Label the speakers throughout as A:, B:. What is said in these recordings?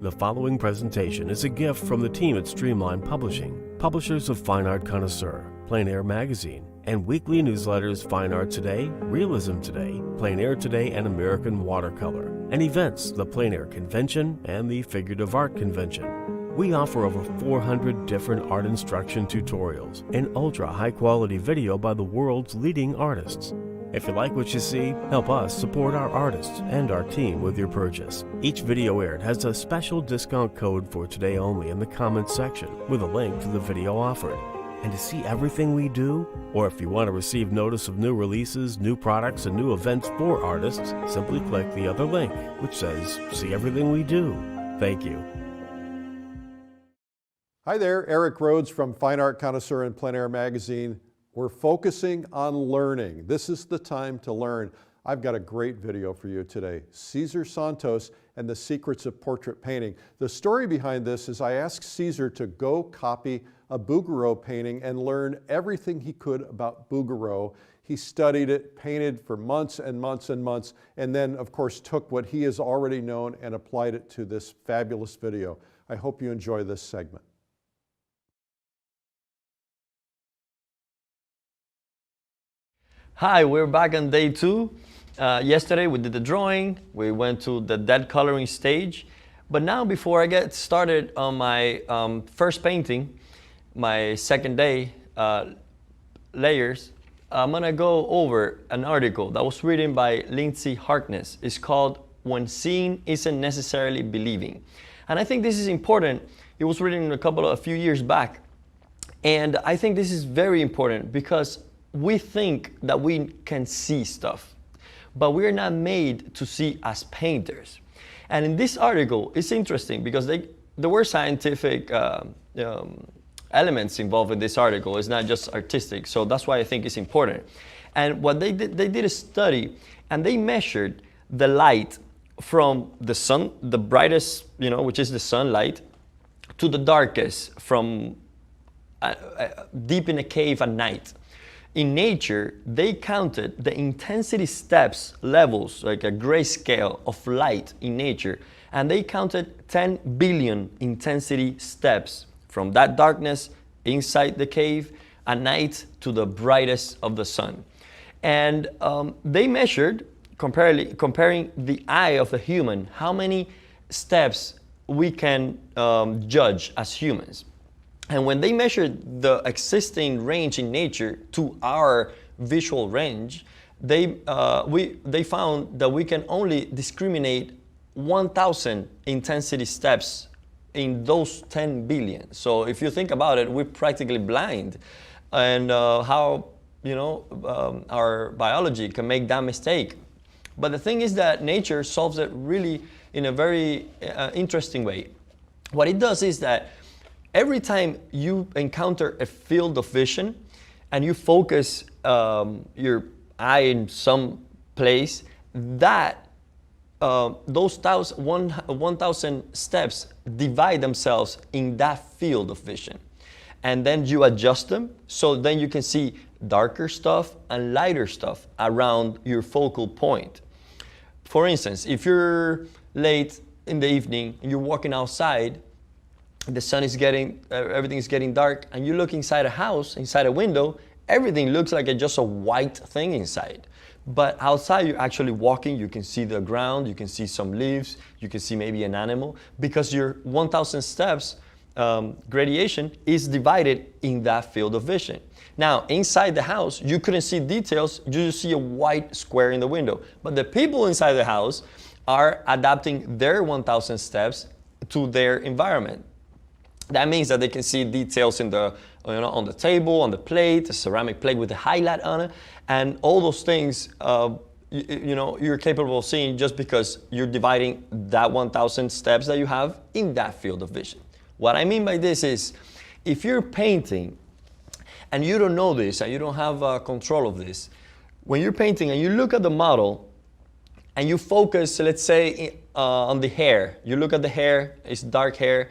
A: The following presentation is a gift from the team at Streamline Publishing, publishers of Fine Art Connoisseur, Plein Air Magazine, and weekly newsletters Fine Art Today, Realism Today, Plein Air Today, and American Watercolor, and events, the Plein Air Convention and the Figurative Art Convention. We offer over 400 different art instruction tutorials and ultra high-quality video by the world's leading artists. If you like what you see, help us support our artists and our team with your purchase. Each video aired has a special discount code for today only in the comments section with a link to the video offered. And to see everything we do, or if you want to receive notice of new releases, new products, and new events for artists, simply click the other link, which says, "See everything we do." Thank you.
B: Hi there, Eric Rhodes from Fine Art Connoisseur and Plein Air Magazine. We're focusing on learning. This is the time to learn. I've got a great video for you today. Cesar Santos and the Secrets of Portrait Painting. The story behind this is I asked Cesar to go copy a Bouguereau painting and learn everything he could about Bouguereau. He studied it, painted for months and months and months, and then of course took what he has already known and applied it to this fabulous video. I hope you enjoy this segment.
C: Hi, we're back on day 2. Yesterday we did the drawing, we went to the dead coloring stage, but now before I get started on my first painting, my second day layers, I'm gonna go over an article that was written by Lindsay Harkness. It's called "When Seeing Isn't Necessarily Believing." And I think this is important. It was written a few years back. And I think this is very important because we think that we can see stuff, but we're not made to see as painters. And in this article, it's interesting because there were scientific elements involved in this article. It's not just artistic, so that's why I think it's important. And what they did a study, and they measured the light from the sun, the brightest, which is the sunlight, to the darkest, from deep in a cave at night. In nature, they counted the intensity steps levels, like a grayscale of light in nature, and they counted 10 billion intensity steps from that darkness inside the cave at night to the brightest of the sun. And they measured, comparing the eye of a human, how many steps we can judge as humans. And when they measured the existing range in nature to our visual range, they found that we can only discriminate 1,000 intensity steps in those 10 billion. So if you think about it, we're practically blind. And how our biology can make that mistake. But the thing is that nature solves it really in a very interesting way. What it does is that every time you encounter a field of vision and you focus your eye in some place, that those 1,000 steps divide themselves in that field of vision. And then you adjust them, so then you can see darker stuff and lighter stuff around your focal point. For instance, if you're late in the evening and you're walking outside, the sun is everything is getting dark, and you look inside a house, inside a window, everything looks like just a white thing inside. But outside, you're actually walking, you can see the ground, you can see some leaves, you can see maybe an animal, because your 1,000 steps gradation is divided in that field of vision. Now, inside the house, you couldn't see details, you just see a white square in the window. But the people inside the house are adapting their 1,000 steps to their environment. That means that they can see details in the, on the table, on the plate, a ceramic plate with a highlight on it, and all those things, you're capable of seeing just because you're dividing that 1,000 steps that you have in that field of vision. What I mean by this is, if you're painting and you don't know this and you don't have control of this, when you're painting and you look at the model and you focus, let's say, on the hair, you look at the hair, it's dark hair.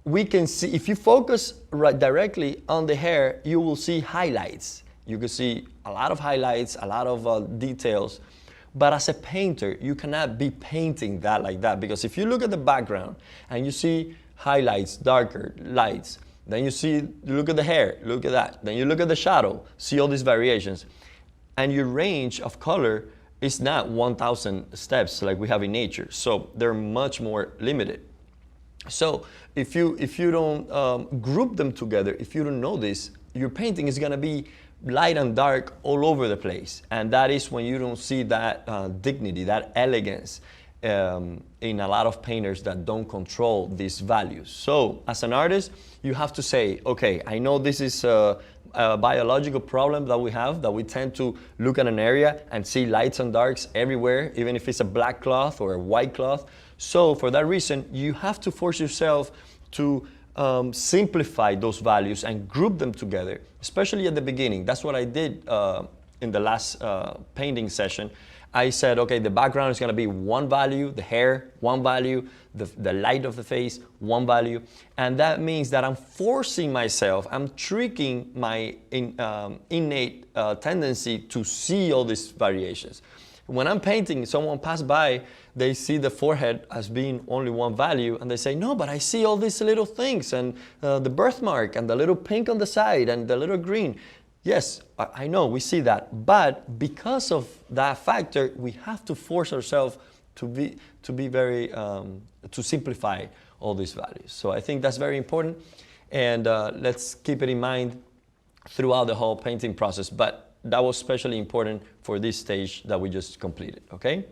C: We can see, if you focus directly on the hair, you will see highlights. You can see a lot of highlights, a lot of details. But as a painter, you cannot be painting that like that, because if you look at the background and you see highlights, darker lights, then you look at the hair, look at that. Then you look at the shadow, see all these variations. And your range of color is not 1,000 steps like we have in nature. So they're much more limited. So if you don't group them together, if you don't know this, your painting is gonna be light and dark all over the place. And that is when you don't see that dignity, that elegance in a lot of painters that don't control these values. So as an artist, you have to say, okay, I know this is a biological problem that we have, that we tend to look at an area and see lights and darks everywhere, even if it's a black cloth or a white cloth. So for that reason, you have to force yourself to simplify those values and group them together, especially at the beginning. That's what I did in the last painting session. I said, okay, the background is gonna be one value, the hair, one value, the light of the face, one value. And that means that I'm forcing myself, I'm tricking my innate tendency to see all these variations. When I'm painting, someone passed by, they see the forehead as being only one value, and they say, no, but I see all these little things, and the birthmark, and the little pink on the side, and the little green. Yes, I know, we see that, but because of that factor, we have to force ourselves to be very, to simplify all these values. So I think that's very important, and let's keep it in mind throughout the whole painting process, but that was especially important for this stage that we just completed, okay?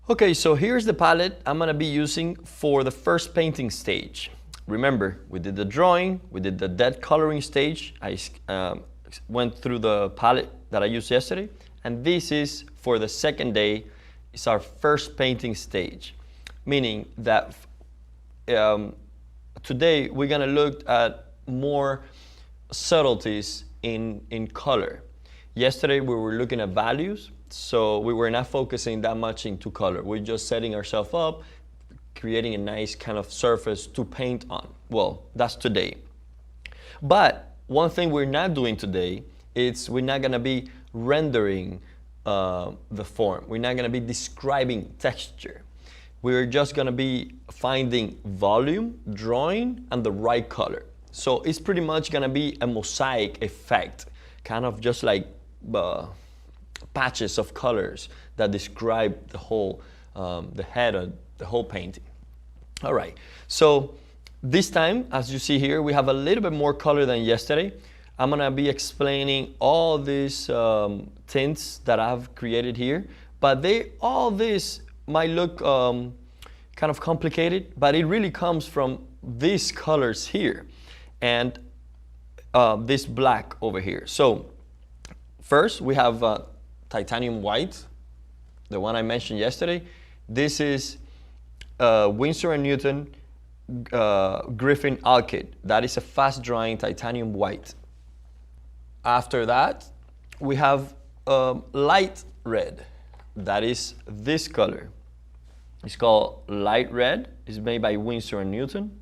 C: Okay, so here's the palette I'm gonna be using for the first painting stage. Remember, we did the drawing, we did the dead coloring stage. I went through the palette that I used yesterday, and this is for the second day. It's our first painting stage, meaning that today we're gonna look at more subtleties in color. Yesterday we were looking at values, so we were not focusing that much into color. We're just setting ourselves up, creating a nice kind of surface to paint on. Well, that's today. But one thing we're not doing today is we're not gonna be rendering the form. We're not gonna be describing texture. We're just gonna be finding volume, drawing, and the right color. So it's pretty much gonna be a mosaic effect, kind of just like patches of colors that describe the whole, the head of the whole painting. All right, so this time, as you see here, we have a little bit more color than yesterday. I'm gonna be explaining all these tints that I've created here, but all this might look kind of complicated, but it really comes from these colors here and this black over here. So first we have titanium white, the one I mentioned yesterday. This is Winsor & Newton Griffin Alkyd. That is a fast drying titanium white. After that, we have light red. That is this color. It's called light red. It's made by Winsor & Newton.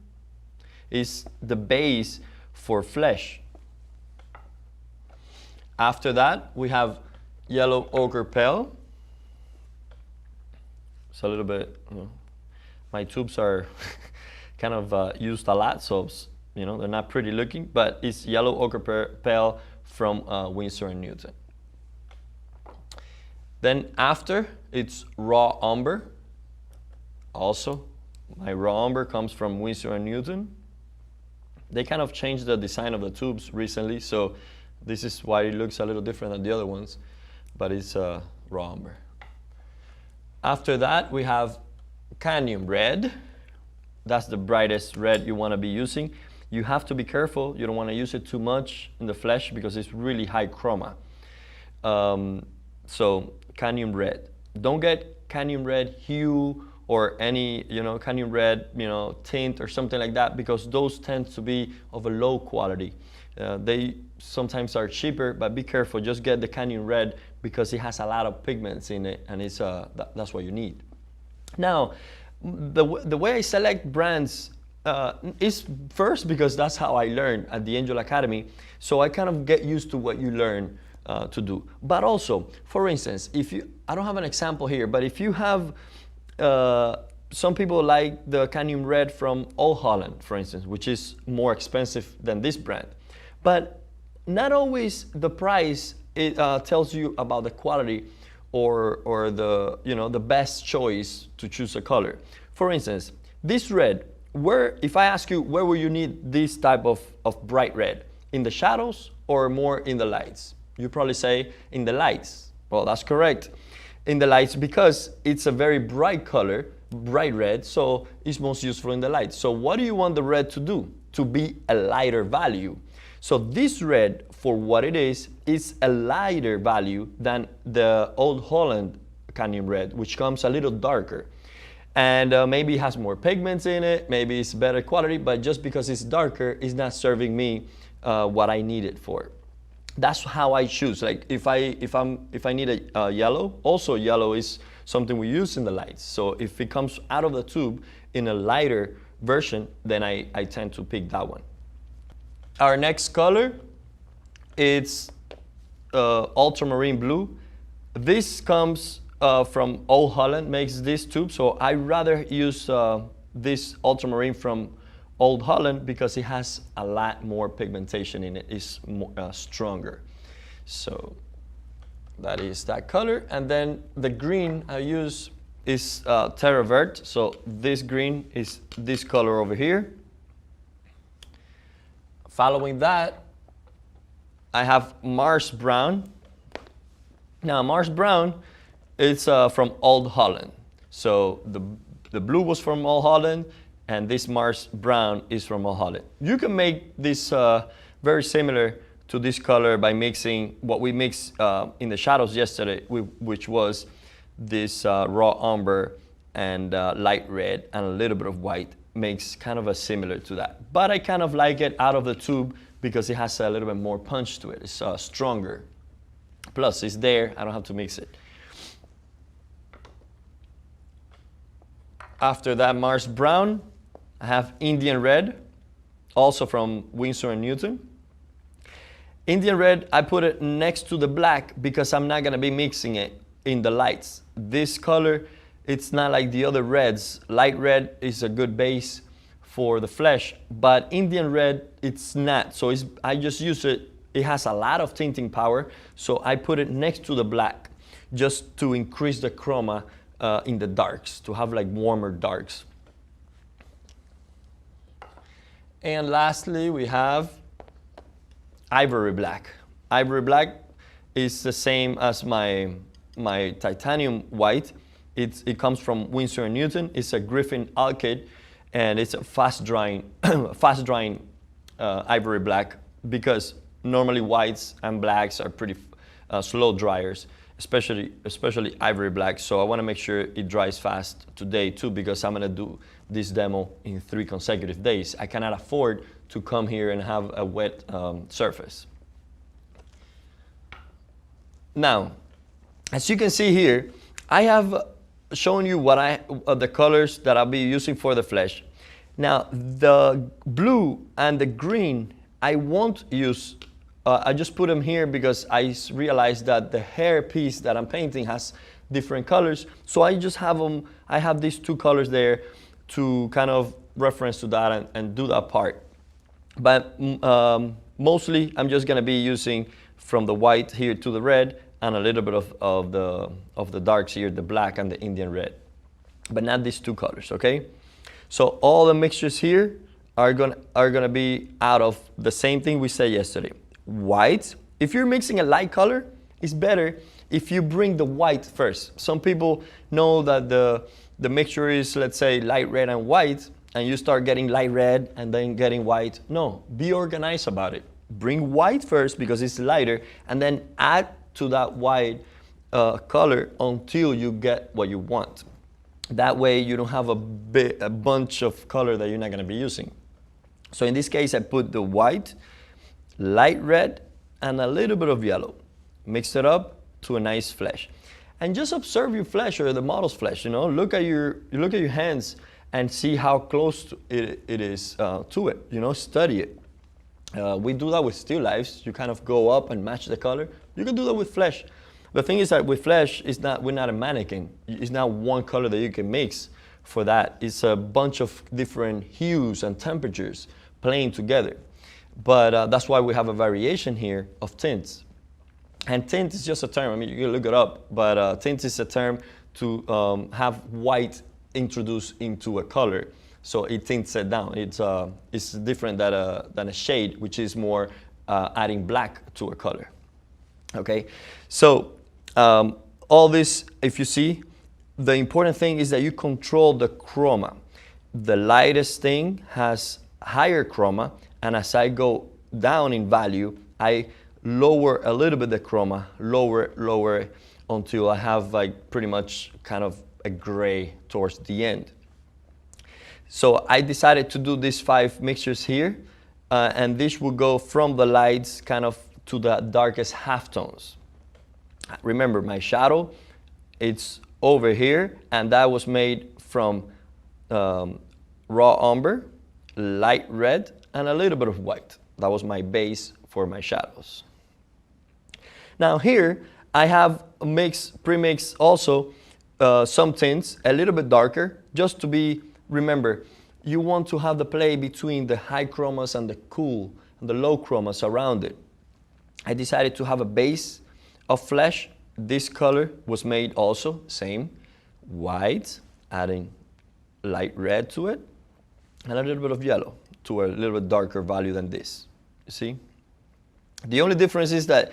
C: It's the base for flesh. After that, we have yellow ochre pale. It's a little bit, my tubes are kind of used a lot, so they're not pretty looking, but it's yellow ochre pale from Winsor & Newton. Then after, it's raw umber. Also, my raw umber comes from Winsor & Newton. They kind of changed the design of the tubes recently, so this is why it looks a little different than the other ones, but it's raw umber. After that, we have cadmium red. That's the brightest red you want to be using. You have to be careful. You don't want to use it too much in the flesh because it's really high chroma. So cadmium red. Don't get cadmium red hue or any cadmium red tint or something like that, because those tend to be of a low quality. They sometimes are cheaper, but be careful. Just get the cadmium red because it has a lot of pigments in it, and that's what you need. Now, the way I select brands It's first because that's how I learned at the Angel Academy. So I kind of get used to what you learn to do. But also, for instance, I don't have an example here, but if you have, some people like the cadmium red from Old Holland, for instance, which is more expensive than this brand. But not always the price tells you about the quality or the, the best choice to choose a color. For instance, this red, if I ask you where will you need this type of bright red? In the shadows or more in the lights? You probably say in the lights. Well, that's correct. In the lights because it's a very bright color, bright red, so it's most useful in the lights. So what do you want the red to do? To be a lighter value. So this red, for what it is a lighter value than the Old Holland cadmium red, which comes a little darker. And maybe it has more pigments in it, maybe it's better quality, but just because it's darker, it's not serving me what I need it for. That's how I choose. Like if I need a yellow, also yellow is something we use in the lights. So if it comes out of the tube in a lighter version, then I tend to pick that one. Our next color, it's ultramarine blue. This comes from Old Holland, makes this tube. So I rather use this ultramarine from Old Holland because it has a lot more pigmentation in it. It's more, stronger. So that is that color. And then the green I use is Terra Verde. So this green is this color over here. Following that, I have Mars Brown. Now Mars Brown, it's from Old Holland. So the blue was from Old Holland, and this Mars Brown is from Old Holland. You can make this very similar to this color by mixing what we mixed in the shadows yesterday, which was this raw umber and light red and a little bit of white. Makes kind of a similar to that. But I kind of like it out of the tube because it has a little bit more punch to it. It's stronger. Plus it's there, I don't have to mix it. After that Mars Brown, I have Indian Red, also from Winsor & Newton. Indian Red, I put it next to the black because I'm not gonna be mixing it in the lights. This color, it's not like the other reds. Light red is a good base for the flesh, but Indian red, it's not. So I just use it. It has a lot of tinting power, so I put it next to the black just to increase the chroma in the darks, to have like warmer darks. And lastly, we have Ivory Black. Ivory Black is the same as my titanium white. It comes from Winsor & Newton. It's a Griffin alkyd, and it's a fast-drying ivory black because normally whites and blacks are pretty slow dryers, especially ivory black. So I want to make sure it dries fast today too because I'm going to do this demo in 3 consecutive days. I cannot afford to come here and have a wet surface. Now, as you can see here, I have shown you the colors that I'll be using for the flesh. Now, the blue and the green, I won't use, I just put them here because I realized that the hair piece that I'm painting has different colors. So I just have them, I have these 2 colors there to kind of reference to that and do that part. But mostly I'm just gonna be using from the white here to the red and a little bit of the darks here, the black and the Indian red, but not these 2 colors, okay? So all the mixtures here are gonna be out of the same thing we said yesterday. White, if you're mixing a light color, it's better if you bring the white first. Some people know that the mixture is, let's say, light red and white, and you start getting light red and then getting white. No, be organized about it. Bring white first because it's lighter, and then add to that white color until you get what you want. That way you don't have a bunch of color that you're not gonna be using. So in this case, I put the white, light red, and a little bit of yellow. Mix it up to a nice flesh. And just observe your flesh or the model's flesh, you know? Look at your hands and see how close it is to it, you know, study it. We do that with still lifes. You kind of go up and match the color. You can do that with flesh. The thing is that with flesh, we're not a mannequin. It's not one color that you can mix for that. It's a bunch of different hues and temperatures playing together. But that's why we have a variation here of tints. And tint is just a term. I mean, you can look it up. But tint is a term to have white introduced into a color. So it tints it down. It's different than a shade, which is more adding black to a color. Okay, so all this, if you see, the important thing is that you control the chroma. The lightest thing has higher chroma, and as I go down in value, I lower a little bit the chroma, lower until I have like pretty much kind of a gray towards the end. So I decided to do these 5 mixtures here, and this will go from the lights kind of to the darkest halftones. Remember, my shadow, it's over here, and that was made from raw umber, light red, and a little bit of white. That was my base for my shadows. Now here, I have pre-mixed also some tints, a little bit darker, just to be, remember, you want to have the play between the high chromas and the cool and the low chromas around it. I decided to have a base of flesh. This color was made also, same, white, adding light red to it, and a little bit of yellow to a little bit darker value than this. You see? The only difference is that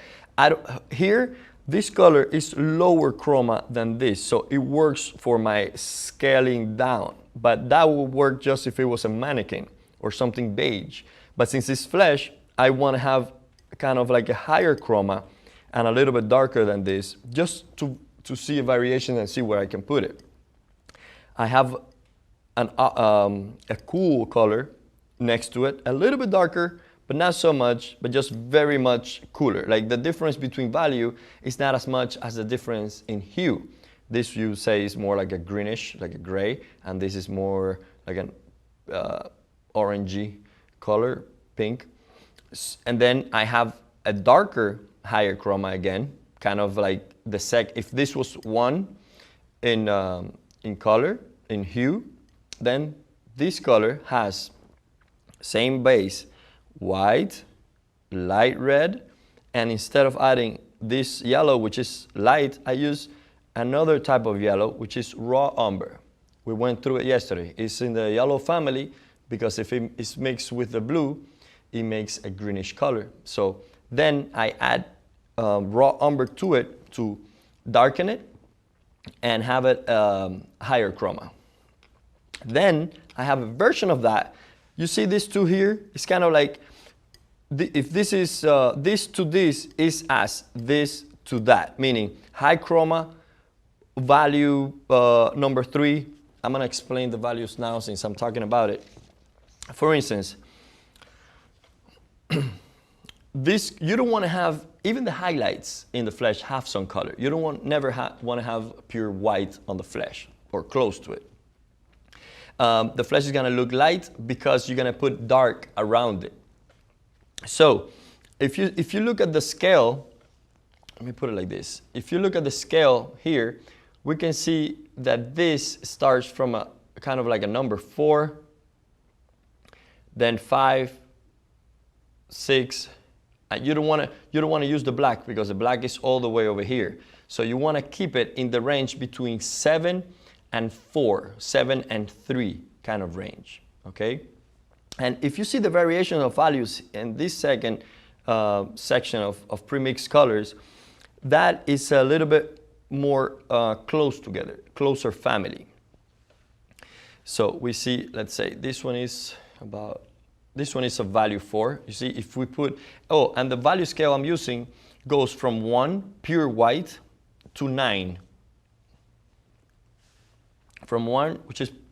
C: here, this color is lower chroma than this, so it works for my scaling down. But that would work just if it was a mannequin or something beige. But since it's flesh, I want to have kind of like a higher chroma and a little bit darker than this, just to see a variation and see where I can put it. I have a cool color next to it, a little bit darker, but not so much, but just very much cooler. Like the difference between value is not as much as the difference in hue. This you say is more like a greenish, like a gray, and this is more like an orangey color, pink. And then I have a darker, higher chroma again, kind of like if this was 1 in color, in hue, then this color has same base, white, light red, and instead of adding this yellow, which is light, I use another type of yellow, which is raw umber. We went through it yesterday. It's in the yellow family because if it is mixed with the blue, it makes a greenish color. So then I add raw umber to it to darken it and have it higher chroma. Then I have a version of that. You see these two here? It's kind of like, if this is this to this is as this to that, meaning high chroma, value number 3. I'm going to explain the values now since I'm talking about it. For instance, this, you don't want to have, even the highlights in the flesh have some color. You don't want to have pure white on the flesh or close to it. The flesh is going to look light because you're going to put dark around it. So if you look at the scale, let me put it like this. If you look at the scale here, we can see that this starts from a kind of like a number 4, then 5, 6. And you don't want to use the black because the black is all the way over here. So you want to keep it in the range between 7 and 4, 7 and 3 kind of range. Okay. And if you see the variation of values in this second section of pre-mixed colors, that is a little bit more close together, closer family. So we see, let's say this one is a value 4. You see, if we put, and the value scale I'm using goes from 1, pure white, to 9. From 1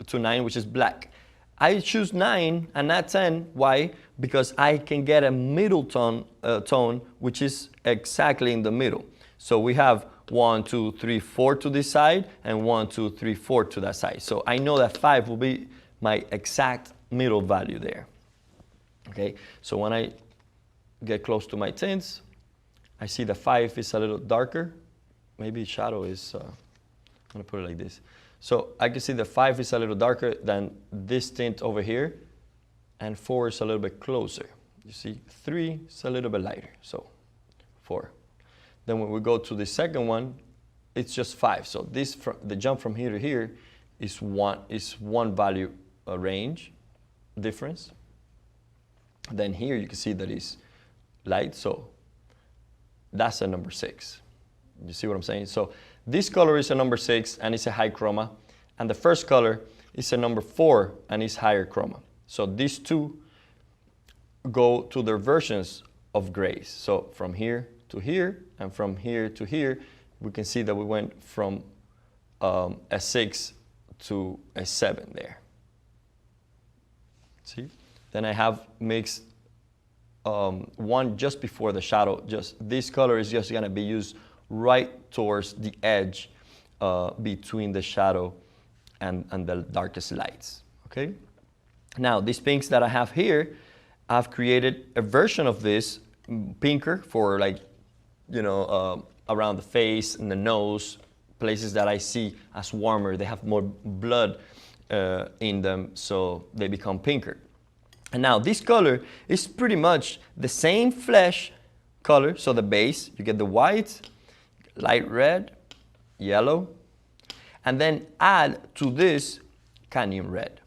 C: to 9, which is black. I choose 9 and not 10. Why? Because I can get a middle tone, which is exactly in the middle. So we have 1, 2, 3, 4 to this side, and 1, 2, 3, 4 to that side. So I know that 5 will be my exact middle value there. Okay, so when I get close to my tints, I see the 5 is a little darker. Maybe shadow is, I'm gonna put it like this. So I can see the 5 is a little darker than this tint over here, and 4 is a little bit closer. You see, 3 is a little bit lighter, so 4. Then when we go to the second one, it's just 5. So this, the jump from here to here is one value range difference. Then here you can see that it's light, so that's a number 6. You see what I'm saying? So this color is a number 6 and it's a high chroma, and the first color is a number 4 and it's higher chroma. So these two go to their versions of grays. So from here to here and from here to here, we can see that we went from a 6 to a 7 there. See? Then I have mixed one just before the shadow. Just this color is just gonna be used right towards the edge between the shadow and the darkest lights, okay? Now, these pinks that I have here, I've created a version of this pinker for, like, you know, around the face and the nose, places that I see as warmer. They have more blood in them, so they become pinker. And now this color is pretty much the same flesh color, so the base, you get the white, light red, yellow, and then add to this cadmium red.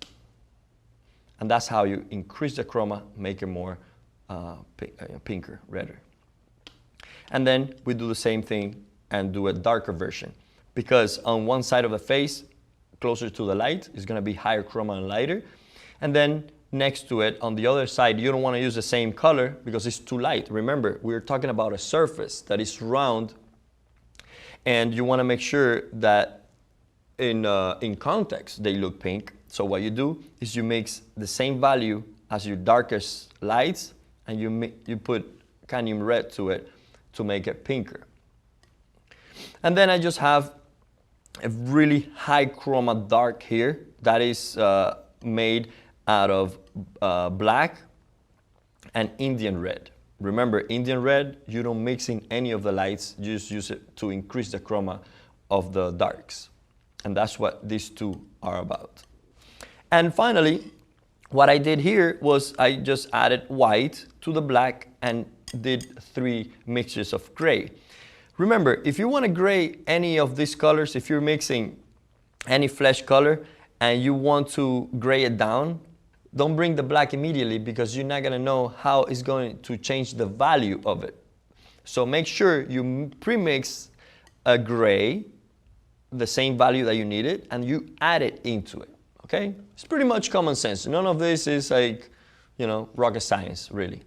C: And that's how you increase the chroma, make it more pinker, redder. And then we do the same thing and do a darker version, because on one side of the face, closer to the light, is gonna be higher chroma and lighter. And then next to it, on the other side, you don't wanna use the same color because it's too light. Remember, we're talking about a surface that is round, and you wanna make sure that in context, they look pink. So what you do is you mix the same value as your darkest lights, and you put cadmium red to it to make it pinker. And then I just have a really high chroma dark here that is made out of black and Indian red. Remember, Indian red, you don't mix in any of the lights, you just use it to increase the chroma of the darks. And that's what these two are about. And finally, what I did here was I just added white to the black and did 3 mixtures of gray. Remember, if you want to gray any of these colors, if you're mixing any flesh color and you want to gray it down, don't bring the black immediately, because you're not going to know how it's going to change the value of it. So make sure you pre-mix a gray, the same value that you needed, and you add it into it, okay? It's pretty much common sense. None of this is like, you know, rocket science, really.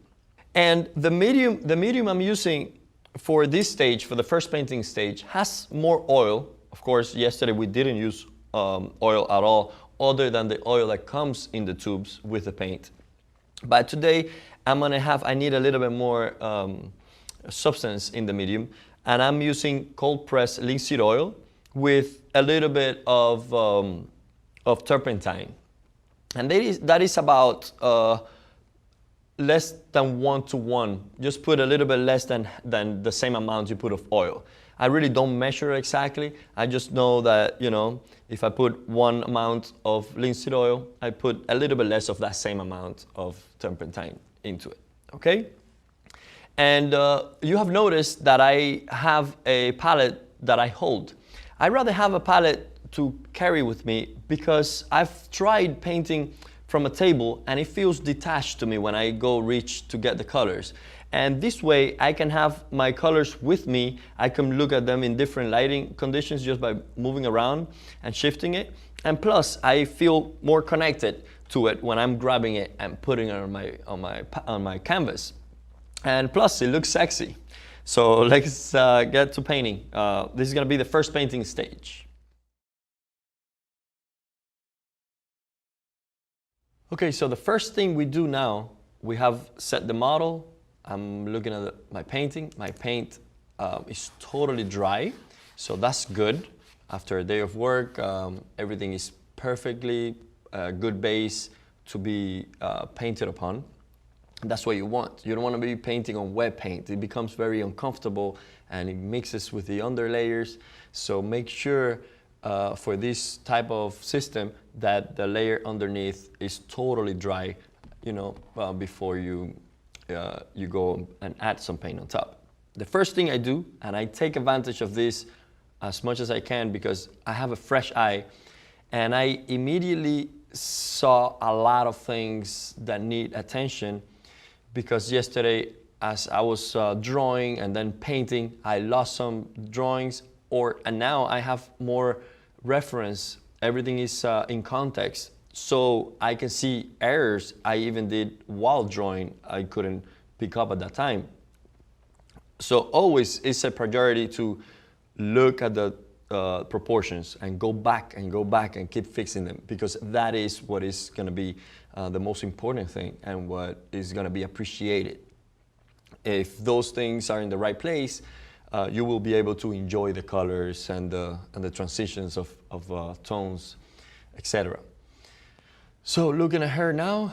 C: And the medium I'm using for this stage, for the first painting stage, has more oil. Of course, yesterday we didn't use oil at all, other than the oil that comes in the tubes with the paint. But today, I need a little bit more substance in the medium, and I'm using cold pressed linseed oil with a little bit of turpentine. And that is about less than 1 to 1. Just put a little bit less than the same amount you put of oil. I really don't measure exactly. I just know that, you know, if I put 1 amount of linseed oil, I put a little bit less of that same amount of turpentine into it, okay? And you have noticed that I have a palette that I hold. I'd rather have a palette to carry with me, because I've tried painting from a table and it feels detached to me when I go reach to get the colors. And this way I can have my colors with me. I can look at them in different lighting conditions just by moving around and shifting it. And plus, I feel more connected to it when I'm grabbing it and putting it on my canvas. And plus, it looks sexy. So let's get to painting. This is gonna be the first painting stage. Okay, so the first thing we do now, we have set the model. I'm looking at my painting. My paint is totally dry. So that's good. After a day of work, everything is perfectly good base to be painted upon. That's what you want. You don't want to be painting on wet paint. It becomes very uncomfortable and it mixes with the underlayers. So make sure for this type of system that the layer underneath is totally dry, before you go and add some paint on top. The first thing I do, and I take advantage of this as much as I can because I have a fresh eye, and I immediately saw a lot of things that need attention, because yesterday as I was drawing and then painting, I lost some drawings, and now I have more reference. Everything is in context. So I can see errors I even did while drawing I couldn't pick up at that time. So always it's a priority to look at the proportions and go back and keep fixing them, because that is what is going to be the most important thing and what is going to be appreciated. If those things are in the right place, you will be able to enjoy the colors and the transitions of tones, etc. So looking at her now,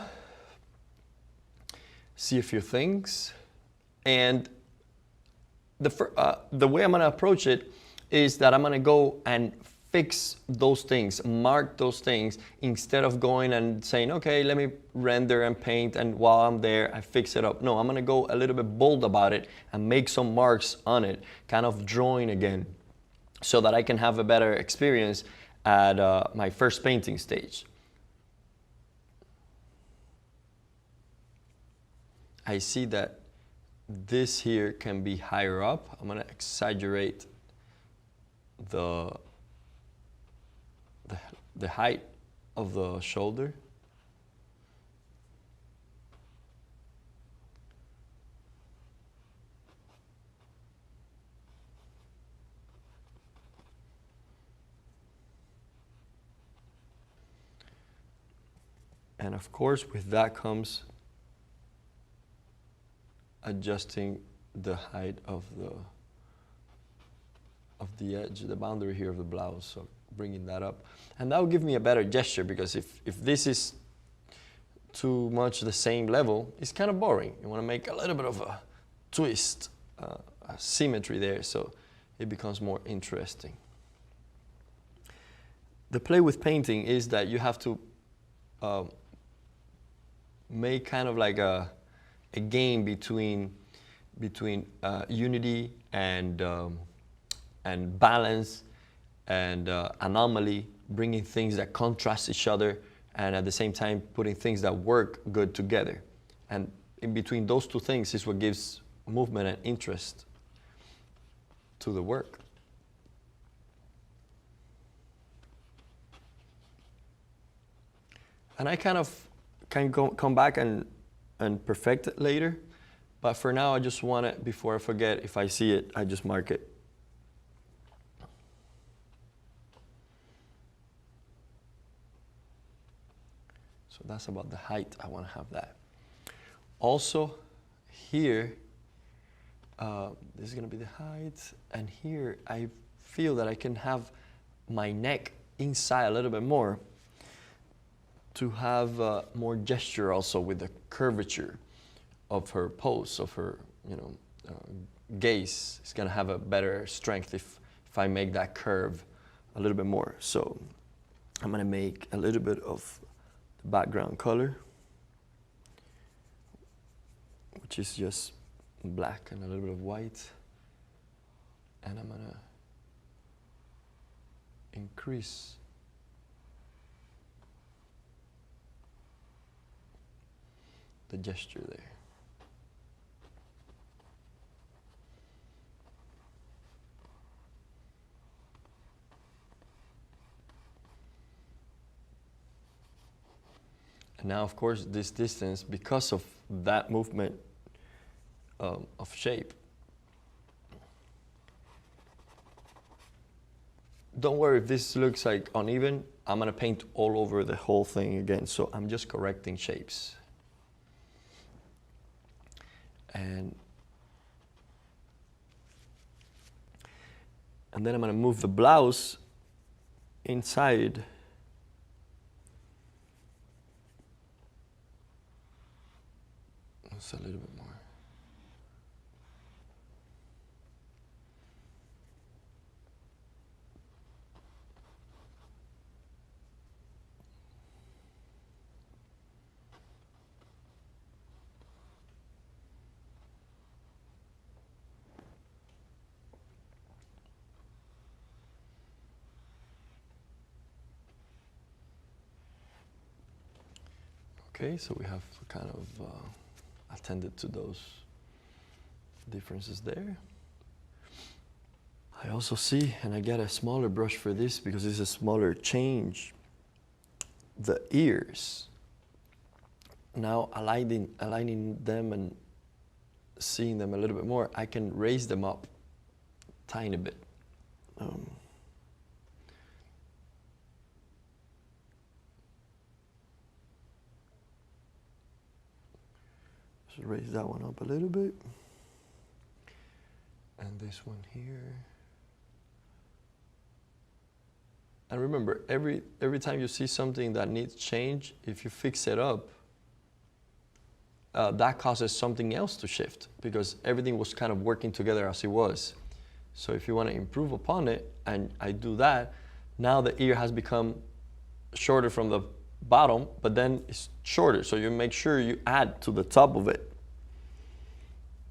C: see a few things, and the way I'm going to approach it is that I'm going to go and fix those things, mark those things, instead of going and saying, okay, let me render and paint, and while I'm there, I fix it up. No, I'm going to go a little bit bold about it and make some marks on it, kind of drawing again, so that I can have a better experience at my first painting stage. I see that this here can be higher up. I'm going to exaggerate the height of the shoulder. And of course, with that comes adjusting the height of the edge, the boundary here of the blouse, so bringing that up. And that will give me a better gesture, because if this is too much the same level, it's kind of boring. You want to make a little bit of a twist, a symmetry there, so it becomes more interesting. The play with painting is that you have to make kind of like a game between unity and balance and anomaly, bringing things that contrast each other, and at the same time putting things that work good together. And in between those two things is what gives movement and interest to the work. And I kind of can come back and perfect it later, but for now I just want it, before I forget, if I see it, I just mark it. So that's about the height. I want to have that. Also here, this is going to be the height, and here I feel that I can have my neck inside a little bit more, to have more gesture also with the curvature of her pose, of her gaze. It's going to have a better strength if I make that curve a little bit more. So I'm going to make a little bit of the background color, which is just black and a little bit of white, and I'm going to increase the gesture there. And now, of course, this distance, because of that movement of shape. Don't worry if this looks like uneven. I'm going to paint all over the whole thing again, so I'm just correcting shapes. And And then I'm gonna move the blouse inside. Just a little bit more. Okay, so we have kind of attended to those differences there. I also see, and I get a smaller brush for this because it's a smaller change, the ears. Now aligning them and seeing them a little bit more, I can raise them up a tiny bit. Just raise that one up a little bit. And this one here. And remember, every time you see something that needs change, if you fix it up, that causes something else to shift because everything was kind of working together as it was. So if you want to improve upon it, and I do that, now the ear has become shorter from the bottom, but then it's shorter. So you make sure you add to the top of it.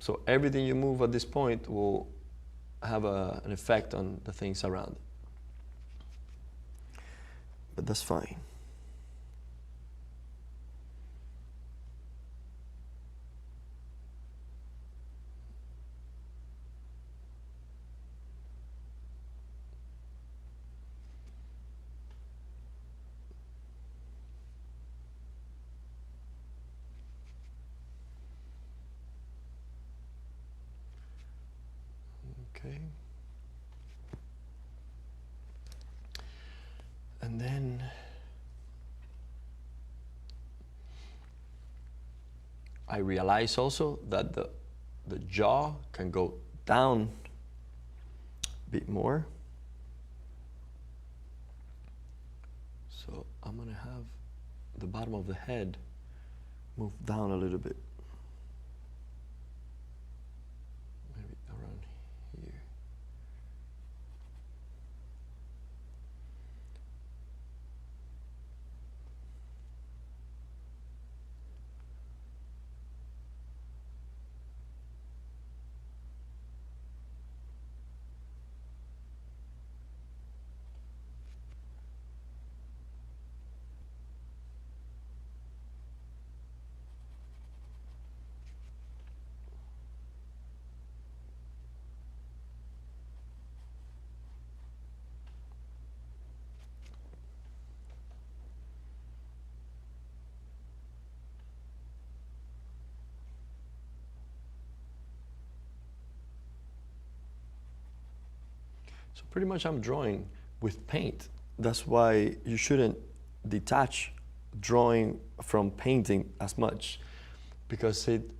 C: So everything you move at this point will have an effect on the things around it. But that's fine. Okay. And then I realize also that the jaw can go down a bit more. So I'm gonna have the bottom of the head move down a little bit. Maybe around here. So pretty much I'm drawing with paint. That's why you shouldn't detach drawing from painting as much, because it's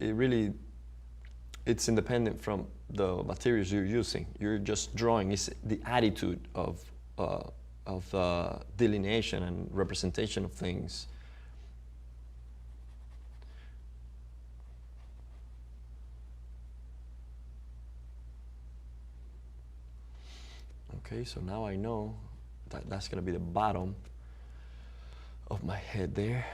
C: independent from the materials you're using. You're just drawing. It's the attitude of delineation and representation of things. Okay, so now I know that that's going to be the bottom of my head there.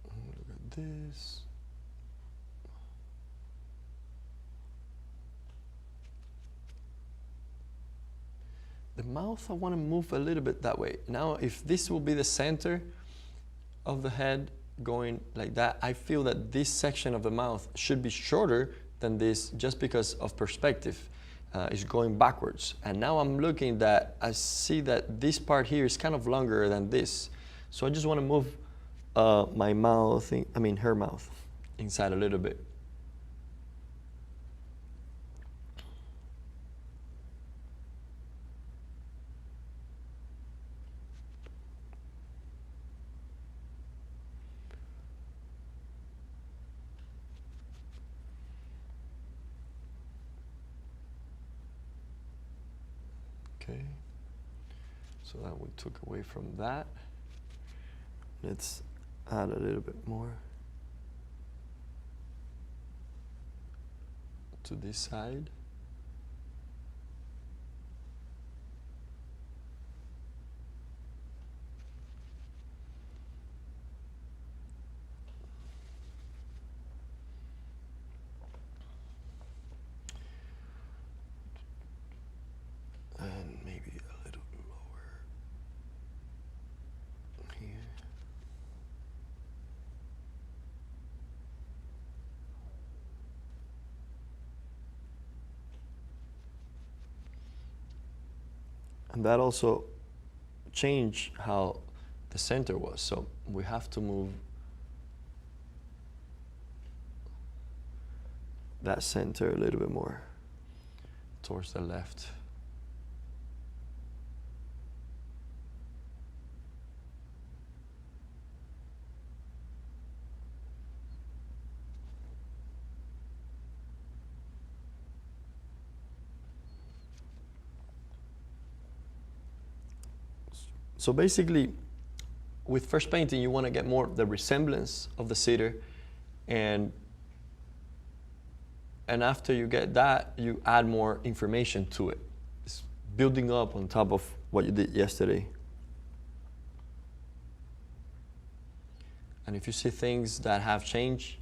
C: Look at this. The mouth, I want to move a little bit that way. Now, if this will be the center of the head, going like that, I feel that this section of the mouth should be shorter than this just because of perspective. It's going backwards. And now I'm looking that I see that this part here is kind of longer than this. So I just want to move my mouth, her mouth inside a little bit. Okay, so that we took away from that. Let's add a little bit more to this side. And maybe a little lower here. And that also changed how the center was. So we have to move that center a little bit more towards the left. So basically, with first painting, you want to get more the resemblance of the cedar, and after you get that, you add more information to it. It's building up on top of what you did yesterday. And if you see things that have changed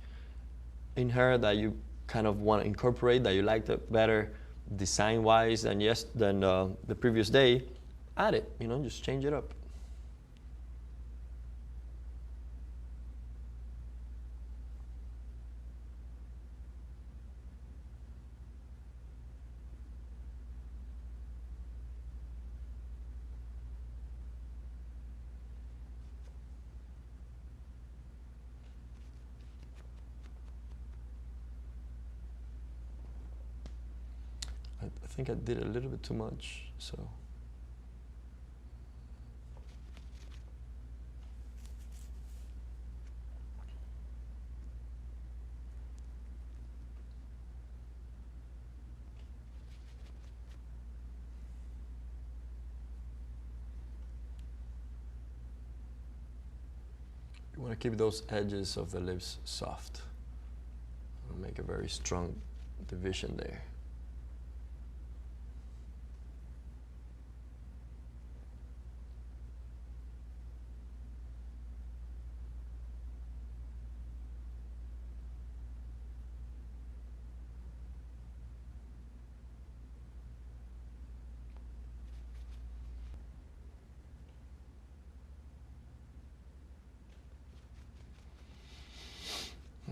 C: in her that you kind of want to incorporate, that you liked it better design-wise than the previous day, add it, just change it up. I think I did a little bit too much, so. You want to keep those edges of the lips soft. Make a very strong division there.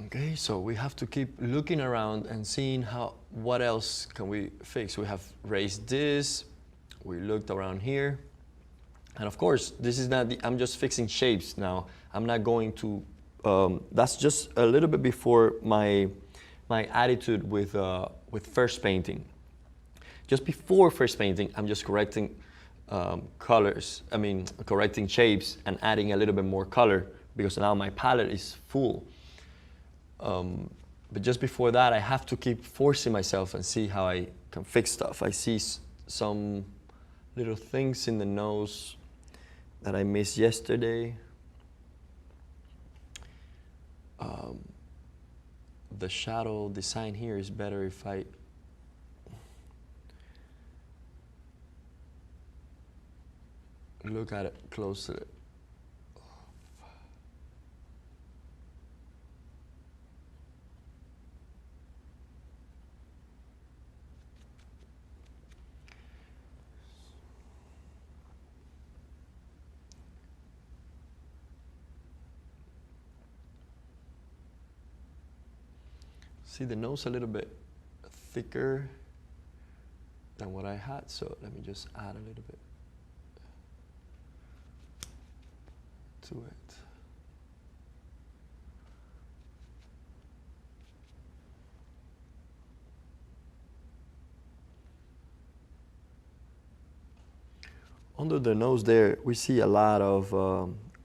C: Okay, so we have to keep looking around and seeing what else can we fix. We have raised this, we looked around here, and of course, this is not I'm just fixing shapes now. I'm not going to, that's just a little bit before my attitude with first painting. Just before first painting, I'm just correcting correcting shapes and adding a little bit more color, because now my palette is full. But just before that, I have to keep forcing myself and see how I can fix stuff. I see some little things in the nose that I missed yesterday. The shadow design here is better if I look at it closely. See the nose a little bit thicker than what I had, so let me just add a little bit to it. Under the nose there, we see a lot of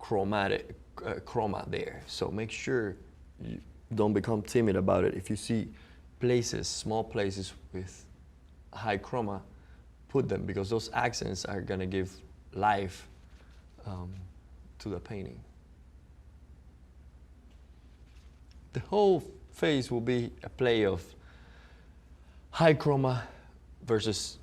C: chroma there, so make sure you don't become timid about it. If you see places, small places with high chroma, put them, because those accents are gonna give life to the painting. The whole face will be a play of high chroma versus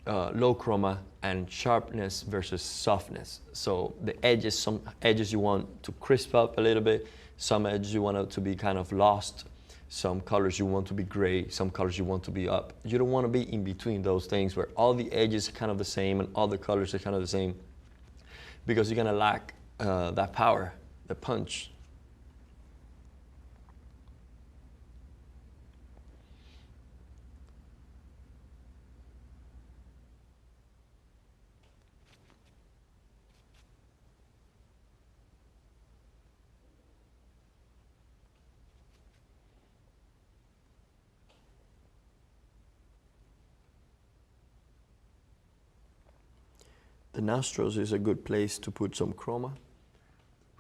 C: low chroma, and sharpness versus softness. So the edges, some edges you want to crisp up a little bit, some edges you want it to be kind of lost, some colors you want to be gray, some colors you want to be up. You don't want to be in between those things where all the edges are kind of the same and all the colors are kind of the same, because you're gonna lack that power, the punch. The nostrils is a good place to put some chroma,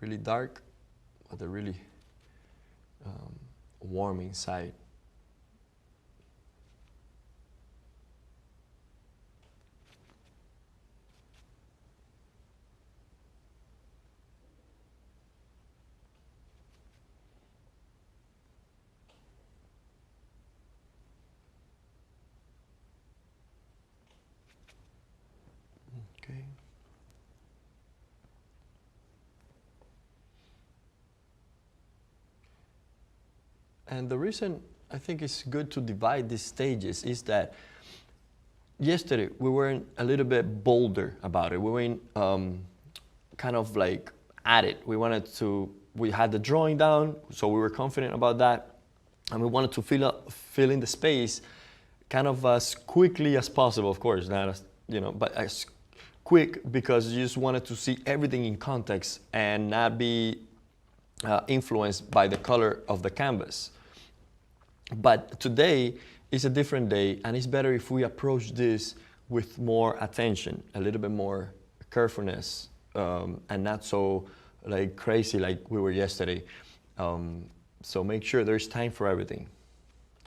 C: really dark, but they're really warm inside. Okay. And the reason I think it's good to divide these stages is that yesterday we were a little bit bolder about it. We were kind of like at it. We had the drawing down, so we were confident about that. And we wanted to fill in the space kind of as quickly as possible, of course, not as, but as quick, because you just wanted to see everything in context and not be influenced by the color of the canvas. But today is a different day, and it's better if we approach this with more attention, a little bit more carefulness, and not so like crazy like we were yesterday. So make sure there's time for everything.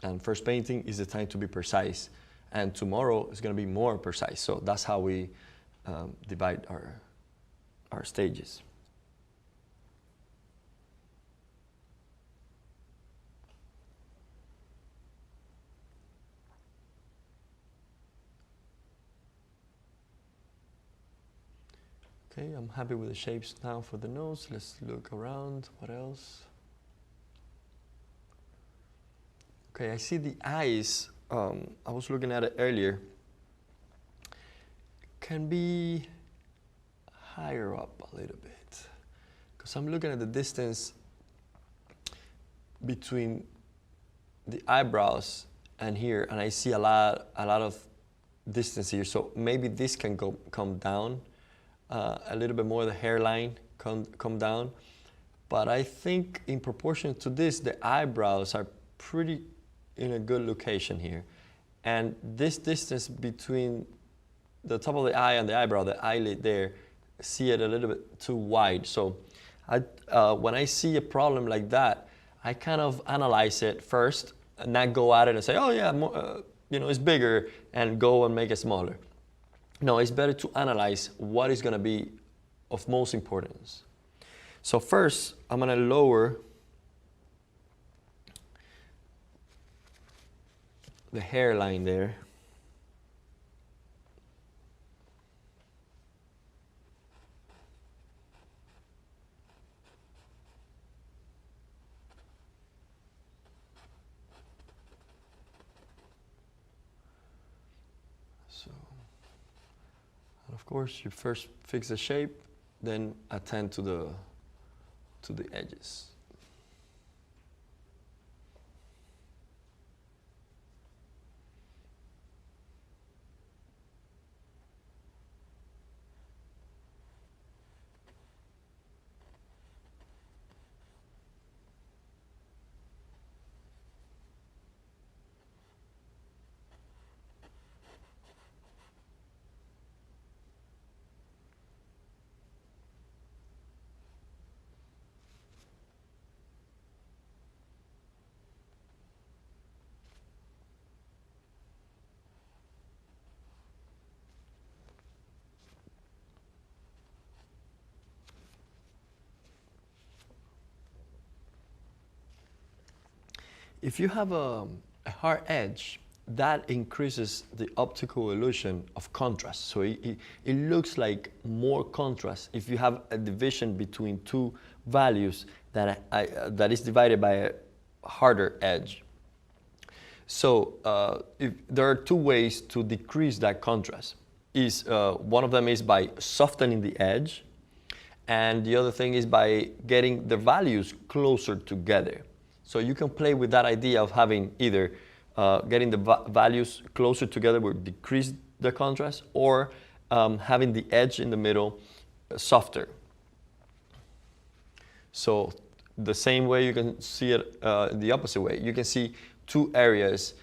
C: And first painting is the time to be precise, and tomorrow is going to be more precise. So that's how we divide our stages. Okay, I'm happy with the shapes now for the nose. Let's look around. What else? Okay, I see the eyes. I was looking at it earlier. Can be higher up a little bit, because I'm looking at the distance between the eyebrows and here, and I see a lot of distance here. So maybe this can come down a little bit more. The hairline come down, but I think in proportion to this, the eyebrows are pretty in a good location here, and this distance between the top of the eye and the eyebrow, the eyelid there, see it a little bit too wide. So when I see a problem like that, I kind of analyze it first and not go at it and say, oh yeah, it's bigger, and go and make it smaller. No, it's better to analyze what is going to be of most importance. So first, I'm going to lower the hairline there. Of course, you first fix the shape, then attend to the edges. if you have a hard edge, that increases the optical illusion of contrast. So it looks like more contrast if you have a division between two values that is divided by a harder edge. So there are two ways to decrease that contrast. One of them is by softening the edge, and the other thing is by getting the values closer together. So you can play with that idea of having either getting the values closer together will decrease the contrast, or having the edge in the middle softer. So the same way you can see it the opposite way. You can see two areas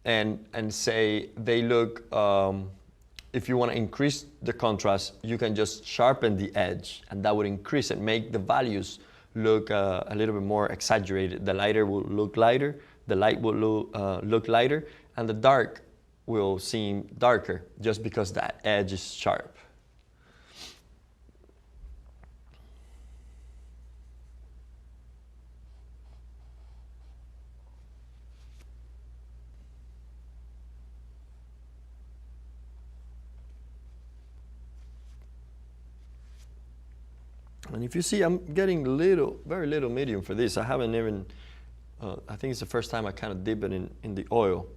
C: and say they look, if you want to increase the contrast, you can just sharpen the edge, and that would increase it, make the values look a little bit more exaggerated. The lighter will look lighter, the light will look lighter, and the dark will seem darker just because that edge is sharp. And if you see, I'm getting very little medium for this. I haven't even, I think it's the first time I kind of dip it in the oil.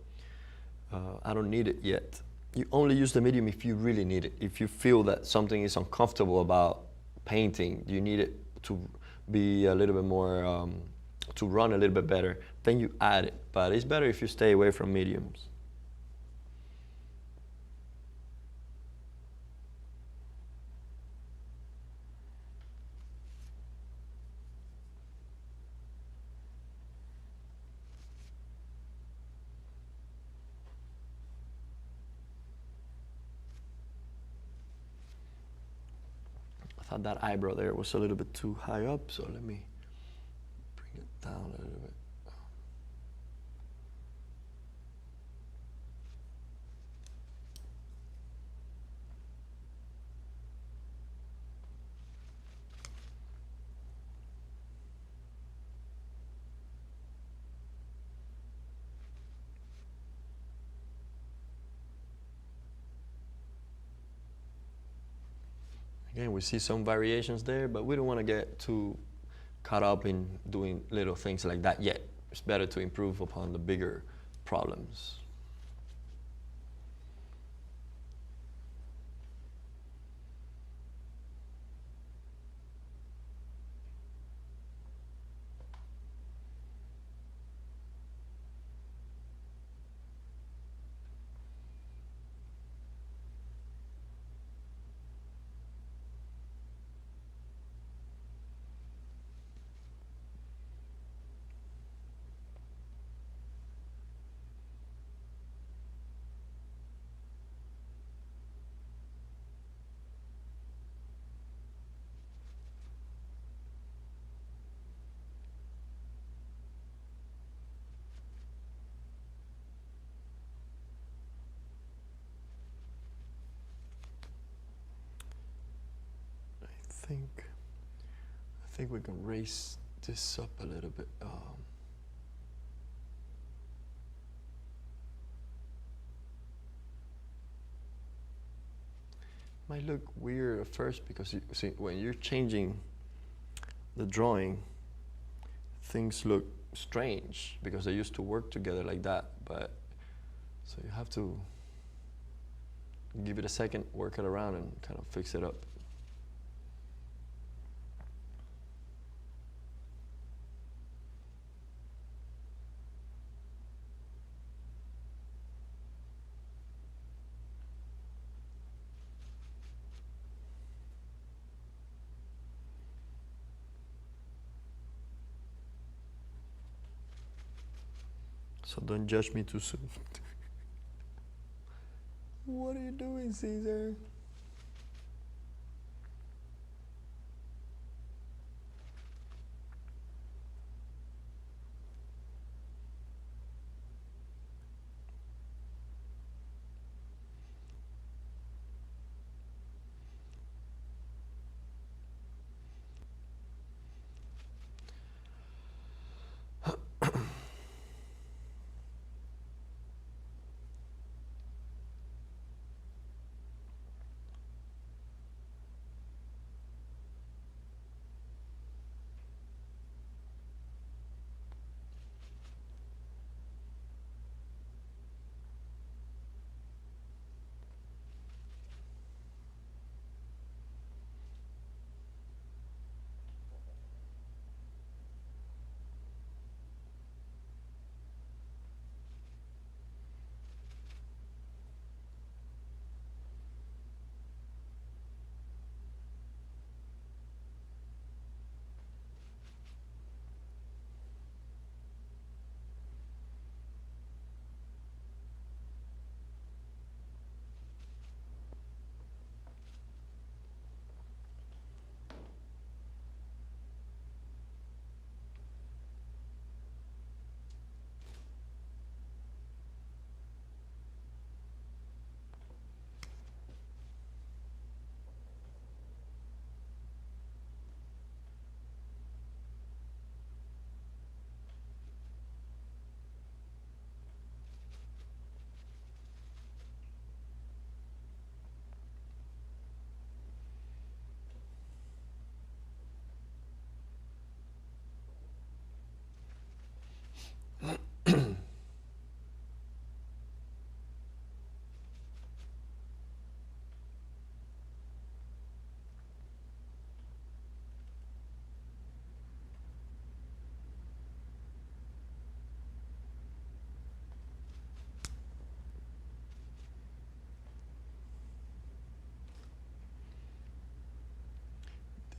C: I don't need it yet. You only use the medium if you really need it. If you feel that something is uncomfortable about painting, you need it to be a little bit more, to run a little bit better, then you add it. But it's better if you stay away from mediums. I thought that eyebrow there was a little bit too high up, so let me bring it down a little bit. Again, we see some variations there, but we don't want to get too caught up in doing little things like that yet. It's better to improve upon the bigger problems. I think we can raise this up a little bit. Might look weird at first because you see, when you're changing the drawing, things look strange because they used to work together like that. But so you have to give it a second, work it around, and kind of fix it up. So don't judge me too soon. What are you doing, Cesar?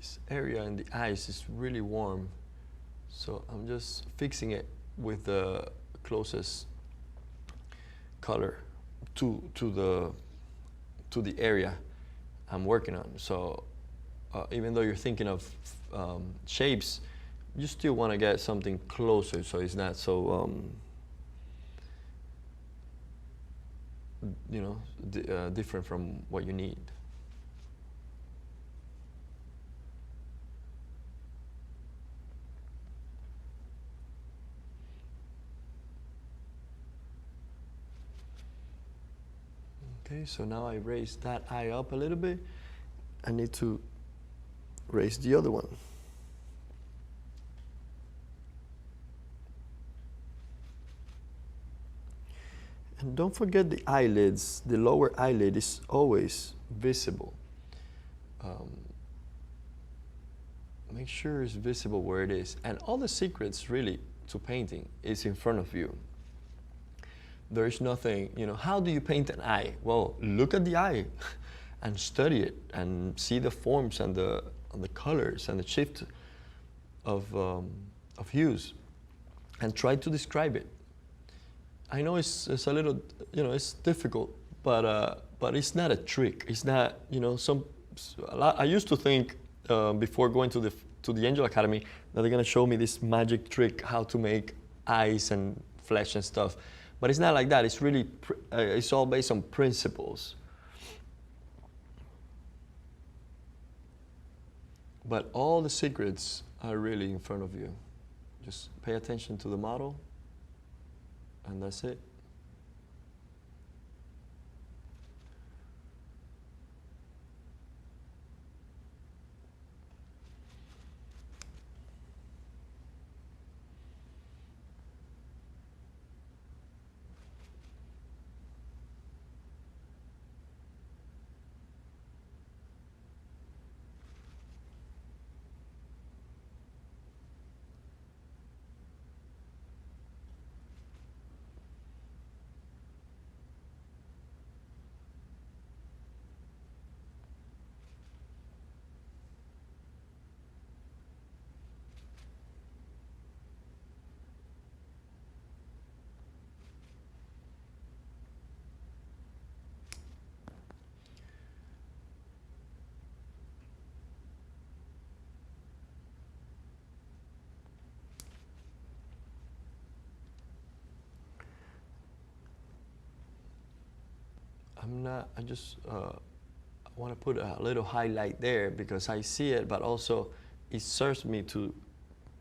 C: This area in the eyes is really warm, so I'm just fixing it with the closest color to the area I'm working on. So even though you're thinking of shapes, you still want to get something closer so it's not so you know, different from what you need. Okay, so now I raised that eye up a little bit. I need to raise the other one. And don't forget the eyelids. The lower eyelid is always visible. Make sure it's visible where it is. And all the secrets really to painting is in front of you. There is nothing, you know, how do you paint an eye? Well, look at the eye and study it and see the forms and the colors and the shift of hues and try to describe it. I know it's a little, you know, it's difficult, but it's not a trick. It's not, you know, I used to think before going to the Angel Academy that they're gonna show me this magic trick how to make eyes and flesh and stuff. But it's not like that. It's really, it's all based on principles. But all the secrets are really in front of you. Just pay attention to the model, and that's it. I just want to put a little highlight there because I see it, but also it serves me to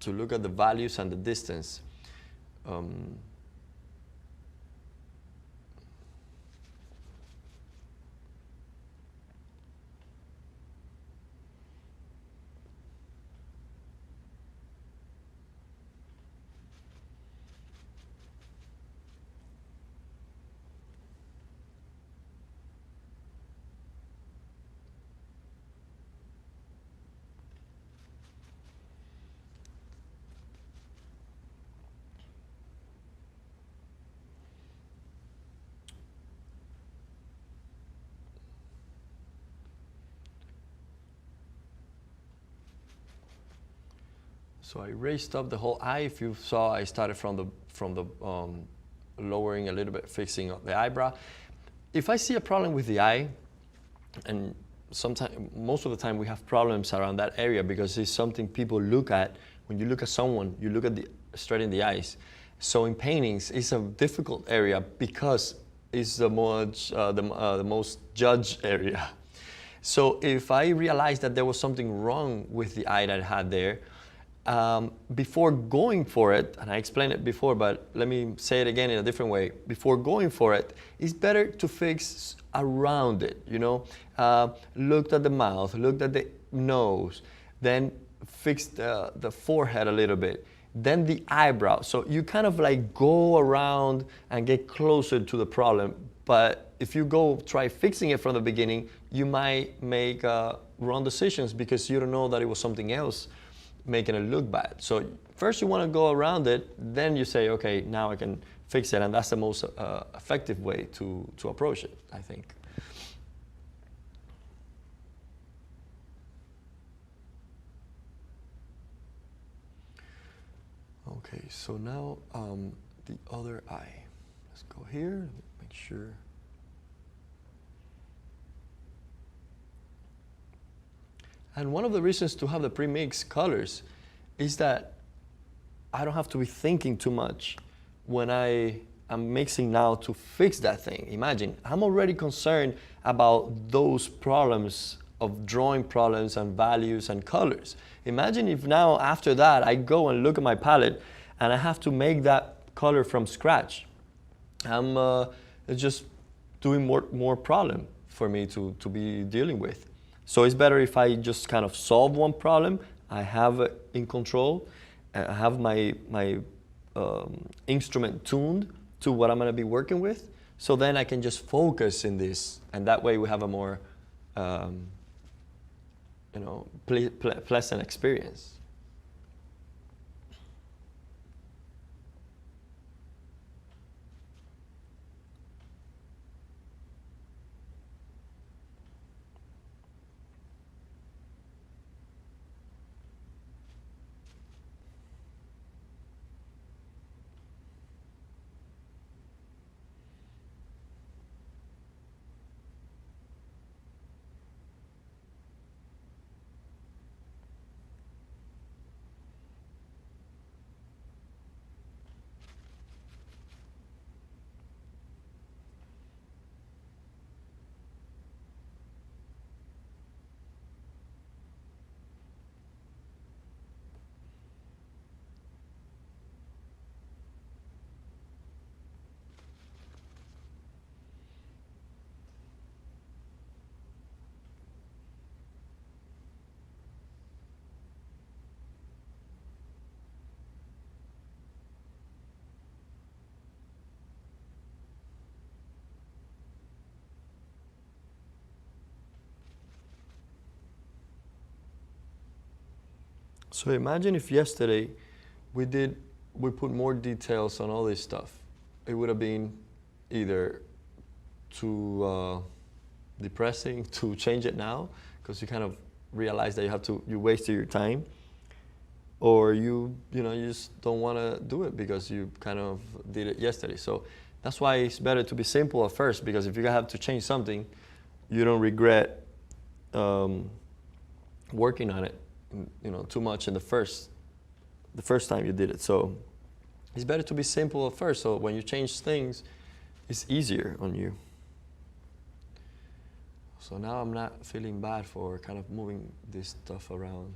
C: look at the values and the distance. So I raised up the whole eye. If you saw, I started from the lowering a little bit, fixing up the eyebrow. If I see a problem with the eye, and most of the time we have problems around that area because it's something people look at. When you look at someone, you look at straight in the eyes. So in paintings, it's a difficult area because it's the most judged area. So if I realized that there was something wrong with the eye that I had there, before going for it, and I explained it before, but let me say it again in a different way. Before going for it, it's better to fix around it, you know. Looked at the mouth, looked at the nose, then fixed the forehead a little bit, then the eyebrow. So you kind of like go around and get closer to the problem. But if you try fixing it from the beginning, you might make wrong decisions because you don't know that it was something else making it look bad. So first you want to go around it, then you say, okay, now I can fix it, and that's the most effective way to approach it, I think. Okay, so now the other eye. Let's go here, make sure. And one of the reasons to have the pre-mixed colors is that I don't have to be thinking too much when I'm mixing now to fix that thing. Imagine, I'm already concerned about those problems of drawing problems and values and colors. Imagine if now after that I go and look at my palette and I have to make that color from scratch. It's just doing more problem for me to be dealing with. So it's better if I just kind of solve one problem, I have it in control, I have my instrument tuned to what I'm going to be working with, so then I can just focus in this, and that way we have a more pleasant experience. So imagine if yesterday we put more details on all this stuff. It would have been either too depressing to change it now, because you kind of realize that you wasted your time, or you just don't want to do it because you kind of did it yesterday. So that's why it's better to be simple at first, because if you have to change something, you don't regret working on it too much in the first time you did it. So it's better to be simple at first, so when you change things, it's easier on you. So now I'm not feeling bad for kind of moving this stuff around.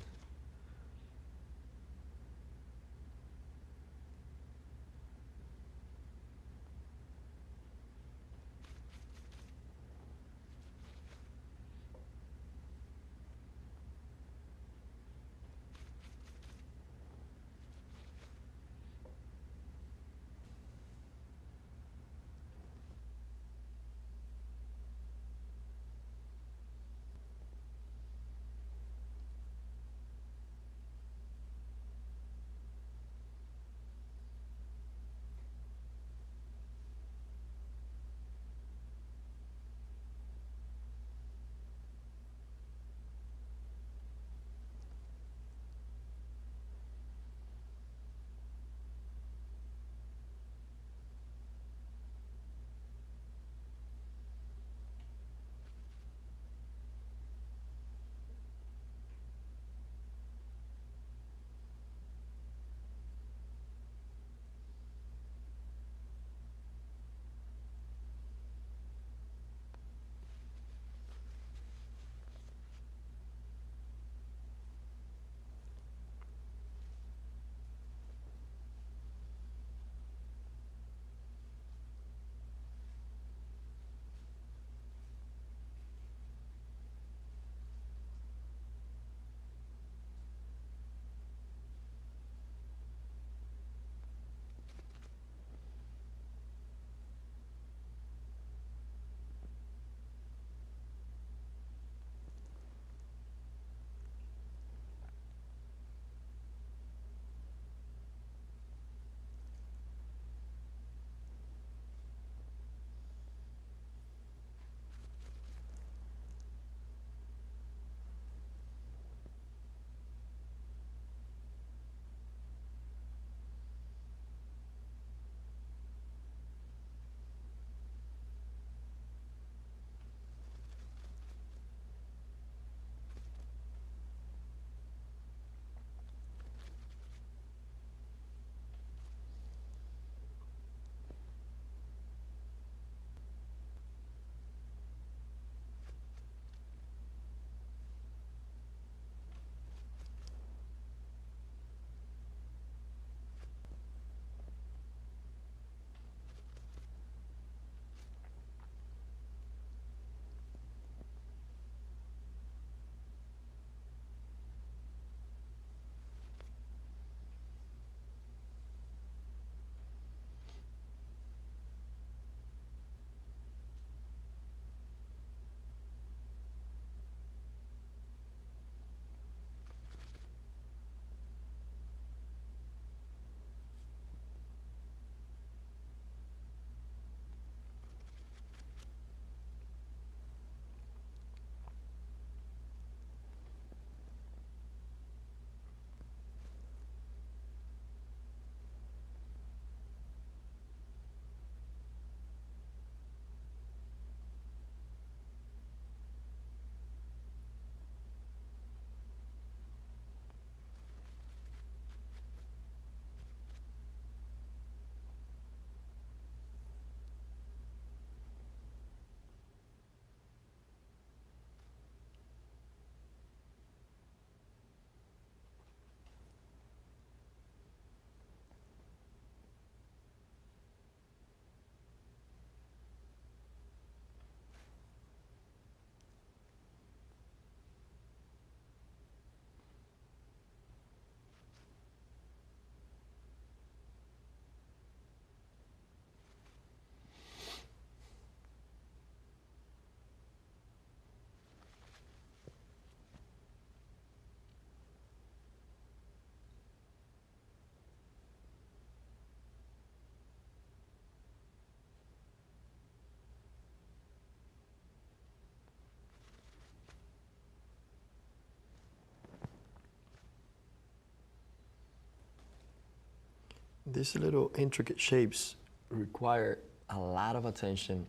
C: these little intricate shapes require a lot of attention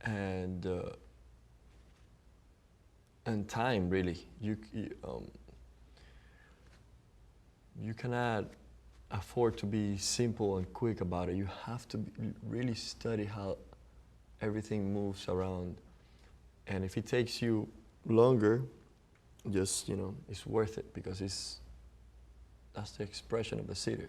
C: and time, really. You cannot afford to be simple and quick about it. You have to really study how everything moves around. And if it takes you longer, just, it's worth it, because that's the expression of the cedar.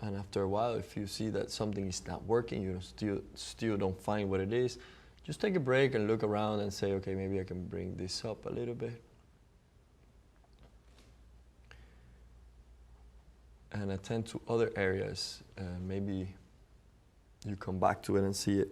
C: And after a while, if you see that something is not working, you still don't find what it is, just take a break and look around and say, okay, maybe I can bring this up a little bit. And attend to other areas, and maybe you come back to it and see it.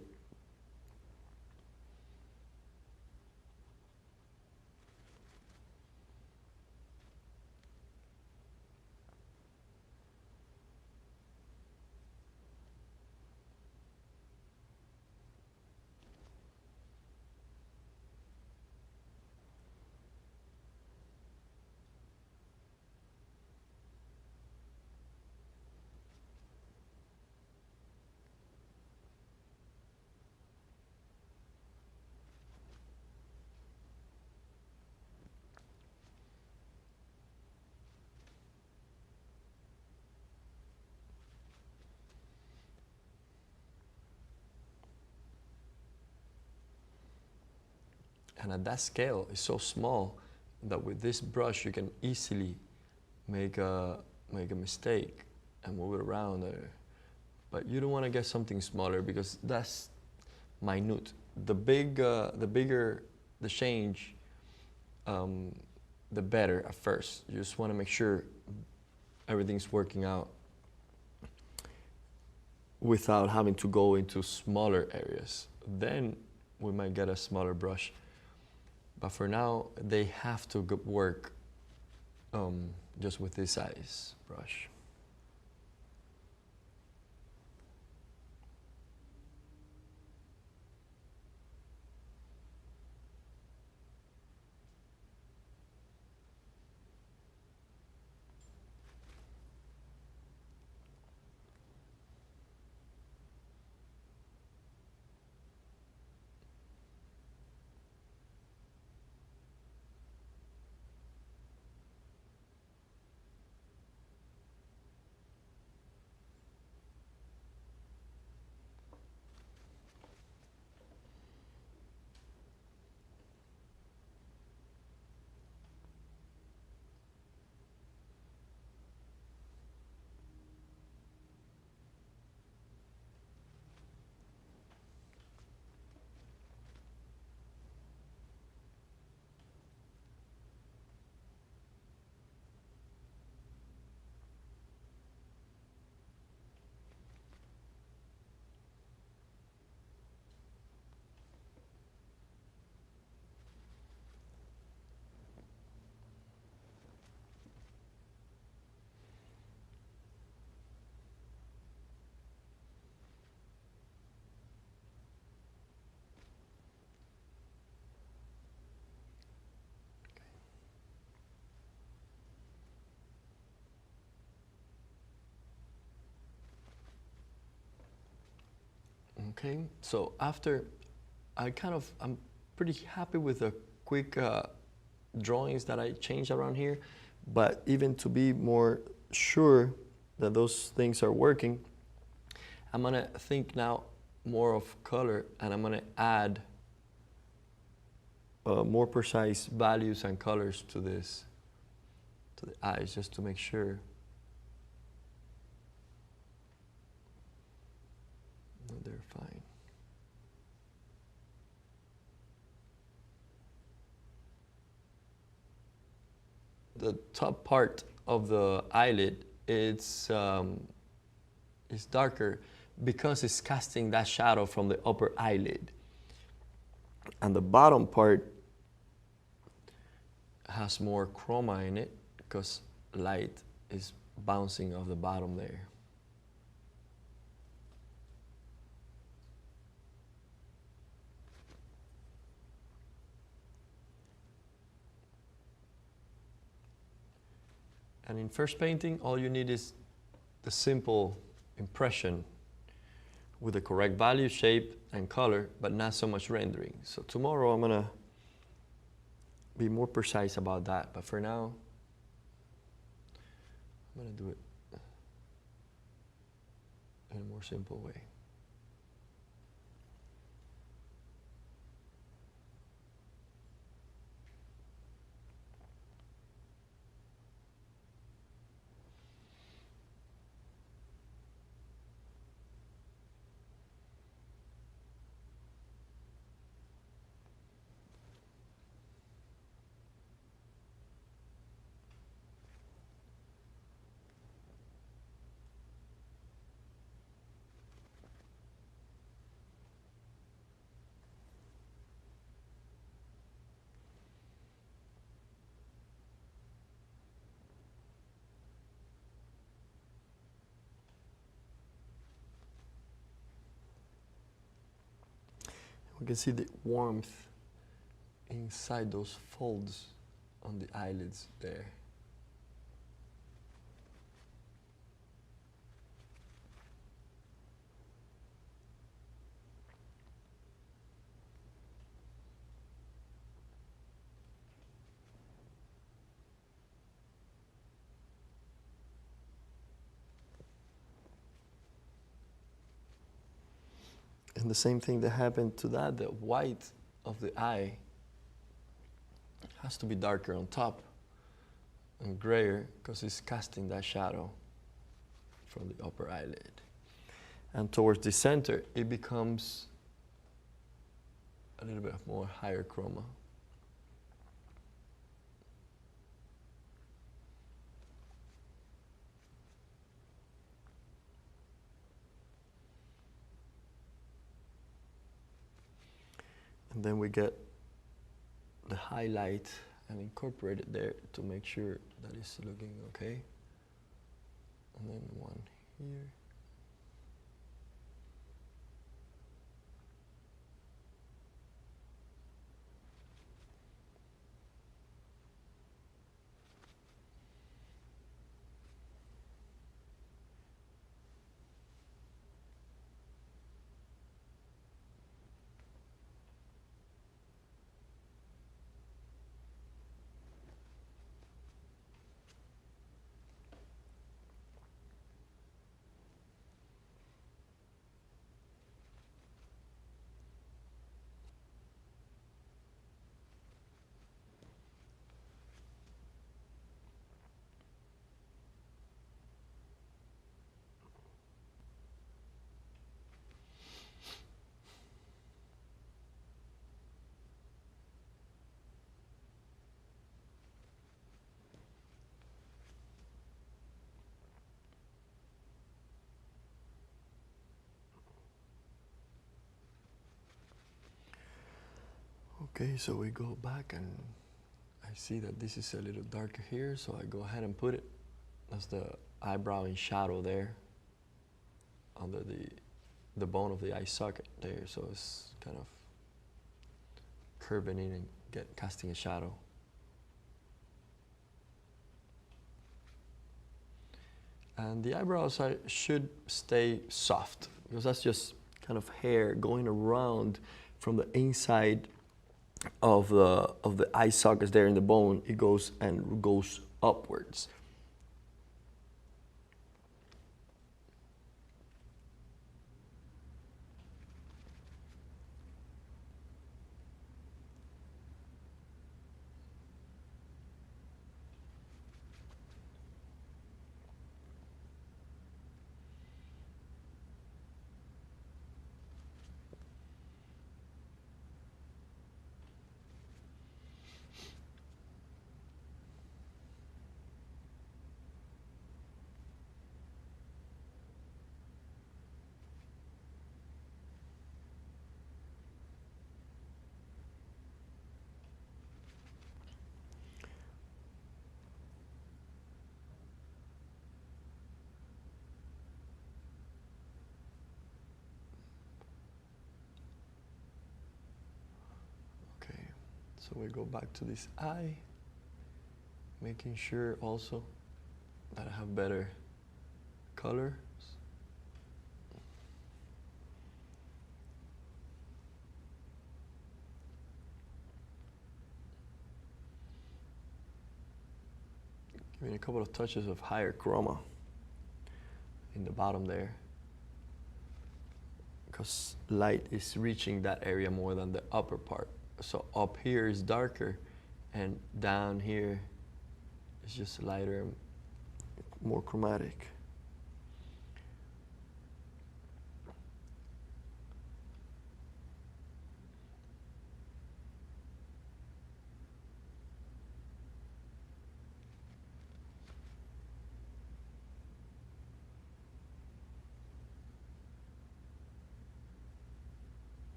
C: And at that scale, it's so small that with this brush you can easily make a mistake and move it around. But you don't want to get something smaller, because that's minute. The bigger the change, the better at first. You just want to make sure everything's working out without having to go into smaller areas. Then we might get a smaller brush. But for now, they have to work just with this size brush. Okay, so after I'm pretty happy with the quick drawings that I changed around here, but even to be more sure that those things are working, I'm gonna think now more of color, and I'm gonna add more precise values and colors to this, to the eyes, just to make sure that they're fine. The top part of the eyelid, it's darker because it's casting that shadow from the upper eyelid. And the bottom part has more chroma in it because light is bouncing off the bottom there. And in first painting, all you need is the simple impression with the correct value, shape, and color, but not so much rendering. So tomorrow I'm gonna be more precise about that, but for now, I'm gonna do it in a more simple way. We can see the warmth inside those folds on the eyelids there. And the same thing that happened to that, the white of the eye has to be darker on top and grayer because it's casting that shadow from the upper eyelid. And towards the center, it becomes a little bit more higher chroma. And then we get the highlight and incorporate it there to make sure that it's looking okay. And then one here. Okay, so we go back and I see that this is a little darker here, so I go ahead and put it as the eyebrow in shadow there under the bone of the eye socket there, so it's kind of curving in and casting a shadow. And the eyebrows should stay soft because that's just kind of hair going around from the inside of the eye sockets there in the bone. It goes upwards. So we go back to this eye, making sure also that I have better color. Give me a couple of touches of higher chroma in the bottom there, because light is reaching that area more than the upper part. So up here is darker, and down here is just lighter, more chromatic.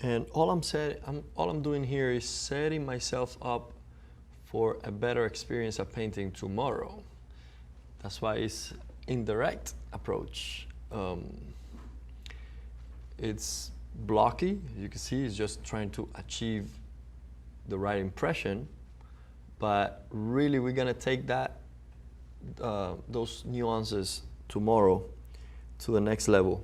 C: And all I'm doing here is setting myself up for a better experience of painting tomorrow. That's why it's indirect approach. It's blocky, you can see, it's just trying to achieve the right impression, but really we're gonna take that, those nuances tomorrow to the next level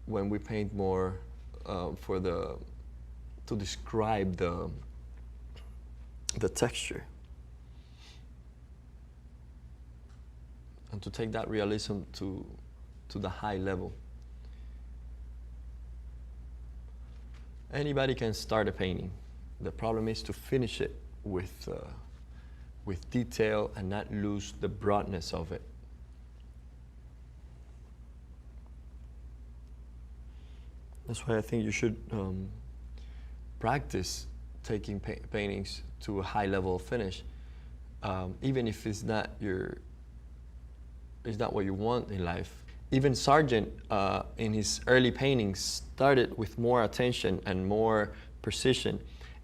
C: when we paint more to describe the texture. And to take that realism to the high level. Anybody can start a painting. The problem is to finish it with detail and not lose the broadness of it. That's why I think you should practice taking paintings to a high level of finish, even if it's not what you want in life. Even Sargent, in his early paintings, started with more attention and more precision,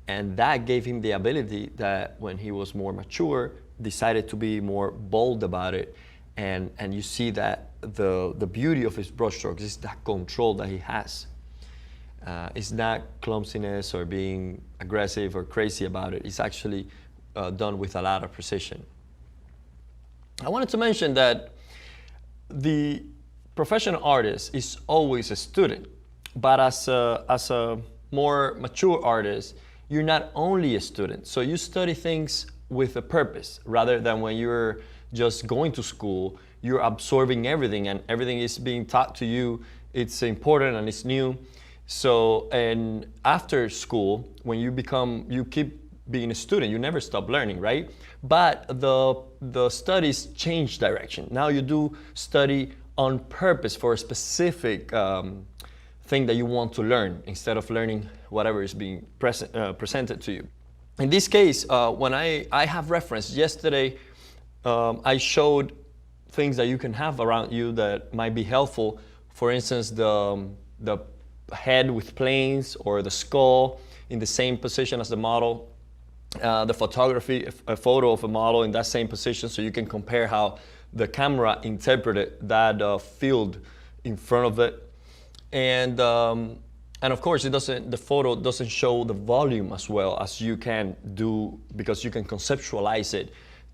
C: and that gave him the ability that when he was more mature, decided to be more bold about it, and you see that the beauty of his brushstrokes is that control that he has. It's not clumsiness or being aggressive or crazy about it. It's actually done with a lot of precision. I wanted to mention that the professional artist is always a student, but as a more mature artist, you're not only a student. So you study things with a purpose, rather than when you're just going to school, you're absorbing everything and everything is being taught to you. It's important and it's new. So, and after school, when you keep being a student, you never stop learning, right? But the studies change direction. Now you do study on purpose for a specific thing that you want to learn, instead of learning whatever is being presented to you. In this case, when I have reference, yesterday I showed things that you can have around you that might be helpful. For instance, the head with planes, or the skull in the same position as the model. The photography, a photo of a model in that same position, so you can compare how the camera interpreted that field in front of it. And of course, the photo doesn't show the volume as well as you can do, because you can conceptualize it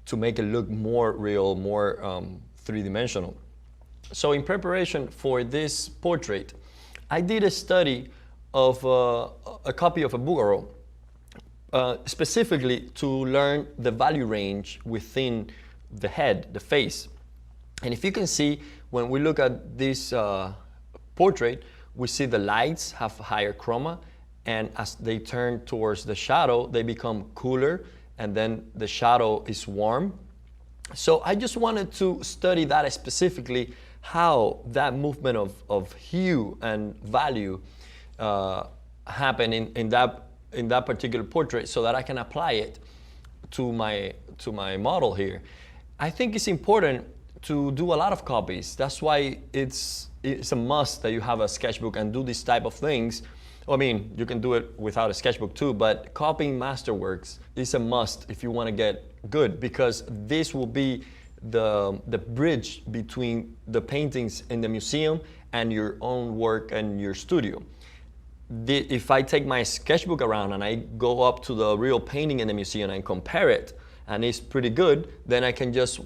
C: to make it look more real, more three-dimensional. So in preparation for this portrait, I did a study of a copy of a Bouguereau, specifically to learn the value range within the head, the face. And if you can see, when we look at this portrait, we see the lights have higher chroma, and as they turn towards the shadow, they become cooler, and then the shadow is warm. So I just wanted to study that specifically, how that movement of hue and value happen in that particular portrait, so that I can apply it to my model here. I think it's important to do a lot of copies. That's why it's a must that you have a sketchbook and do these type of things. I mean, you can do it without a sketchbook too, but copying masterworks is a must if you want to get good, because this will be the bridge between the paintings in the museum and your own work and your studio. If I take my sketchbook around and I go up to the real painting in the museum and compare it, and it's pretty good, then I can just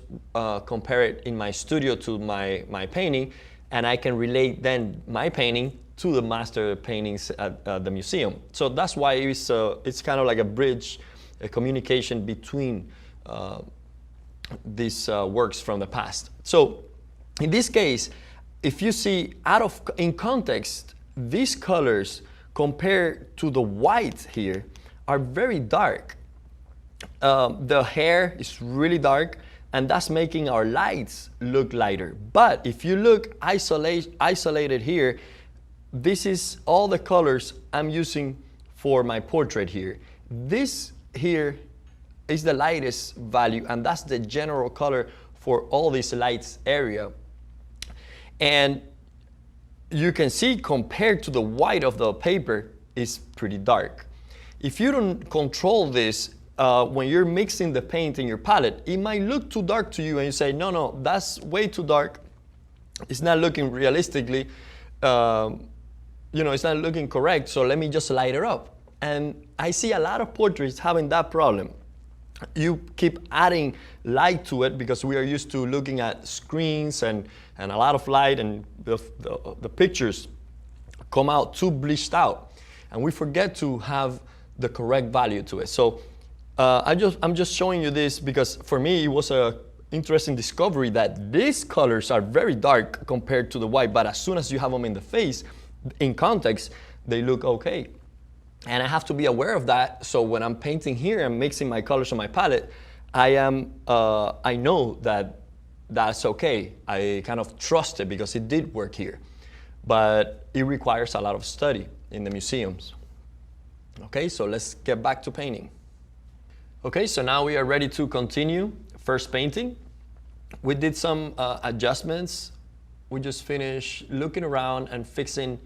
C: compare it in my studio to my painting, and I can relate then my painting to the master paintings at the museum. So that's why it's kind of like a bridge, a communication between these works from the past. So in this case, if you see in context, these colors compared to the white here are very dark. The hair is really dark, and that's making our lights look lighter. But if you look isolated here, this is all the colors I'm using for my portrait here. This here is the lightest value, and that's the general color for all this lights area. And you can see, compared to the white of the paper, is pretty dark. If you don't control this, when you're mixing the paint in your palette, it might look too dark to you, and you say, no, that's way too dark. It's not looking realistically, it's not looking correct, so let me just light it up. And I see a lot of portraits having that problem. You keep adding light to it because we are used to looking at screens and a lot of light, and the pictures come out too bleached out, and we forget to have the correct value to it. So I'm just showing you this because for me it was a interesting discovery that these colors are very dark compared to the white, but as soon as you have them in the face, in context, they look okay. And I have to be aware of that, so when I'm painting here and mixing my colors on my palette, I know that that's okay. I kind of trust it because it did work here. But it requires a lot of study in the museums. Okay, so let's get back to painting. Okay, so now we are ready to continue first painting. We did some adjustments. We just finished looking around and fixing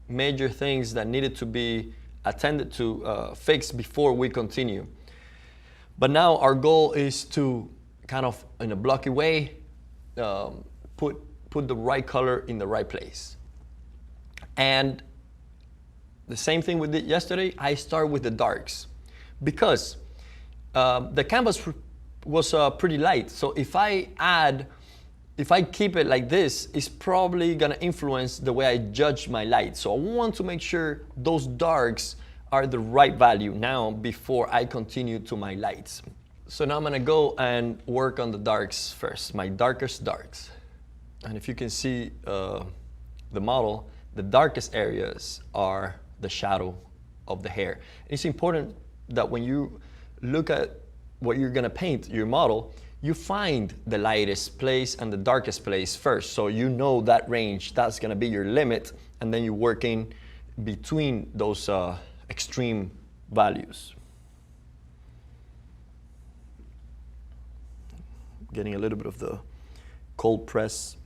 C: major things that needed to be attended to, fix before we continue. But now our goal is to kind of, in a blocky way, put the right color in the right place. And the same thing we did yesterday, I start with the darks because the canvas was pretty light. So if I keep it like this, it's probably gonna influence the way I judge my light. So I want to make sure those darks are the right value now before I continue to my lights. So now I'm gonna go and work on the darks first, my darkest darks. And if you can see the model, The darkest areas are the shadow of the hair. It's important that when you look at what you're gonna paint, your model, you find the lightest place and the darkest place first. So you know that range, that's gonna be your limit, and then you work in between those extreme values. Getting a little bit of the cold press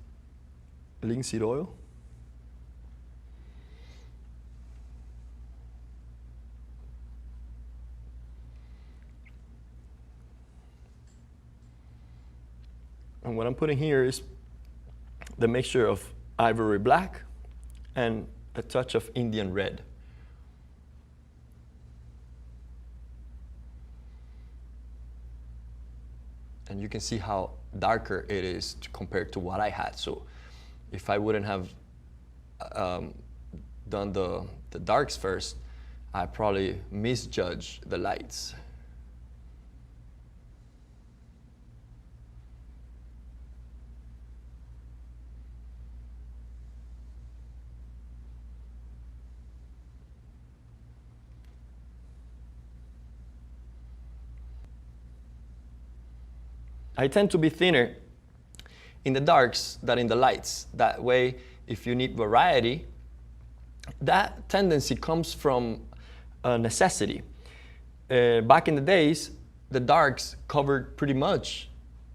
C: linseed oil. And what I'm putting here is the mixture of ivory black and a touch of Indian red. And you can see how darker it is compared to what I had. So if I wouldn't have done the darks first, I probably misjudged the lights. I tend to be thinner in the darks than in the lights. That way, if you need variety, that tendency comes from a necessity. Back in the days, the darks covered pretty much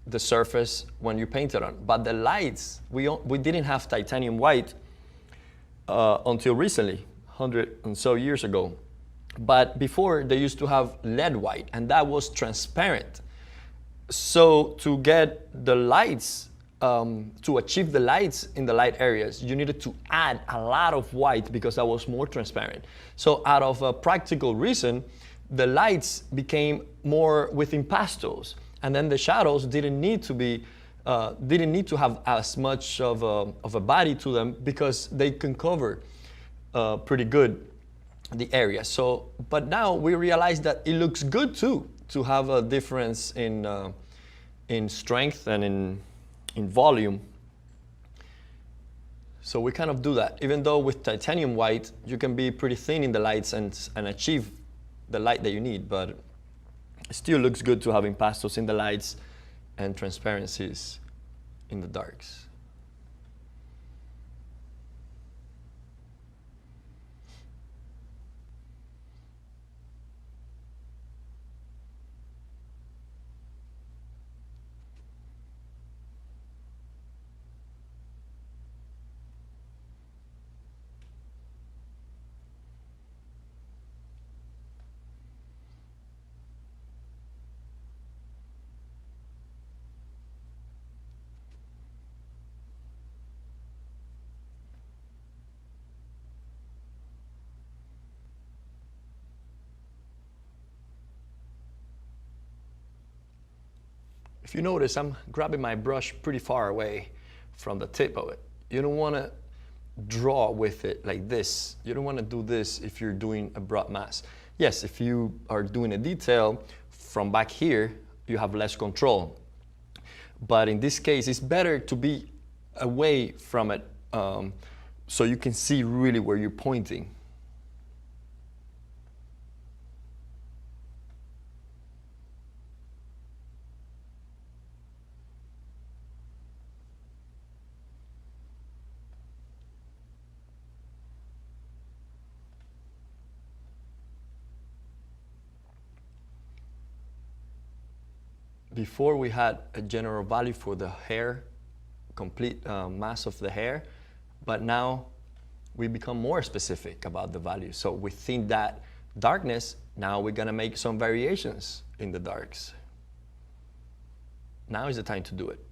C: the surface when you painted on. But the lights, we didn't have titanium white until recently, 100 and so years ago. But before, they used to have lead white, and that was transparent. So to get the lights, to achieve the lights in the light areas, you needed to add a lot of white because that was more transparent. So out of a practical reason, the lights became more with impastels, and then the shadows didn't need to have as much of a body to them because they can cover pretty good the area. So, but now we realize that it looks good too to have a difference in strength and in volume. So we kind of do that. Even though with titanium white, you can be pretty thin in the lights and achieve the light that you need, but it still looks good to have impastels in the lights and transparencies in the darks. If you notice, I'm grabbing my brush pretty far away from the tip of it. You don't want to draw with it like this. You don't want to do this if you're doing a broad mass. Yes, if you are doing a detail from back here, you have less control. But in this case, it's better to be away from it so you can see really where you're pointing. Before we had a general value for the hair, complete mass of the hair, but now we become more specific about the value. So within that darkness, now we're gonna make some variations in the darks. Now is the time to do it.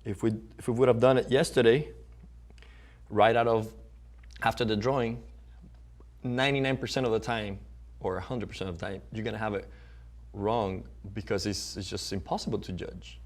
C: If we would have done it yesterday, right after the drawing, 99% of the time, or 100% of the time, you're gonna have it wrong because it's just impossible to judge.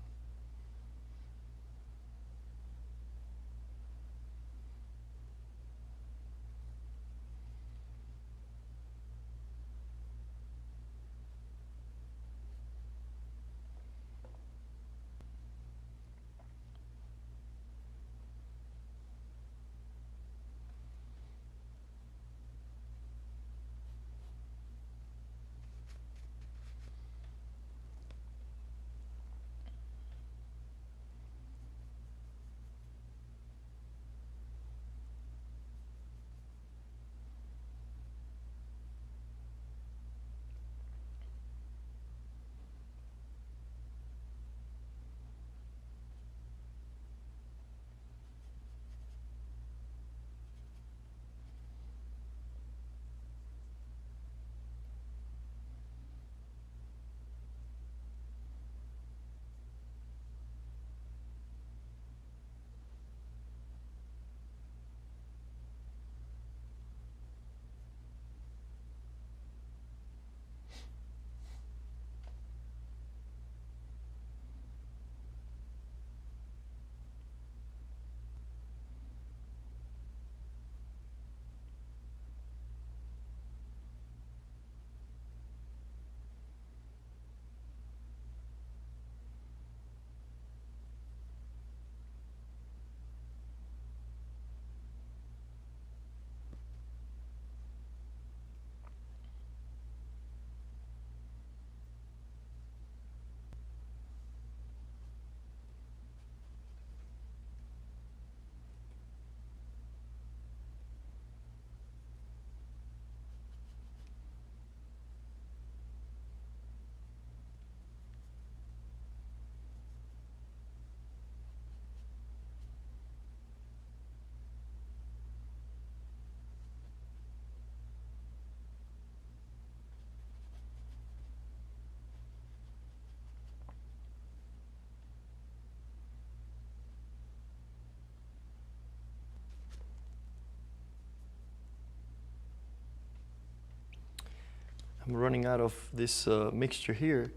C: I'm running out of this mixture here.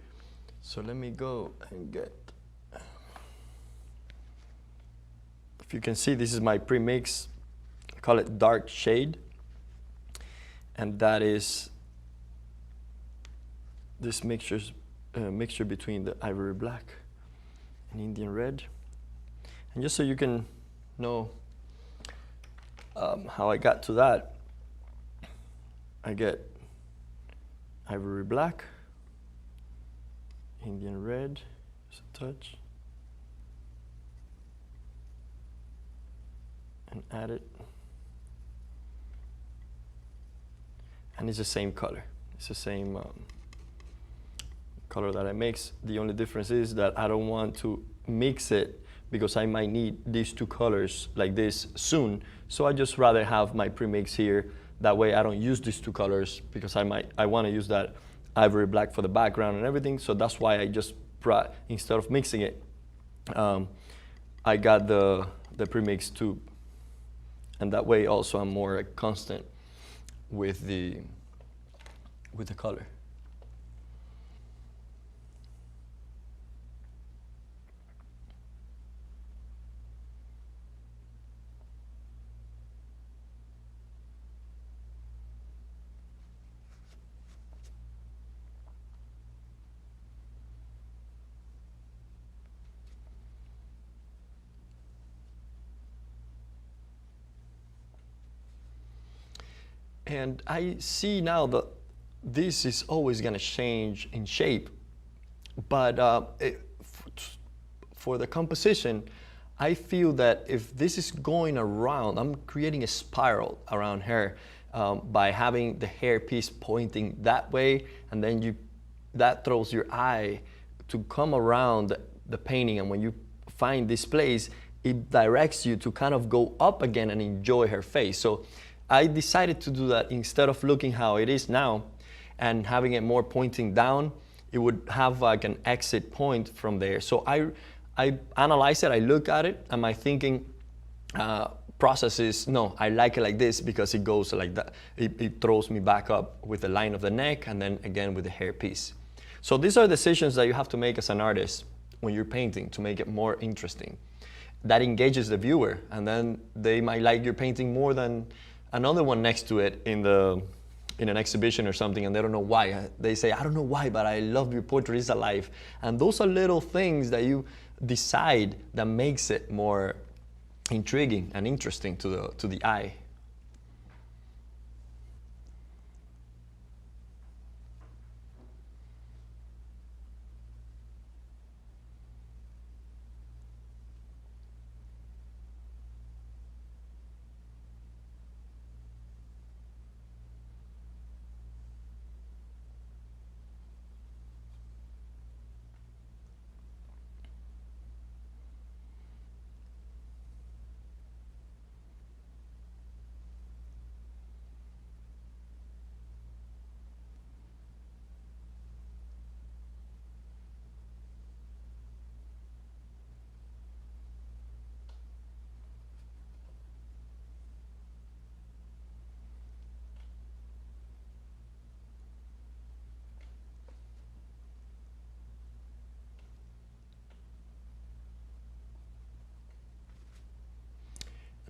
C: So let me go and get, if you can see, this is my pre-mix. I call it dark shade. And that is this mixture between the ivory black and Indian red. And just so you can know how I got to that, I get ivory black, Indian red, just a touch, and add it. And it's the same color. It's the same color that I mix. The only difference is that I don't want to mix it because I might need these two colors like this soon. So I just rather have my premix here. That way I don't use these two colors because I want to use that ivory black for the background and everything. So that's why I just brought, instead of mixing it, I got the premix tube. And that way also I'm more constant with the color. And I see now that this is always going to change in shape, but for the composition, I feel that if this is going around, I'm creating a spiral around her by having the hair piece pointing that way, and then that throws your eye to come around the painting, and when you find this place, it directs you to kind of go up again and enjoy her face. So I decided to do that instead of looking how it is now and having it more pointing down. It would have like an exit point from there. So I analyze it, I look at it, and my thinking process is, no, I like it like this because it goes like that. It throws me back up with the line of the neck and then again with the hair piece. So these are decisions that you have to make as an artist when you're painting to make it more interesting. That engages the viewer, and then they might like your painting more than another one next to it in an exhibition or something, and they don't know why. They say, I don't know why, but I love your portrait, it's alive. And those are little things that you decide that makes it more intriguing and interesting to the eye.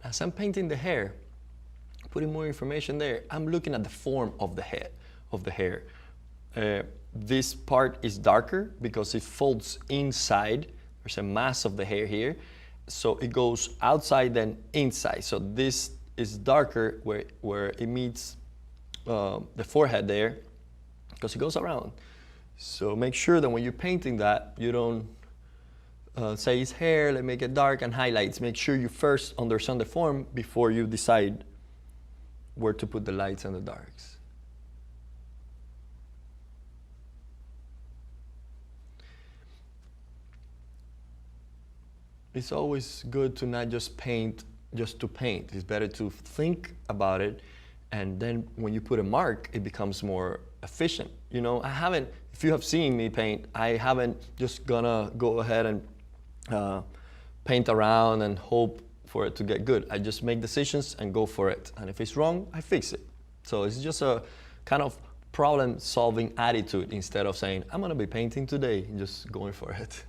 C: As I'm painting the hair, putting more information there, I'm looking at the form of the head, of the hair. This part is darker because it folds inside. There's a mass of the hair here. So it goes outside then inside. So this is darker where it meets the forehead there because it goes around. So make sure that when you're painting that, you don't say it's hair, let's make it dark and highlights. Make sure you first understand the form before you decide where to put the lights and the darks. It's always good to not just paint just to paint. It's better to think about it, and then when you put a mark, it becomes more efficient. You know, if you have seen me paint, I haven't just gonna go ahead and paint around and hope for it to get good. I just make decisions and go for it. And if it's wrong, I fix it. So it's just a kind of problem-solving attitude instead of saying, I'm gonna be painting today, and just going for it.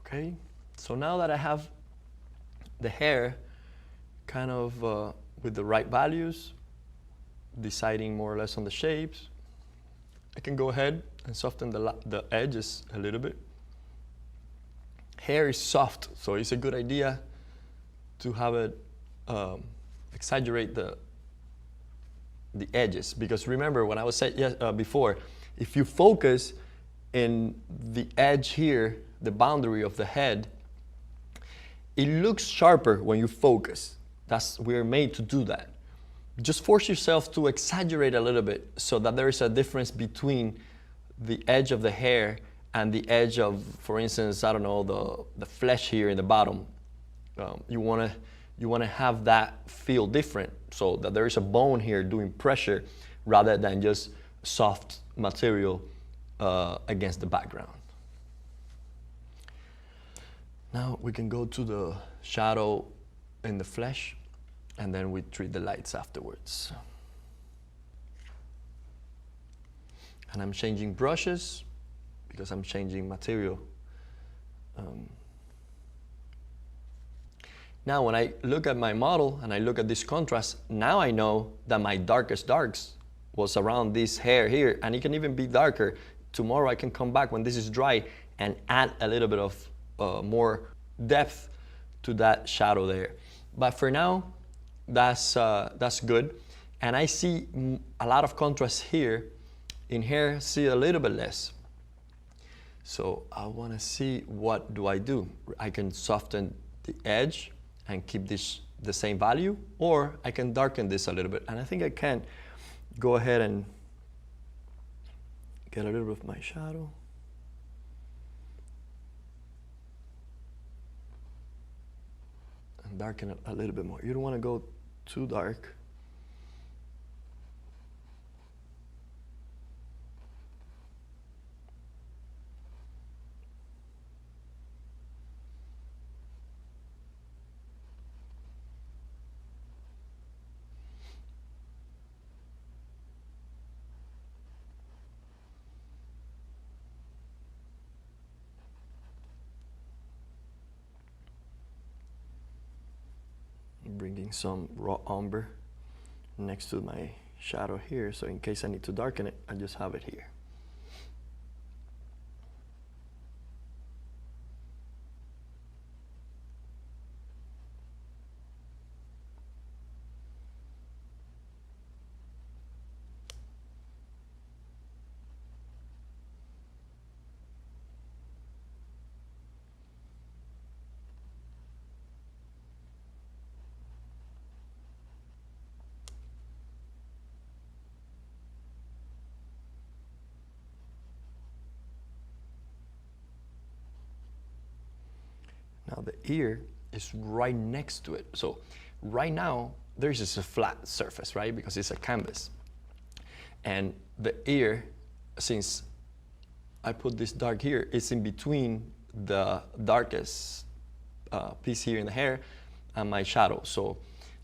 C: Okay, so now that I have the hair kind of with the right values, deciding more or less on the shapes, I can go ahead and soften the edges a little bit. Hair is soft, so it's a good idea to have it exaggerate the edges, because remember when I was saying before, if you focus in the edge here, the boundary of the head, it looks sharper when you focus. We're made to do that. Just force yourself to exaggerate a little bit so that there is a difference between the edge of the hair and the edge of, for instance, I don't know, the flesh here in the bottom. You want to have that feel different, so that there is a bone here doing pressure rather than just soft material against the background. Now we can go to the shadow in the flesh, and then we treat the lights afterwards. And I'm changing brushes because I'm changing material. Now when I look at my model and I look at this contrast, now I know that my darkest darks was around this hair here, and it can even be darker. Tomorrow I can come back when this is dry and add a little bit of more depth to that shadow there. But for now, that's good. And I see a lot of contrast here. In here, see a little bit less. So I want to see, what do? I can soften the edge and keep this the same value, or I can darken this a little bit. And I think I can go ahead and get a little bit of my shadow. And darken it a little bit more. You don't want to go too dark. Bringing some raw umber next to my shadow here, so in case I need to darken it, I just have it here. Now the ear is right next to it. So right now, there's just a flat surface, right? Because it's a canvas. And the ear, since I put this dark here, it's in between the darkest piece here in the hair and my shadow. So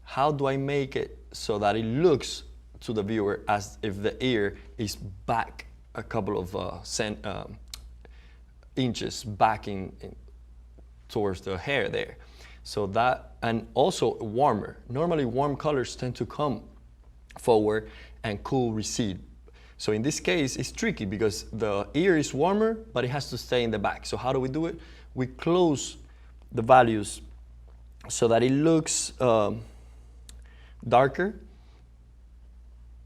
C: how do I make it so that it looks to the viewer as if the ear is back a couple of inches back towards the hair there? So that, and also warmer. Normally warm colors tend to come forward and cool recede. So in this case, it's tricky because the ear is warmer, but it has to stay in the back. So how do we do it? We close the values so that it looks darker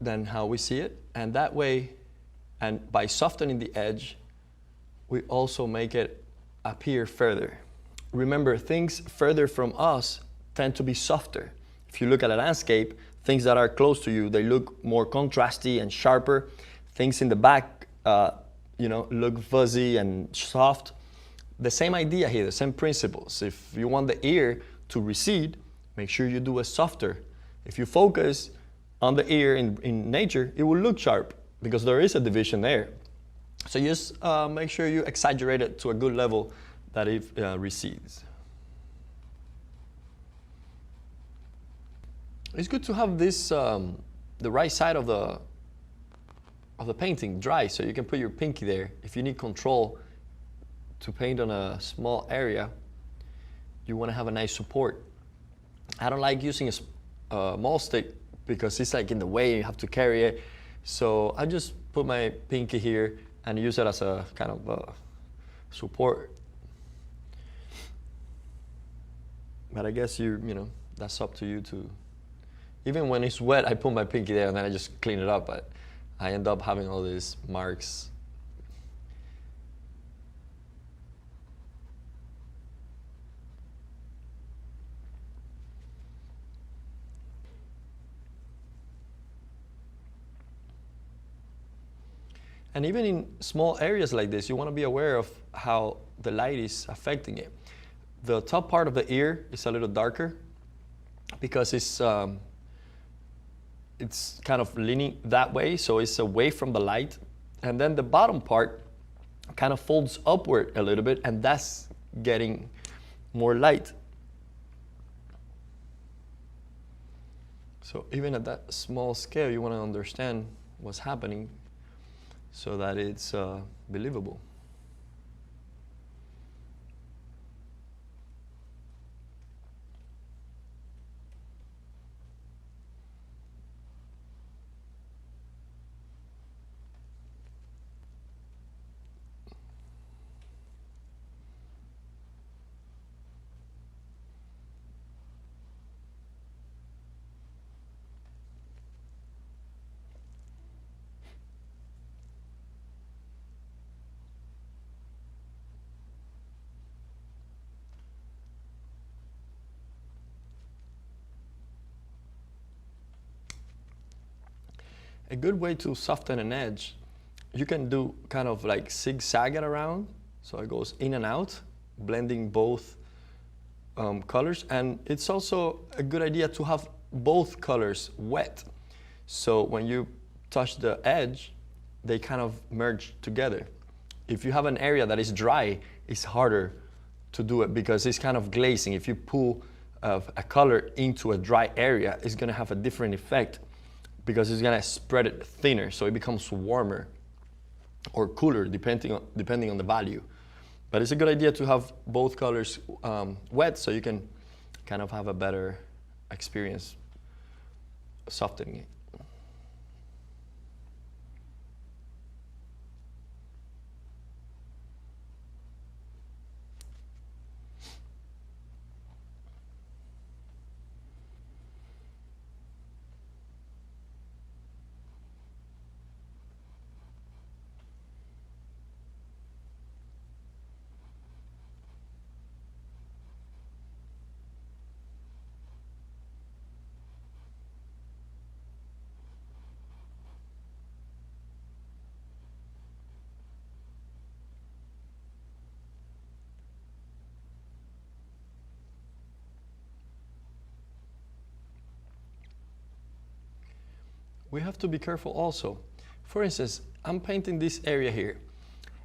C: than how we see it. And that way, and by softening the edge, we also make it appear further. Remember, things further from us tend to be softer. If you look at a landscape, things that are close to you, they look more contrasty and sharper. Things in the back, look fuzzy and soft. The same idea here, the same principles. If you want the ear to recede, make sure you do it softer. If you focus, on the ear in nature, it will look sharp because there is a division there. So just make sure you exaggerate it to a good level that it recedes. It's good to have this, the right side of the painting dry, so you can put your pinky there. If you need control to paint on a small area, you want to have a nice support. I don't like using a maul stick because it's like in the way, you have to carry it. So I just put my pinky here and use it as a kind of support. But I guess you know, that's up to you to. Even when it's wet, I put my pinky there and then I just clean it up, but I end up having all these marks. And even in small areas like this, you want to be aware of how the light is affecting it. The top part of the ear is a little darker because it's kind of leaning that way, so it's away from the light. And then the bottom part kind of folds upward a little bit, and that's getting more light. So even at that small scale, you want to understand what's happening so that it's believable. A good way to soften an edge, you can do kind of like zigzag it around, so it goes in and out, blending both colors. And it's also a good idea to have both colors wet. So when you touch the edge, they kind of merge together. If you have an area that is dry, it's harder to do it because it's kind of glazing. If you pull a color into a dry area, it's gonna have a different effect, because it's gonna spread it thinner, so it becomes warmer or cooler depending on the value. But it's a good idea to have both colors wet, so you can kind of have a better experience softening it. We have to be careful also. For instance, I'm painting this area here,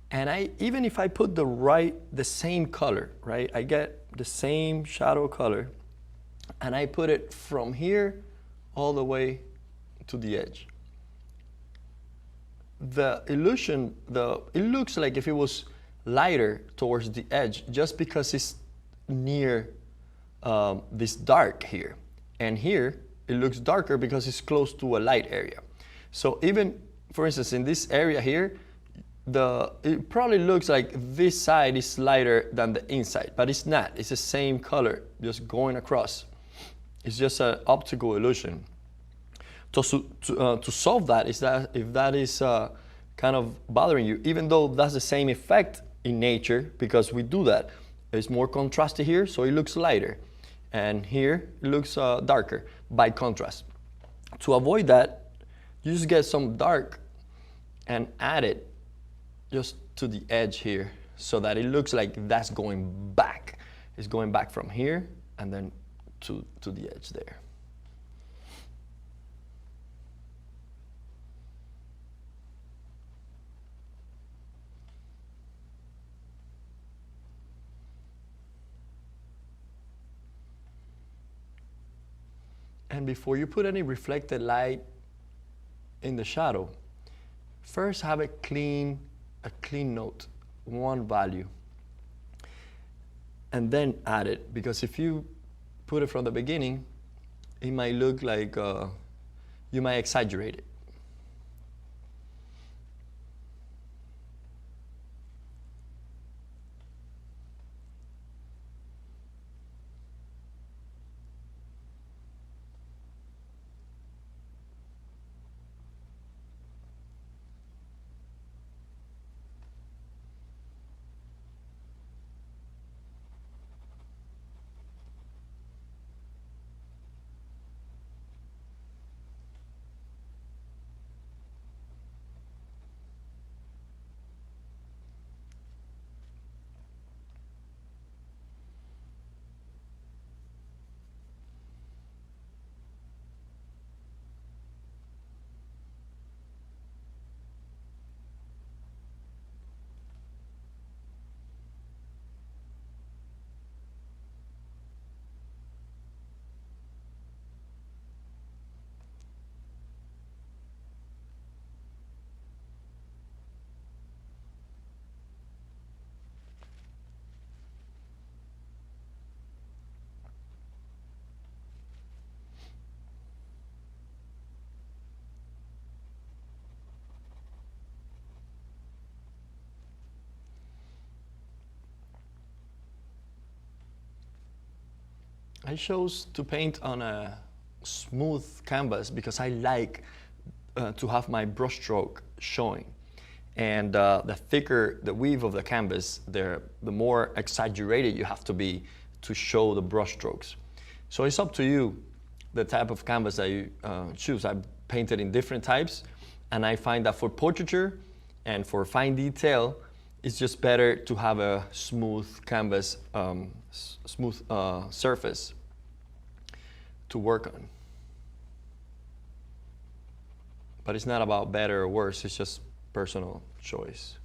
C: and even if I put the same color, right? I get the same shadow color, and I put it from here all the way to the edge. The illusion, it looks like if it was lighter towards the edge, just because it's near this dark here, and here it looks darker because it's close to a light area. So even, for instance, in this area here, it probably looks like this side is lighter than the inside, but it's not. It's the same color, just going across. It's just an optical illusion. To solve that, if that is kind of bothering you, even though that's the same effect in nature, because we do that, it's more contrasty here, so it looks lighter. And here it looks darker by contrast. To avoid that, you just get some dark and add it just to the edge here so that it looks like that's going back. It's going back from here and then to the edge there. And before you put any reflected light in the shadow, first have a clean note, one value, and then add it. Because if you put it from the beginning, it might look like you might exaggerate it. I chose to paint on a smooth canvas because I like to have my brushstroke showing. And the thicker the weave of the canvas, the more exaggerated you have to be to show the brushstrokes. So it's up to you, the type of canvas that you choose. I've painted in different types, and I find that for portraiture and for fine detail, it's just better to have a smooth canvas, smooth surface to work on. But it's not about better or worse, it's just personal choice.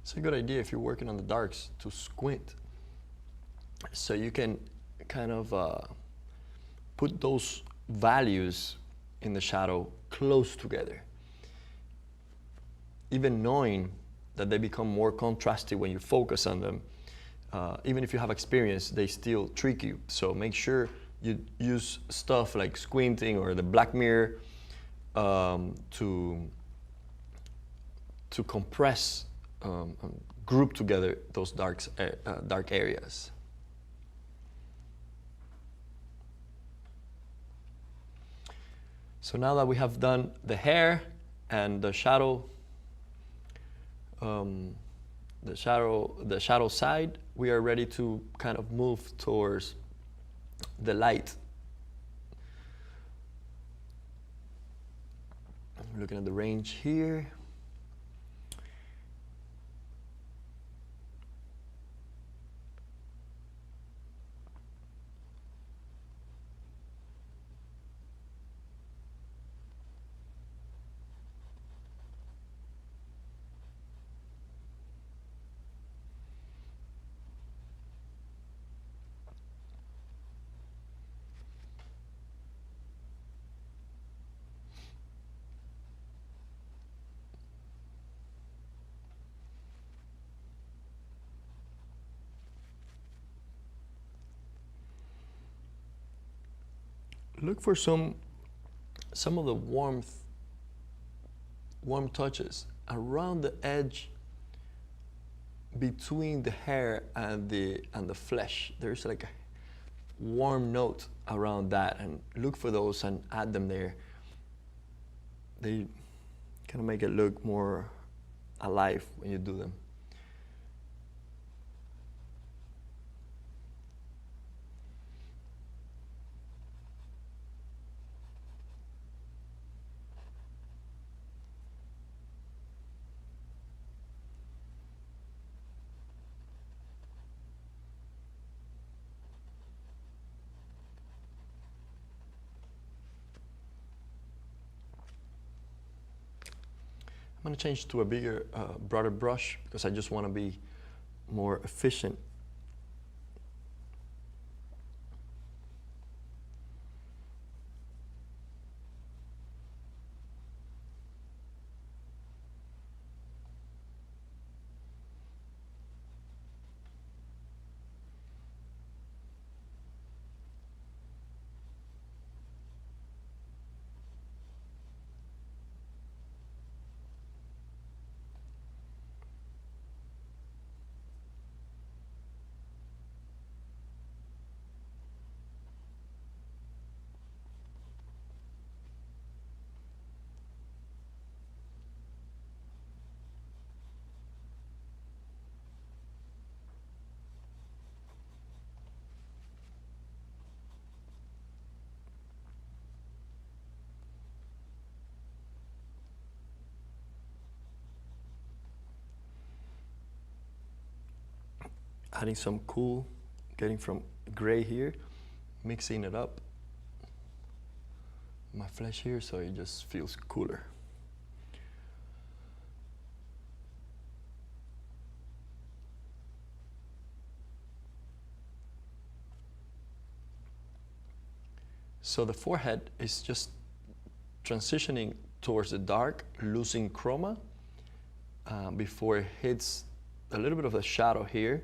C: It's a good idea if you're working on the darks to squint, so you can kind of put those values in the shadow close together, even knowing that they become more contrasty when you focus on them. Even if you have experience, they still trick you. So make sure you use stuff like squinting or the black mirror to compress, group together those dark areas. So now that we have done the hair and the shadow, the shadow side, we are ready to kind of move towards the light. I'm looking at the range here. Look for some of the warmth warm touches around the edge between the hair and the flesh. There's like a warm note around that, and look for those and add them there. They kind of make it look more alive when you do them. I'm going to change to a bigger, broader brush because I just want to be more efficient. Adding some cool, getting from gray here, mixing it up. My flesh here, so it just feels cooler. So the forehead is just transitioning towards the dark, losing chroma before it hits a little bit of the shadow here.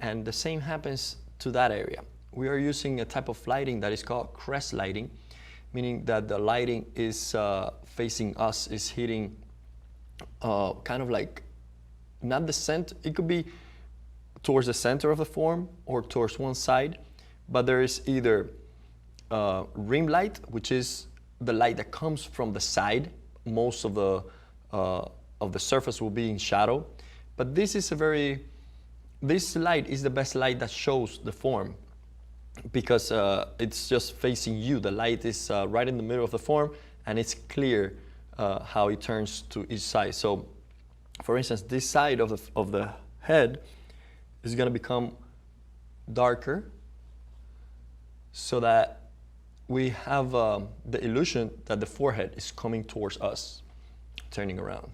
C: And the same happens to that area. We are using a type of lighting that is called crest lighting, meaning that the lighting is facing us, is hitting kind of like, not the center, it could be towards the center of the form or towards one side, but there is either rim light, which is the light that comes from the side. Most of the surface will be in shadow, but this is this light is the best light that shows the form because it's just facing you. The light is right in the middle of the form, and it's clear how it turns to each side. So, for instance, this side of the head is going to become darker so that we have the illusion that the forehead is coming towards us, turning around.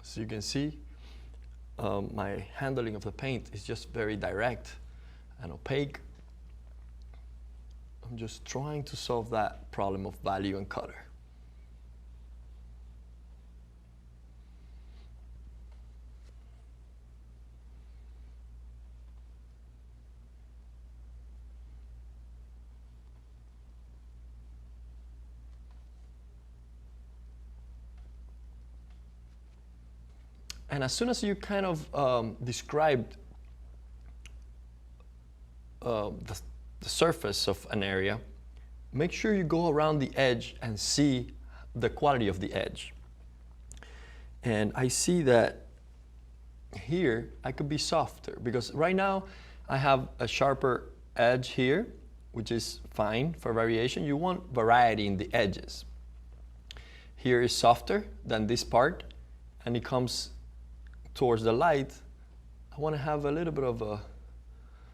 C: As you can see, my handling of the paint is just very direct and opaque. I'm just trying to solve that problem of value and color. And as soon as you kind of described the surface of an area, make sure you go around the edge and see the quality of the edge. And I see that here I could be softer, because right now I have a sharper edge here, which is fine for variation. You want variety in the edges. Here is softer than this part, and it comes towards the light. I want to have a little bit of a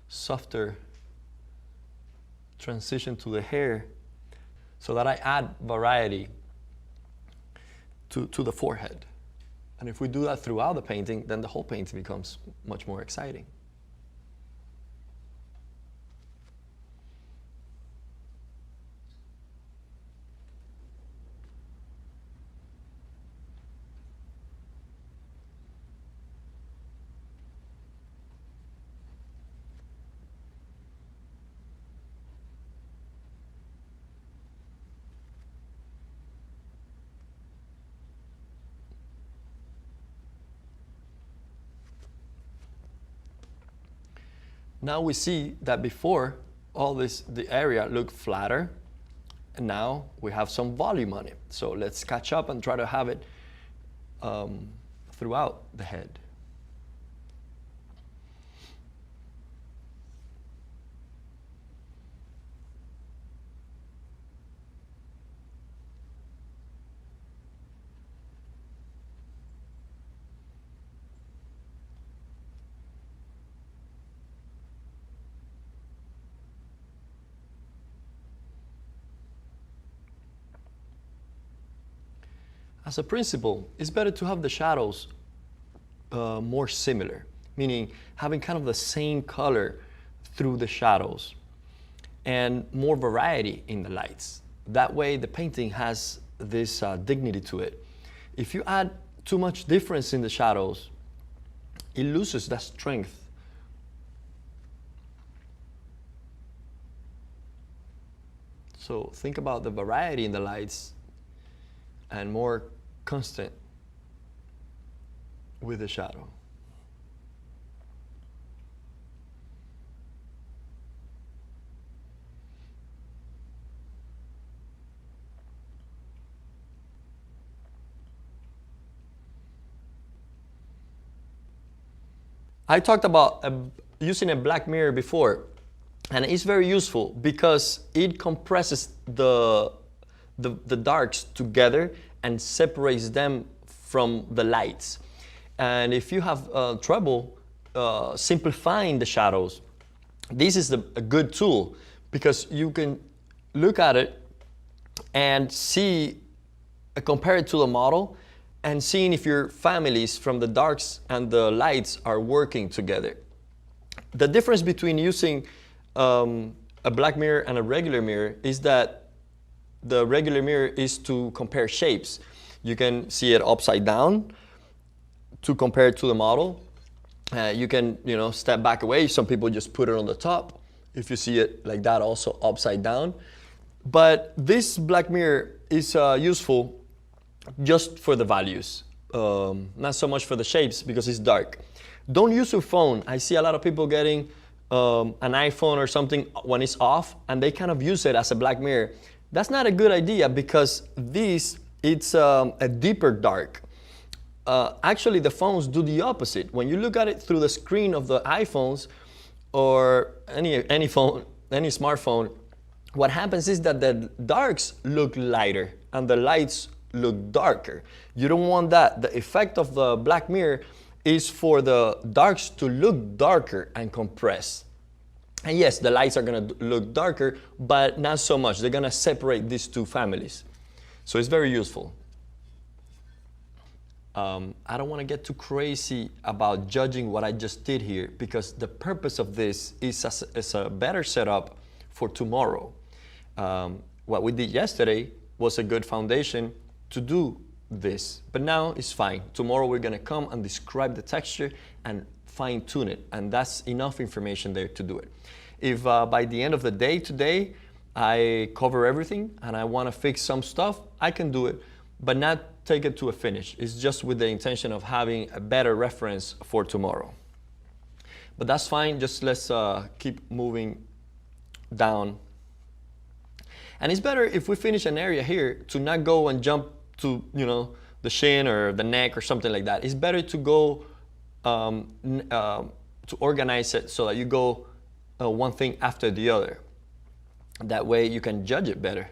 C: softer transition to the hair so that I add variety to the forehead. And if we do that throughout the painting, then the whole painting becomes much more exciting. Now we see that before the area looked flatter, and now we have some volume on it. So let's catch up and try to have it throughout the head. As a principle, it's better to have the shadows more similar, meaning having kind of the same color through the shadows and more variety in the lights. That way the painting has this dignity to it. If you add too much difference in the shadows, it loses that strength. So think about the variety in the lights and more constant with the shadow. I talked about using a black mirror before, and it's very useful because it compresses the darks together and separates them from the lights. And if you have trouble simplifying the shadows, this is a good tool because you can look at it and see, compare it to the model and seeing if your families from the darks and the lights are working together. The difference between using a black mirror and a regular mirror is that the regular mirror is to compare shapes. You can see it upside down to compare it to the model. You can, step back away. Some people just put it on the top. If you see it like that, also upside down. But this black mirror is useful just for the values, not so much for the shapes because it's dark. Don't use your phone. I see a lot of people getting an iPhone or something when it's off, and they kind of use it as a black mirror. That's not a good idea because it's a deeper dark. Actually, the phones do the opposite. When you look at it through the screen of the iPhones or any phone, any smartphone, what happens is that the darks look lighter and the lights look darker. You don't want that. The effect of the black mirror is for the darks to look darker and compress. And yes, the lights are going to look darker, but not so much. They're going to separate these two families. So it's very useful. I don't want to get too crazy about judging what I just did here because the purpose of this is as a better setup for tomorrow. What we did yesterday was a good foundation to do this, but now it's fine. Tomorrow we're going to come and describe the texture and fine-tune it, and that's enough information there to do it. If by the end of the day today I cover everything and I want to fix some stuff, I can do it, but not take it to a finish. It's just with the intention of having a better reference for tomorrow. But that's fine, just let's keep moving down. And it's better if we finish an area here to not go and jump to, you know, the shin or the neck or something like that. It's better to go to organize it so that you go one thing after the other. That way you can judge it better.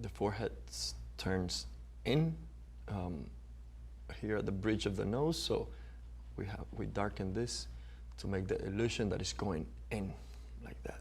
C: The forehead turns in here at the bridge of the nose, so we darken this to make the illusion that it's going in like that.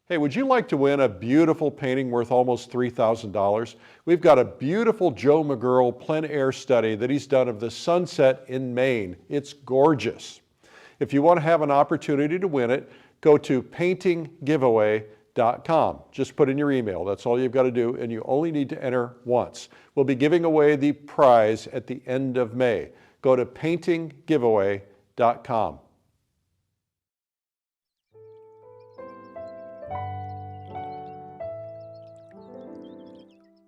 B: Hey, would you like to win a beautiful painting worth almost $3,000? We've got a beautiful Joe McGurl plein air study that he's done of the sunset in Maine. It's gorgeous. If you want to have an opportunity to win it, go to paintinggiveaway.com. giveaway.com. Just put in your email. That's all you've got to do, and you only need to enter once. We'll be giving away the prize at the end of May. Go to paintinggiveaway.com.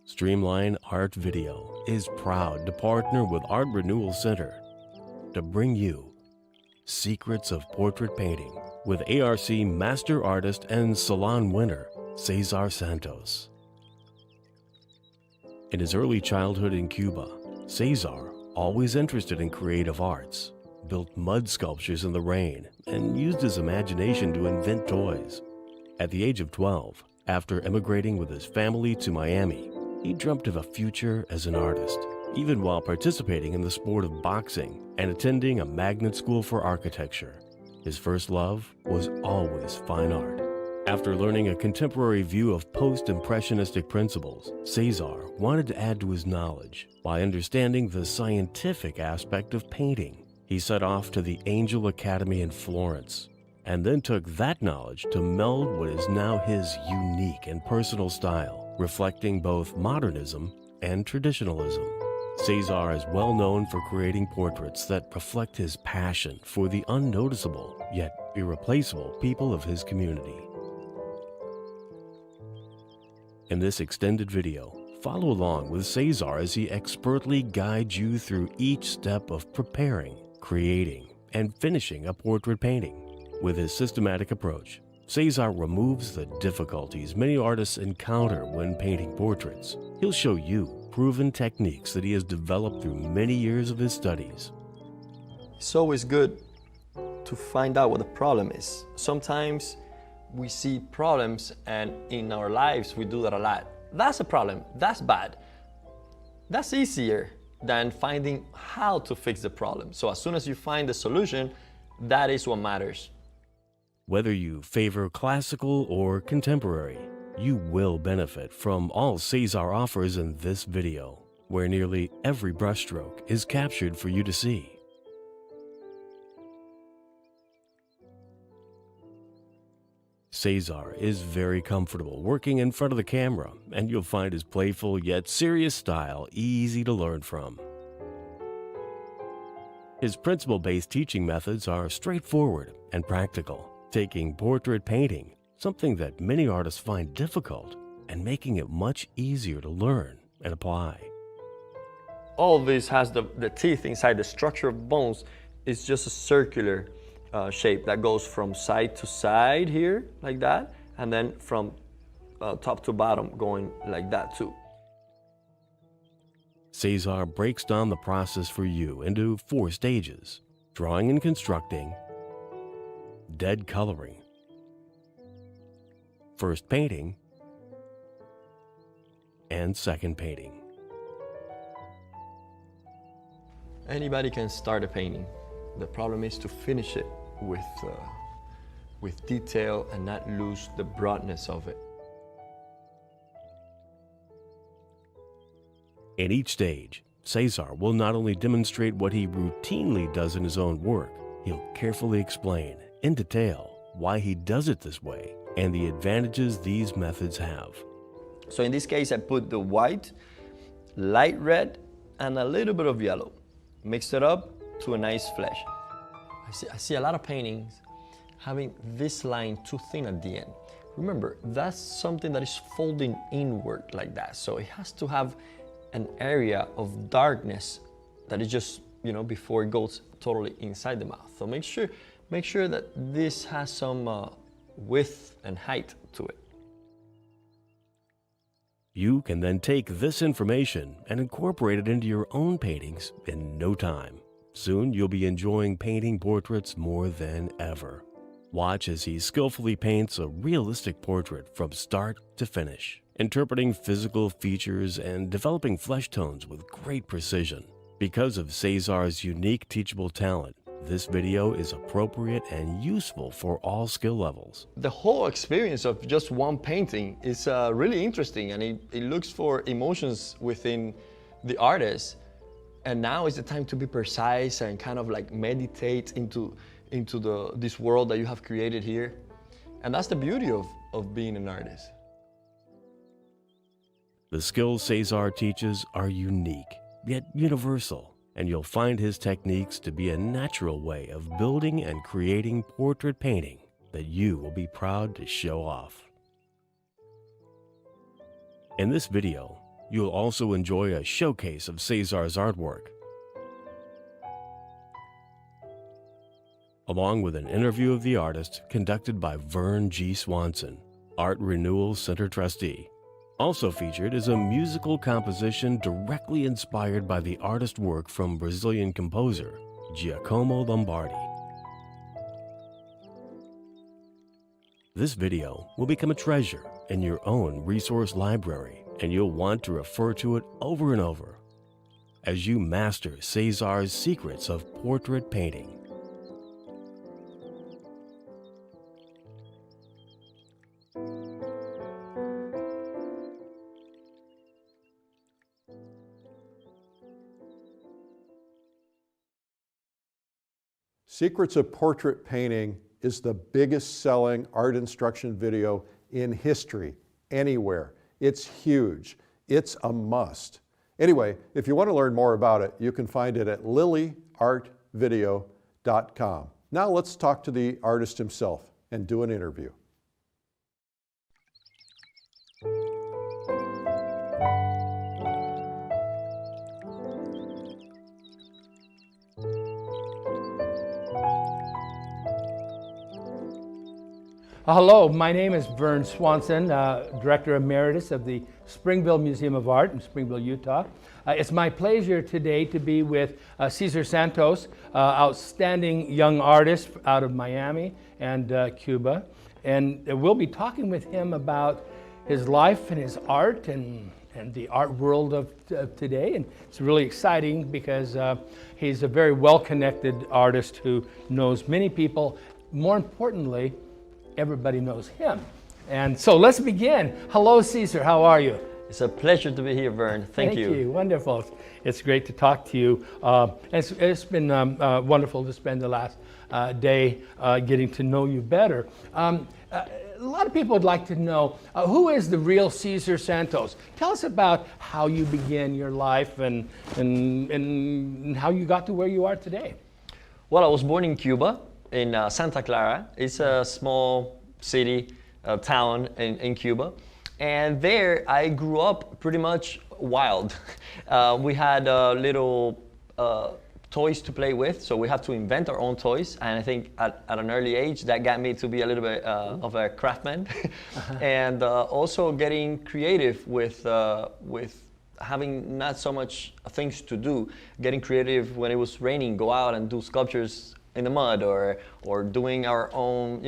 A: Streamline Art Video is proud to partner with Art Renewal Center to bring you Secrets of Portrait Painting with ARC Master Artist and Salon winner Cesar Santos. In his early childhood in Cuba, Cesar, always interested in creative arts, built mud sculptures in the rain and used his imagination to invent toys. At the age of 12, after emigrating with his family to Miami, he dreamt of a future as an artist, even while participating in the sport of boxing and attending a magnet school for architecture. His first love was always fine art. After learning a contemporary view of post-impressionistic principles, Cesar wanted to add to his knowledge by understanding the scientific aspect of painting. He set off to the Angel Academy in Florence, and then took that knowledge to meld what is now his unique and personal style, reflecting both modernism and traditionalism. Cesar is well known for creating portraits that reflect his passion for the unnoticeable yet irreplaceable people of his community. In this extended video, follow along with Cesar as he expertly guides you through each step of preparing, creating, and finishing a portrait painting. With his systematic approach, Cesar removes the difficulties many artists encounter when painting portraits. He'll show you proven techniques that he has developed through many years of his studies.
C: It's always good to find out what the problem is. Sometimes we see problems, and in our lives we do that a lot. That's a problem, that's bad. That's easier than finding how to fix the problem. So as soon as you find the solution, that is what matters.
A: Whether you favor classical or contemporary, you will benefit from all Cesar offers in this video, where nearly every brushstroke is captured for you to see. Cesar is very comfortable working in front of the camera, and you'll find his playful yet serious style easy to learn from. His principle-based teaching methods are straightforward and practical, taking portrait painting, something that many artists find difficult, and making it much easier to learn and apply.
C: All this has the teeth inside. The structure of bones is just a circular shape that goes from side to side here, like that, and then from top to bottom going like that too.
A: Cesar breaks down the process for you into 4 stages: drawing and constructing, dead coloring, first painting, and second painting.
C: Anybody can start a painting. The problem is to finish it with detail and not lose the broadness of it.
A: In each stage, Cesar will not only demonstrate what he routinely does in his own work, he'll carefully explain in detail why he does it this way and the advantages these methods have.
C: So in this case, I put the white, light red, and a little bit of yellow. Mixed it up to a nice flesh. I see a lot of paintings having this line too thin at the end. Remember, that's something that is folding inward like that. So it has to have an area of darkness that is just, before it goes totally inside the mouth. So make sure that this has some width and height to it.
A: You can then take this information and incorporate it into your own paintings in no time. Soon you'll be enjoying painting portraits more than ever. Watch as he skillfully paints a realistic portrait from start to finish, interpreting physical features and developing flesh tones with great precision. Because of Cesar's unique teachable talent, this video is appropriate and useful for all skill levels.
C: The whole experience of just one painting is really interesting, and it looks for emotions within the artist. And now is the time to be precise and kind of like meditate into this world that you have created here. And that's the beauty of being an artist.
A: The skills Cesar teaches are unique, yet universal, and you'll find his techniques to be a natural way of building and creating portrait painting that you will be proud to show off. In this video, you'll also enjoy a showcase of Cesar's artwork, along with an interview of the artist conducted by Vern G. Swanson, Art Renewal Center trustee. Also featured is a musical composition directly inspired by the artist work from Brazilian composer Giacomo Lombardi. This video will become a treasure in your own resource library, and you'll want to refer to it over and over as you master Cesar's secrets of portrait painting.
B: Secrets of Portrait Painting is the biggest selling art instruction video in history, anywhere. It's huge. It's a must. Anyway, if you want to learn more about it, you can find it at lilyartvideo.com. Now let's talk to the artist himself and do an interview.
D: Hello, my name is Vern Swanson, Director Emeritus of the Springville Museum of Art in Springville, Utah. It's my pleasure today to be with Cesar Santos, outstanding young artist out of Miami and Cuba. And we'll be talking with him about his life and his art and the art world of today. And it's really exciting because he's a very well-connected artist who knows many people. More importantly, everybody knows him. And so let's begin. Hello, Cesar, how are you?
C: It's a pleasure to be here, Vern. Thank you.
D: Wonderful. It's great to talk to you. It's been wonderful to spend the last day getting to know you better. A lot of people would like to know, who is the real Cesar Santos? Tell us about how you began your life and how you got to where you are today.
C: Well, I was born in Cuba, in Santa Clara. It's a small city, town in Cuba. And there I grew up pretty much wild. We had little toys to play with, so we had to invent our own toys. And I think at an early age, that got me to be a little bit of a craftsman. And also getting creative with having not so much things to do. Getting creative when it was raining, go out and do sculptures in the mud, or doing our own,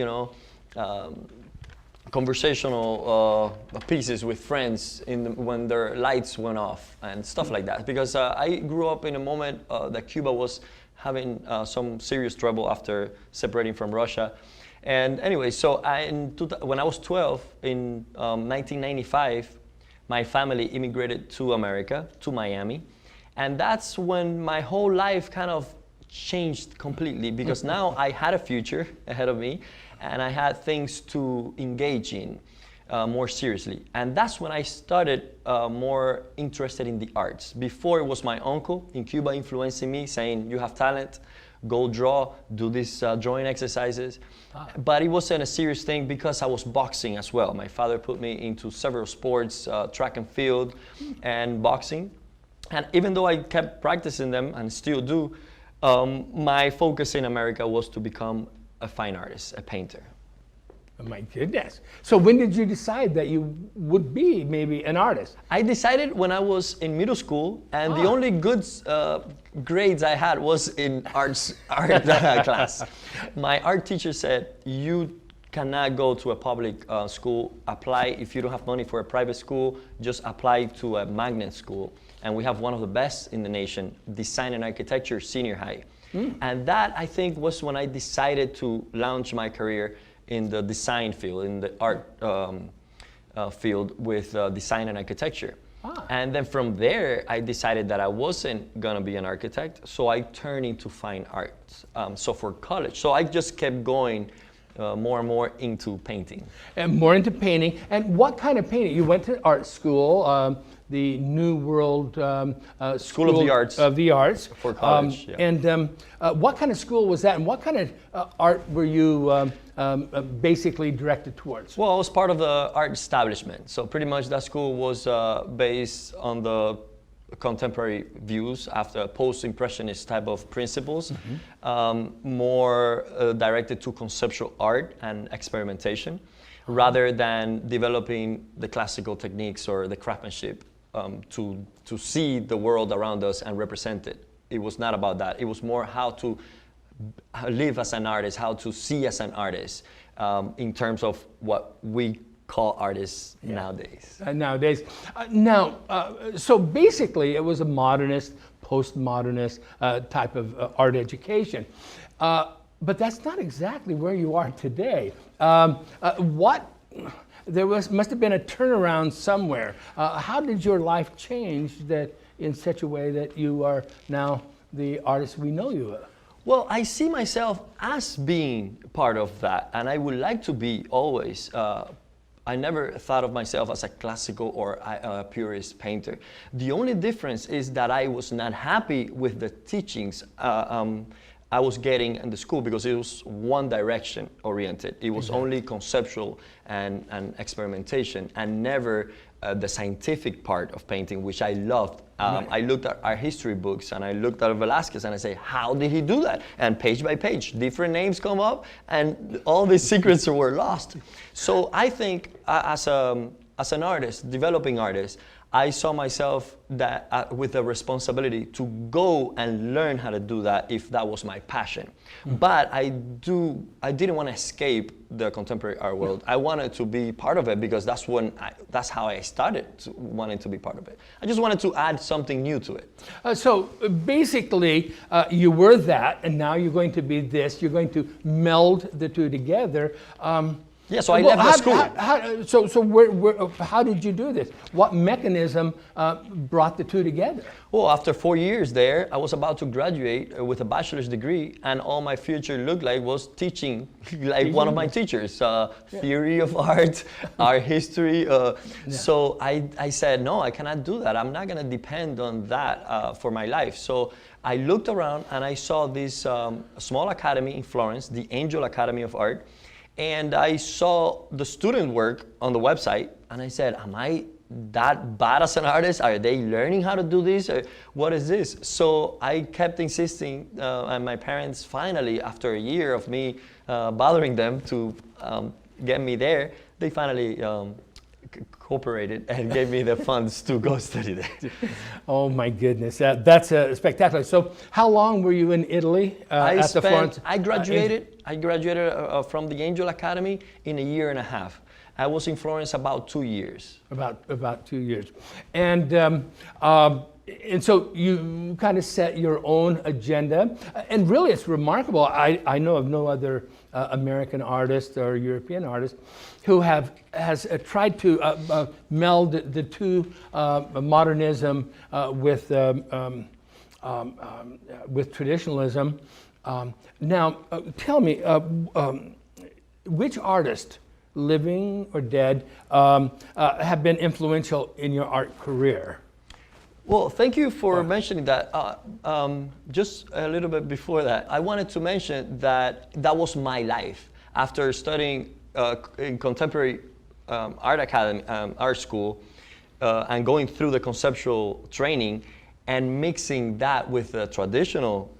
C: conversational pieces with friends when their lights went off and stuff like that. Because I grew up in a moment that Cuba was having some serious trouble after separating from Russia. And anyway, so when I was 12, in 1995, my family immigrated to America, to Miami. And that's when my whole life kind of changed completely, because now I had a future ahead of me and I had things to engage in more seriously. And that's when I started more interested in the arts. Before, it was my uncle in Cuba influencing me, saying, you have talent, go draw, do these drawing exercises. But it wasn't a serious thing because I was boxing as well. My father put me into several sports, track and field and boxing. And even though I kept practicing them and still do, my focus in America was to become a fine artist, a painter.
D: Oh my goodness. So when did you decide that you would be maybe an artist?
C: I decided when I was in middle school, and the only good grades I had was in art class. My art teacher said, you cannot go to a public school, apply. If you don't have money for a private school, just apply to a magnet school. And we have one of the best in the nation, Design and Architecture Senior High. And that, I think, was when I decided to launch my career in the design field, in the art field with design and architecture. And then from there, I decided that I wasn't gonna be an architect, so I turned into fine arts. So for college, so I just kept going more and more into painting.
D: And more into painting. And what kind of painting? You went to art school, the New World
C: School of the Arts.
D: Of the Arts.
C: For college, yeah.
D: And what kind of school was that? And what kind of art were you basically directed towards?
C: Well, I was part of the art establishment. So pretty much that school was based on the contemporary views after post-impressionist type of principles, more directed to conceptual art and experimentation, rather than developing the classical techniques or the craftsmanship to see the world around us and represent it. It was not about that. It was more how to live as an artist, how to see as an artist, in terms of what we call artists nowadays.
D: So basically it was a modernist, postmodernist type of art education. But that's not exactly where you are today. There must have been a turnaround somewhere. How did your life change that in such a way that you are now the artist we know you are?
C: Well, I see myself as being part of that, and I would like to be always. I never thought of myself as a classical or a purist painter. The only difference is that I was not happy with the teachings I was getting in the school, because it was one direction oriented. It was only conceptual and experimentation, and never the scientific part of painting, which I loved. I looked at our history books and I looked at Velázquez and I say, how did he do that? And page by page, different names come up and all these secrets were lost. So I think as an artist, developing artist, I saw myself that with the responsibility to go and learn how to do that if that was my passion. But I didn't want to escape the contemporary art world. I wanted to be part of it because that's how I started wanting to be part of it. I just wanted to add something new to it.
D: So basically, you were that, and now you're going to be this. You're going to meld the two together.
C: Yeah, so I left the school.
D: How did you do this? What mechanism brought the two together?
C: Well, after 4 years there, I was about to graduate with a bachelor's degree, and all my future looked like was teaching, like one of my teachers, theory of art, art history. So I said, no, I cannot do that. I'm not going to depend on that for my life. So I looked around and I saw this small academy in Florence, the Angel Academy of Art. And I saw the student work on the website, and I said, am I that bad as an artist? Are they learning how to do this? Or what is this? So I kept insisting, and my parents finally, after a year of me bothering them to get me there, they finally cooperated and gave me the funds to go study there.
D: Oh my goodness, that's spectacular. So how long were you in Italy at the Florence?
C: I graduated from the Angel Academy in a year and a half. I was in Florence about 2 years.
D: About 2 years. And so you kind of set your own agenda. And really it's remarkable. I know of no other American artist or European artist who has tried to meld the two, modernism with traditionalism. Now, tell me, which artist, living or dead, have been influential in your art career?
C: Well, thank you for mentioning that. Just a little bit before that, I wanted to mention that that was my life. After studying in contemporary art school, and going through the conceptual training and mixing that with the traditional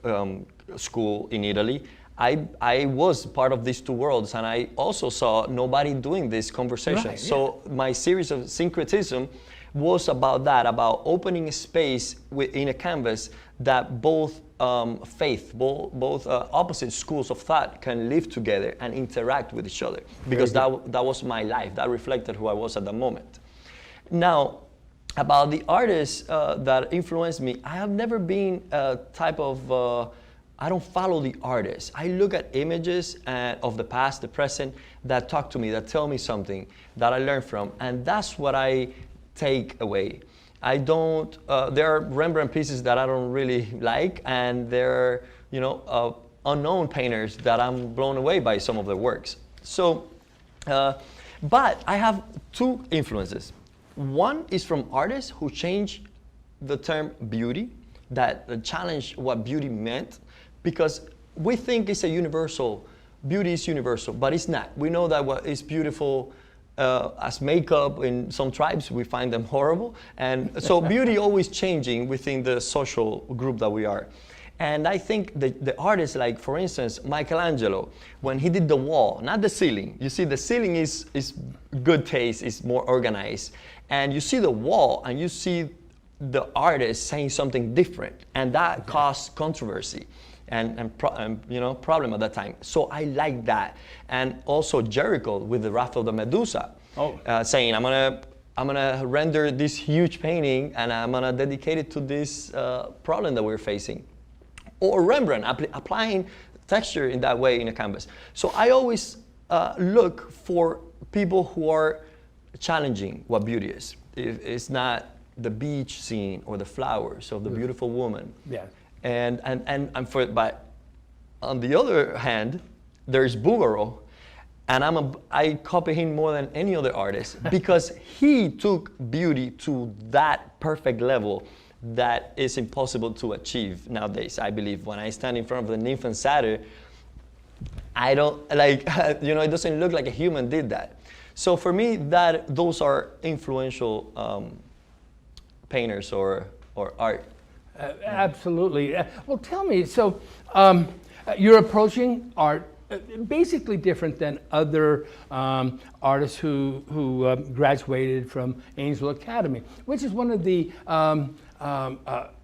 C: school in Italy, I was part of these two worlds, and I also saw nobody doing this conversation.
D: Right,
C: so my series of syncretism was about that, about opening a space in a canvas that both both opposite schools of thought can live together and interact with each other. Because that was my life. That reflected who I was at the moment. Now, about the artists that influenced me, I have never been a type of, I don't follow the artist. I look at images of the past, the present, that talk to me, that tell me something, that I learn from, and that's what I take away. I don't, there are Rembrandt pieces that I don't really like, and there are, unknown painters that I'm blown away by some of their works. So, but I have two influences. One is from artists who changed the term beauty, that challenged what beauty meant, because we think it's a universal, beauty is universal, but it's not. We know that what is beautiful as makeup in some tribes, we find them horrible. And so beauty always changing within the social group that we are. And I think the artists, like for instance, Michelangelo, when he did the wall, not the ceiling. You see, the ceiling is good taste, is more organized. And you see the wall and you see the artist saying something different. And that caused controversy and problem at that time. So I like that. And also Jericho with the Wrath of the Medusa, saying, I'm gonna render this huge painting and I'm gonna dedicate it to this problem that we're facing. Or Rembrandt applying texture in that way in a canvas. So I always look for people who are challenging what beauty is. It's not the beach scene or the flowers of the beautiful woman. Yeah. But on the other hand, there's Bouguereau, and I copy him more than any other artist because he took beauty to that perfect level that is impossible to achieve nowadays. I believe when I stand in front of an infant satyr, I don't it doesn't look like a human did that. So for me, those are influential painters or art.
D: Absolutely. Well, tell me, so you're approaching art basically different than other artists who graduated from Angel Academy, which is one of the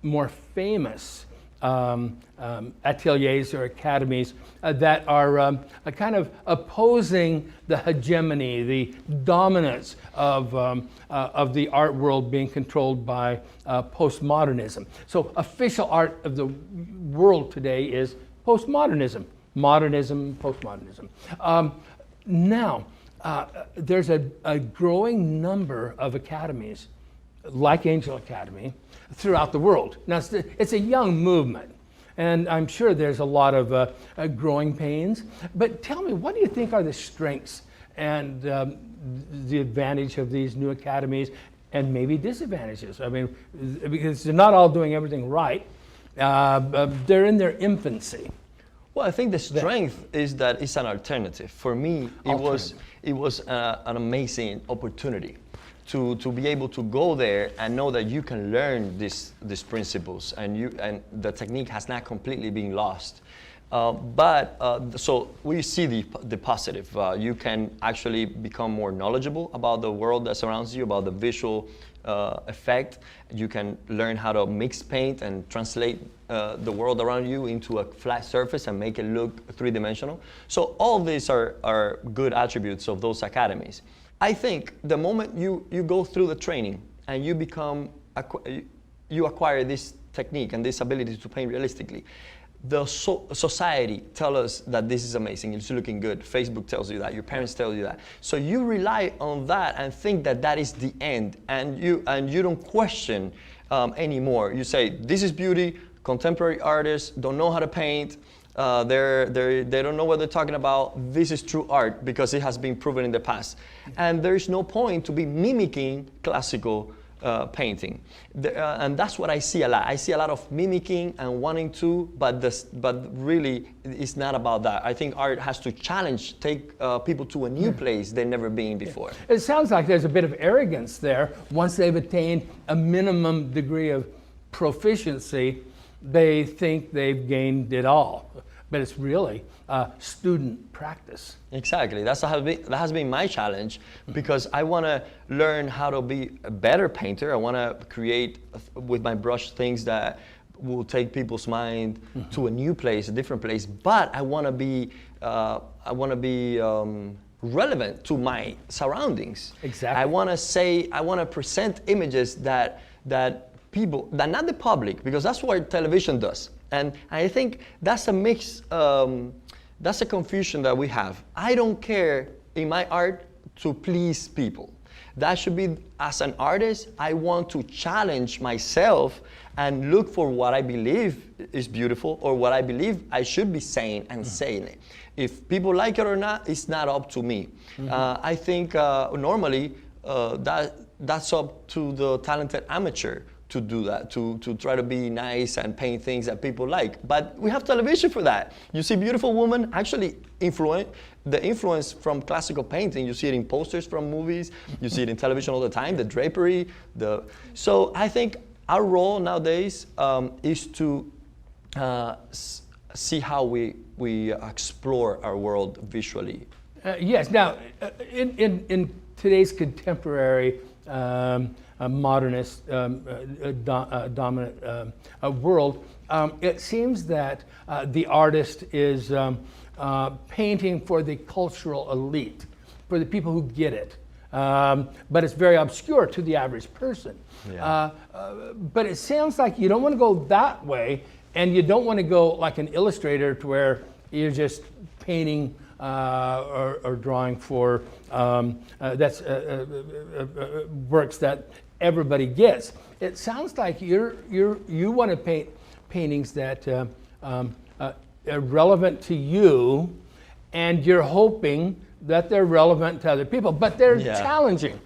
D: more famous ateliers or academies that are kind of opposing the hegemony, the dominance of the art world being controlled by postmodernism. So official art of the world today is postmodernism. Modernism, postmodernism. Now, there's a growing number of academies like Angel Academy throughout the world. Now, it's a young movement, and I'm sure there's a lot of growing pains. But tell me, what do you think are the strengths and the advantage of these new academies, and maybe disadvantages? I mean, because they're not all doing everything right. They're in their infancy.
C: Well, I think the strength is that it's an alternative. For me, it was an amazing opportunity to be able to go there and know that you can learn these principles and the technique has not completely been lost. So we see the positive. You can actually become more knowledgeable about the world that surrounds you, about the visual effect. You can learn how to mix paint and translate the world around you into a flat surface and make it look three-dimensional. So all these are good attributes of those academies. I think the moment you go through the training and you acquire this technique and this ability to paint realistically, the society tells us that this is amazing, it's looking good. Facebook tells you that, your parents tell you that. So you rely on that and think that that is the end, and you don't question anymore. You say, this is beauty, contemporary artists don't know how to paint, they don't know what they're talking about, this is true art because it has been proven in the past. And there's no point to be mimicking classical painting. And that's what I see a lot. I see a lot of mimicking and wanting to, but really it's not about that. I think art has to challenge, take people to a new place they've never been before.
D: It sounds like there's a bit of arrogance there. Once they've attained a minimum degree of proficiency, they think they've gained it all. But it's really student practice.
C: Exactly. That has been my challenge, because I want to learn how to be a better painter. I want to create with my brush things that will take people's mind to a new place, a different place. But I want to be relevant to my surroundings.
D: Exactly.
C: I want to present images that people, that not the public, because that's what television does. And I think that's a mix, that's a confusion that we have. I don't care in my art to please people. That should be, as an artist, I want to challenge myself and look for what I believe is beautiful or what I believe I should be saying and saying it. If people like it or not, it's not up to me. I think normally that's up to the talented amateur to do that, to try to be nice and paint things that people like. But we have television for that. You see beautiful women actually the influence from classical painting, you see it in posters from movies, you see it in television all the time, the drapery. So I think our role nowadays is to see how we explore our world visually.
D: Yes, now in today's contemporary modernist dominant world, it seems that the artist is painting for the cultural elite, for the people who get it. But it's very obscure to the average person.
C: Yeah.
D: But it sounds like you don't want to go that way, and you don't want to go like an illustrator to where you're just painting or drawing for works that everybody gets. It sounds like you want to paint paintings that are relevant to you, and you're hoping that they're relevant to other people, but they're challenging.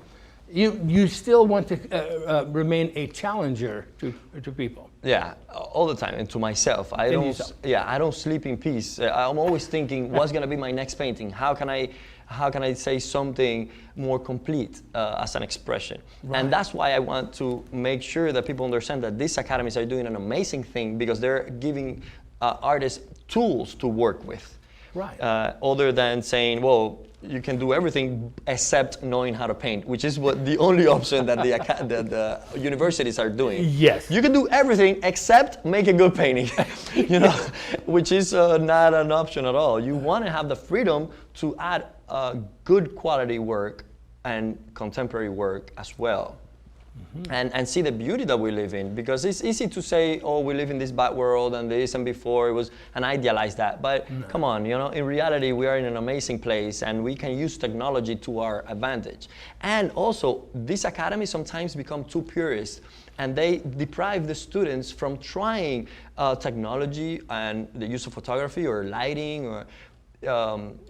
D: You still want to remain a challenger to people.
C: Yeah, all the time, and to myself. I don't sleep in peace. I'm always thinking, what's gonna be my next painting? How can I say something more complete as an expression? Right. And that's why I want to make sure that people understand that these academies are doing an amazing thing, because they're giving artists tools to work with.
D: Right.
C: Other than saying, well, you can do everything except knowing how to paint, which is what the only option that the universities are doing.
D: Yes.
C: You can do everything except make a good painting, which is not an option at all. You want to have the freedom to add good quality work and contemporary work as well. And see the beauty that we live in, because it's easy to say, oh, we live in this bad world and this and before it was, and idealize that. But come on, in reality, we are in an amazing place, and we can use technology to our advantage. And also, these academies sometimes become too purist, and they deprive the students from trying technology and the use of photography or lighting or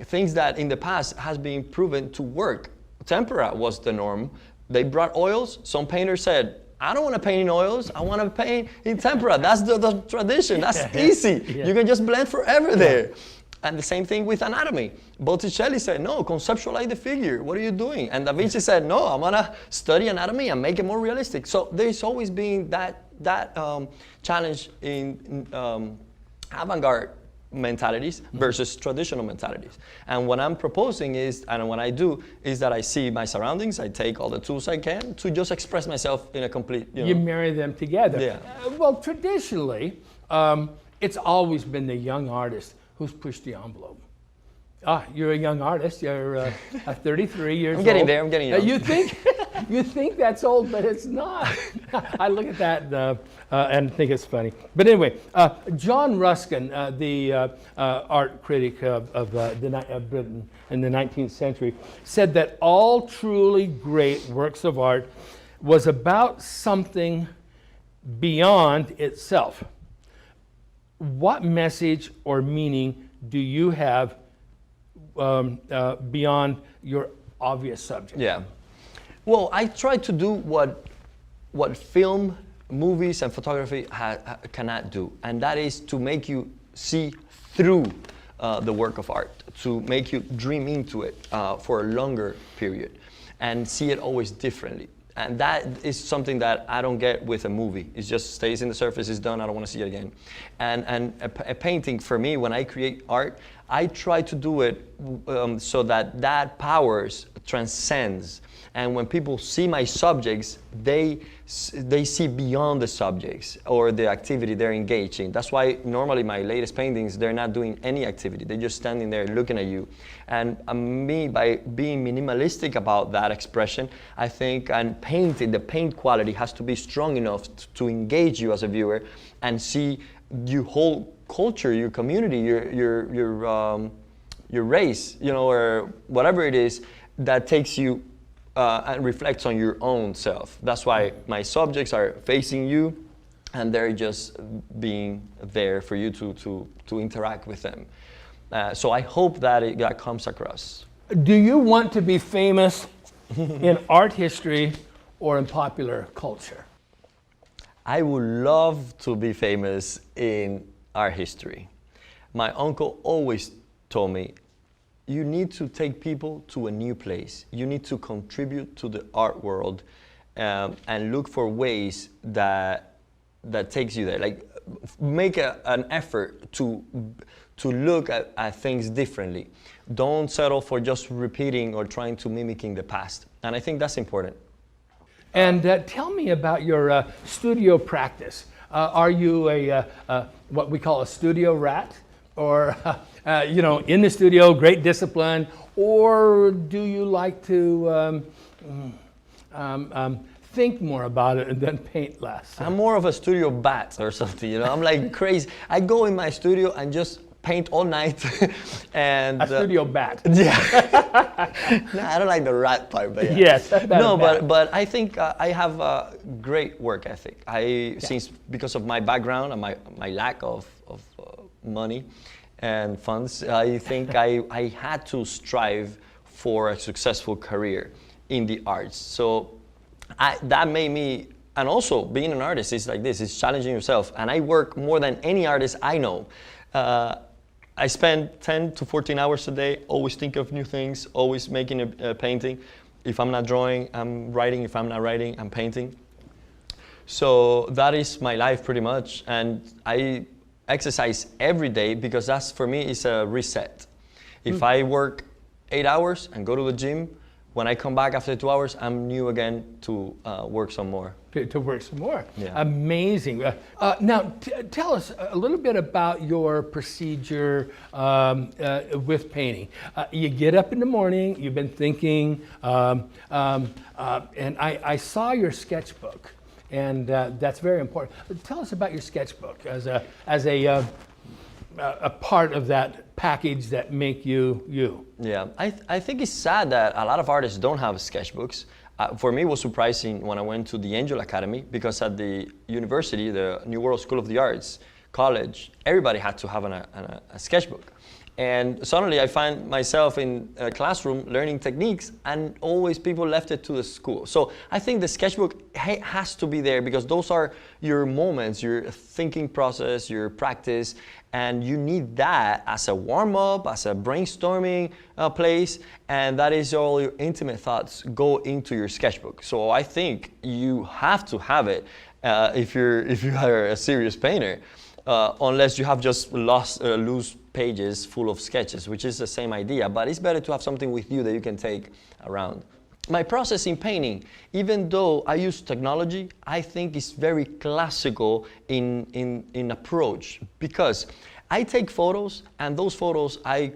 C: things that in the past has been proven to work. Tempera was the norm. They brought oils. Some painters said, I don't want to paint in oils. I want to paint in tempera. That's the tradition. That's easy. Yeah. You can just blend forever there. And the same thing with anatomy. Botticelli said, no, conceptualize the figure. What are you doing? And Da Vinci said, no, I'm going to study anatomy and make it more realistic. So there's always been that challenge in avant-garde mentalities versus traditional mentalities. And what I'm proposing is, and what I do, is that I see my surroundings, I take all the tools I can to just express myself in a complete,
D: You marry them together.
C: Yeah.
D: Well, traditionally, it's always been the young artist who's pushed the envelope. You're a young artist, you're 33 years old.
C: I'm getting there, I'm getting young.
D: You think that's old, but it's not. I look at that and think it's funny. But anyway, John Ruskin, the art critic of Britain in the 19th century, said that all truly great works of art was about something beyond itself. What message or meaning do you have beyond your obvious subject?
C: Yeah. Well, I try to do what film, movies, and photography cannot do, and that is to make you see through the work of art, to make you dream into it for a longer period, and see it always differently. And that is something that I don't get with a movie. It just stays in the surface, it's done, I don't want to see it again. And a painting, for me, when I create art, I try to do it so that powers transcends. And when people see my subjects, they see beyond the subjects or the activity they're engaged in. That's why normally my latest paintings, they're not doing any activity. They're just standing there looking at you. And me, by being minimalistic about that expression, I think, and painting, the paint quality has to be strong enough to engage you as a viewer and see your whole culture, your community, your race, or whatever it is that takes you and reflects on your own self. That's why my subjects are facing you, and they're just being there for you to interact with them. So I hope that that comes across.
D: Do you want to be famous in art history or in popular culture?
C: I would love to be famous in art history. My uncle always told me, you need to take people to a new place. You need to contribute to the art world and look for ways that takes you there. Like make an effort to look at things differently. Don't settle for just repeating or trying to mimicking the past. And I think that's important.
D: And tell me about your studio practice. Are you what we call a studio rat? Or, in the studio, great discipline? Or do you like to think more about it and then paint less?
C: I'm more of a studio bat or something, I'm like crazy. I go in my studio and just paint all night. And
D: a studio bat.
C: Yeah. No, I don't like the rat part, but yeah.
D: Yes.
C: No, but I think I have a great work ethic. Since because of my background and my lack of money and funds, I think I had to strive for a successful career in the arts. So that made me, and also being an artist is like this, it's challenging yourself. And I work more than any artist I know. I spend 10 to 14 hours a day, always think of new things, always making a painting. If I'm not drawing, I'm writing. If I'm not writing, I'm painting. So that is my life pretty much. And I exercise every day because that's, for me, is a reset. If I work 8 hours and go to the gym, when I come back after 2 hours, I'm new again to work some more.
D: To work some more.
C: Yeah.
D: Amazing. Now, tell us a little bit about your procedure with painting. You get up in the morning, you've been thinking, and I saw your sketchbook, and that's very important. Tell us about your sketchbook as a part of that package that make you you.
C: Yeah, I think it's sad that a lot of artists don't have sketchbooks. For me, it was surprising when I went to the Angel Academy, because at the university, the New World School of the Arts college, everybody had to have a sketchbook. And suddenly I find myself in a classroom learning techniques, and always people left it to the school. So I think the sketchbook has to be there, because those are your moments, your thinking process, your practice, and you need that as a warm-up, as a brainstorming place, and that is all your intimate thoughts go into your sketchbook. So I think you have to have it if you are a serious painter, unless you have just loose pages full of sketches, which is the same idea, but it's better to have something with you that you can take around. My process in painting, even though I use technology, I think it's very classical in approach, because I take photos, and those photos I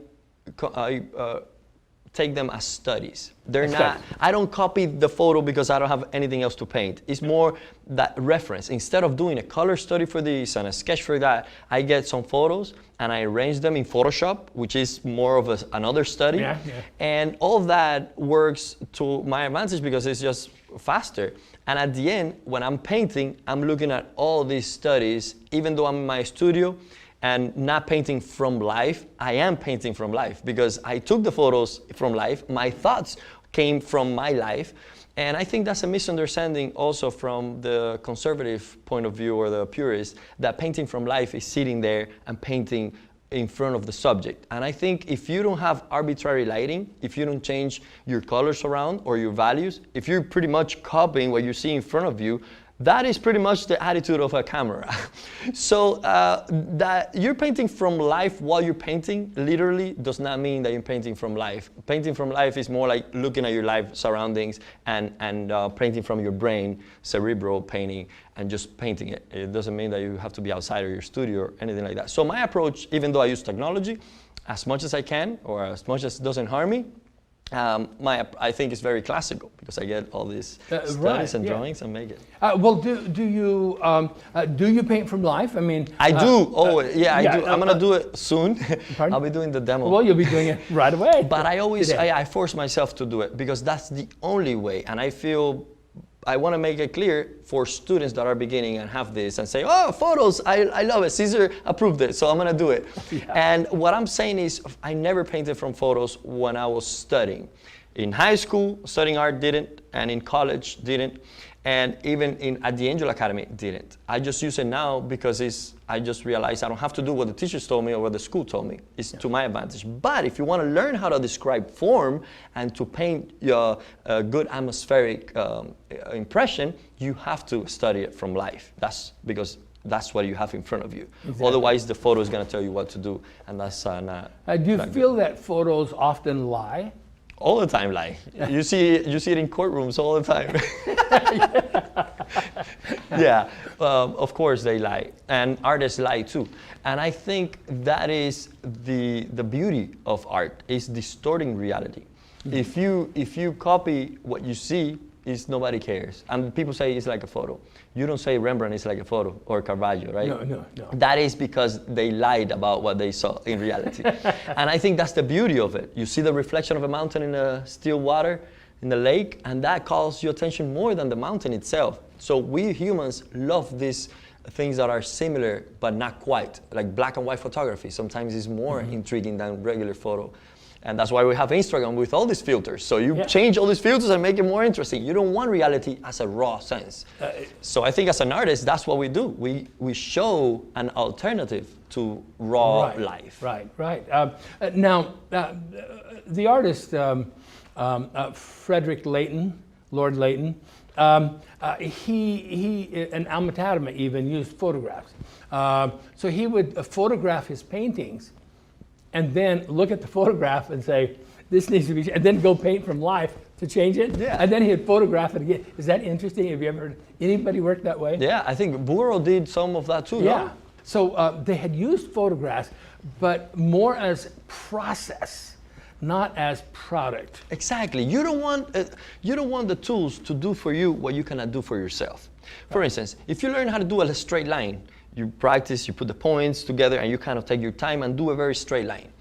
C: take them as studies. They're not, I don't copy the photo because I don't have anything else to paint. It's more that reference. Instead of doing a color study for this and a sketch for that, I get some photos and I arrange them in Photoshop, which is more of another study.
D: Yeah.
C: And all of that works to my advantage because it's just faster. And at the end, when I'm painting, I'm looking at all these studies, even though I'm in my studio, and not painting from life. I am painting from life because I took the photos from life. My thoughts came from my life. And I think that's a misunderstanding also from the conservative point of view, or the purist, that painting from life is sitting there and painting in front of the subject. And I think if you don't have arbitrary lighting, if you don't change your colors around or your values, if you're pretty much copying what you see in front of you, that is pretty much the attitude of a camera. So that you're painting from life while you're painting literally does not mean that you're painting from life. Painting from life is more like looking at your life surroundings and painting from your brain, cerebral painting, and just painting it. It doesn't mean that you have to be outside of your studio or anything like that. So my approach, even though I use technology, as much as I can, or as much as it doesn't harm me, I think it's very classical because I get all these studies
D: right,
C: and
D: yeah.
C: drawings and make it.
D: Well, do you paint from life? I mean,
C: I do. I do. I'm gonna do it soon.
D: Pardon?
C: I'll be doing the demo.
D: well, you'll be doing it right away.
C: But I always,
D: Today.
C: I force myself to do it because that's the only way. And I feel, I want to make it clear for students that are beginning and have this and say, oh, photos, I love it. Cesar approved it, so I'm going to do it.
D: Yeah.
C: And what I'm saying is I never painted from photos when I was studying. In high school, studying art didn't, and in college didn't, and even at the Angel Academy didn't. I just use it now because I just realized I don't have to do what the teachers told me or what the school told me. It's to my advantage. But if you want to learn how to describe form and to paint your good atmospheric impression, you have to study it from life. That's because that's what you have in front of you.
D: Exactly.
C: Otherwise, the photo is going to tell you what to do, and that's not.
D: Do you
C: not
D: feel
C: good.
D: that photos often lie?
C: All the time lie. You see it in courtrooms all the time. Yeah, of course they lie, and artists lie too. And I think that is the beauty of art, is distorting reality. Mm-hmm. If you copy what you see, nobody cares. And people say it's like a photo. You don't say Rembrandt is like a photo or Caravaggio, right?
D: No.
C: That is because they lied about what they saw in reality. And I think that's the beauty of it. You see the reflection of a mountain in the still water, in the lake, and that calls your attention more than the mountain itself. So we humans love these things that are similar but not quite, like black and white photography. Sometimes it's more intriguing than regular photo. And that's why we have Instagram with all these filters. So you change all these filters and make it more interesting. You don't want reality as a raw sense. So I think as an artist, that's what we do. We show an alternative to raw life.
D: Right. Now, the artist Frederick Leighton, Lord Leighton, he in Alma-Tadema even used photographs. So he would photograph his paintings and then look at the photograph and say, this needs to be, and then go paint from life to change it.
C: Yeah.
D: And then he'd photograph it again. Is that interesting? Have you ever heard anybody work that way?
C: Yeah, I think Burro did some of that too.
D: Yeah.
C: No?
D: So they had used photographs, but more as process, not as product.
C: Exactly. You don't want the tools to do for you what you cannot do for yourself. For instance, if you learn how to do a straight line, you practice, you put the points together, and you kind of take your time and do a very straight line.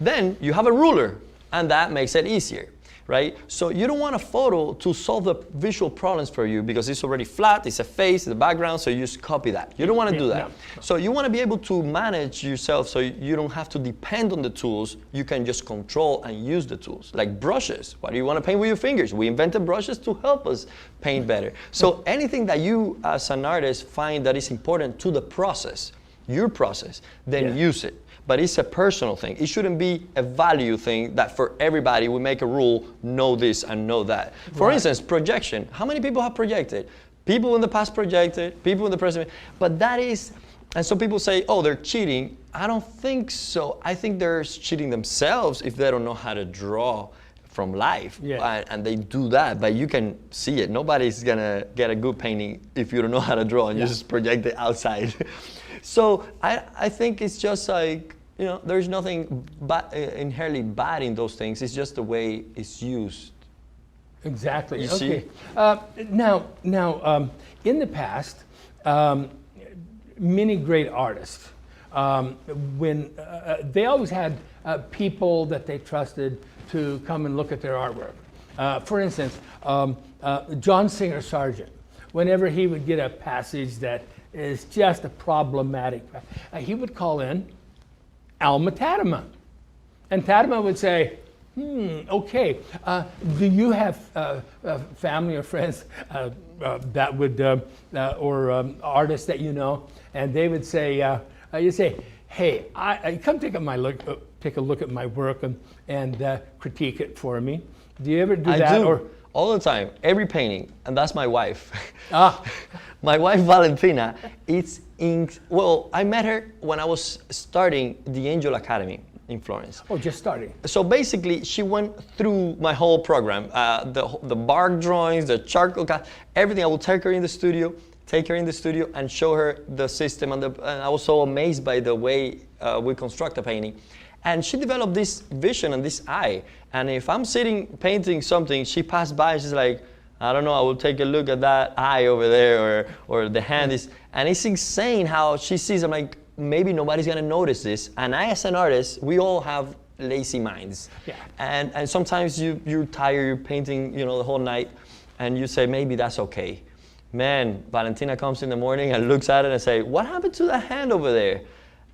C: Then you have a ruler, and that makes it easier, right? So you don't want a photo to solve the visual problems for you because it's already flat, it's a face, the background, so you just copy that. You don't want to do that.
D: No.
C: So you want to be able to manage yourself so you don't have to depend on the tools. You can just control and use the tools. Like brushes. Why do you want to paint with your fingers? We invented brushes to help us paint better. So anything that you as an artist find that is important to the process, your process, then use it. But it's a personal thing. It shouldn't be a value thing that for everybody we make a rule, know this and know that. For instance, projection. How many people have projected? People in the past projected, people in the present. But that is, and some people say, oh, they're cheating. I don't think so. I think they're cheating themselves if they don't know how to draw from life.
D: Yeah.
C: And they do that, but you can see it. Nobody's gonna get a good painting if you don't know how to draw and you just project it outside. So I think it's just like, you know, there's nothing inherently bad in those things. It's just the way it's used.
D: Exactly.
C: You
D: okay.
C: see?
D: Now, in the past, many great artists, when they always had people that they trusted to come and look at their artwork. For instance, John Singer Sargent, whenever he would get a passage that is just a problematic, he would call in Alma-Tadema. And Tadema would say, okay, do you have family or friends that would, or artists that you know? And they would say, you say, hey, I come take a look at my work and critique it for me. Do you ever do that?
C: I do,
D: or
C: all the time, every painting, and that's my wife. My wife, Valentina, well, I met her when I was starting the Angel Academy in Florence.
D: Oh, just starting.
C: So basically, she went through my whole program, the bark drawings, the charcoal, everything. I would take her in the studio and show her the system. And I was so amazed by the way we construct a painting. And she developed this vision and this eye. And if I'm sitting painting something, she passed by and she's like, I don't know, I will take a look at that eye over there, or the hand is, and it's insane how she sees, I'm like, maybe nobody's gonna notice this. And I, as an artist, we all have lazy minds.
D: Yeah.
C: And sometimes you're tired, you're painting, the whole night, and you say, maybe that's okay. Man, Valentina comes in the morning and looks at it and say, what happened to that hand over there?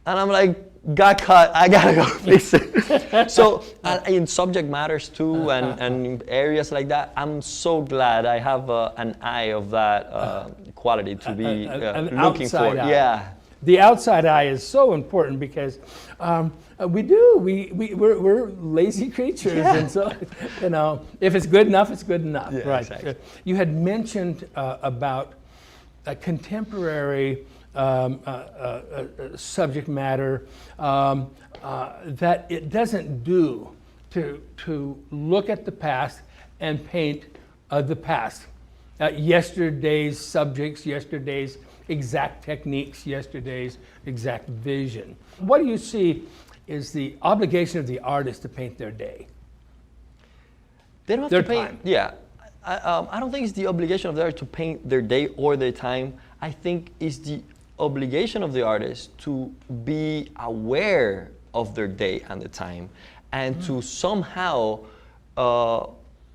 C: And I'm like, got cut, I gotta go fix it. So in subject matters too, and in areas like that, I'm so glad I have an eye of that quality to be looking for.
D: Eye.
C: Yeah.
D: The outside eye is so important because we're lazy creatures, and so if it's good enough, it's good enough.
C: Yeah,
D: right.
C: Exactly.
D: You had mentioned about a contemporary subject matter that it doesn't do to look at the past and paint the past. Yesterday's subjects, yesterday's exact techniques, yesterday's exact vision. What do you see is the obligation of the artist to paint their day?
C: They don't have
D: Their
C: to paint.
D: time.
C: Yeah. I don't think it's the obligation of the artist to paint their day or their time. I think it's the obligation of the artist to be aware of their day and the time, and to somehow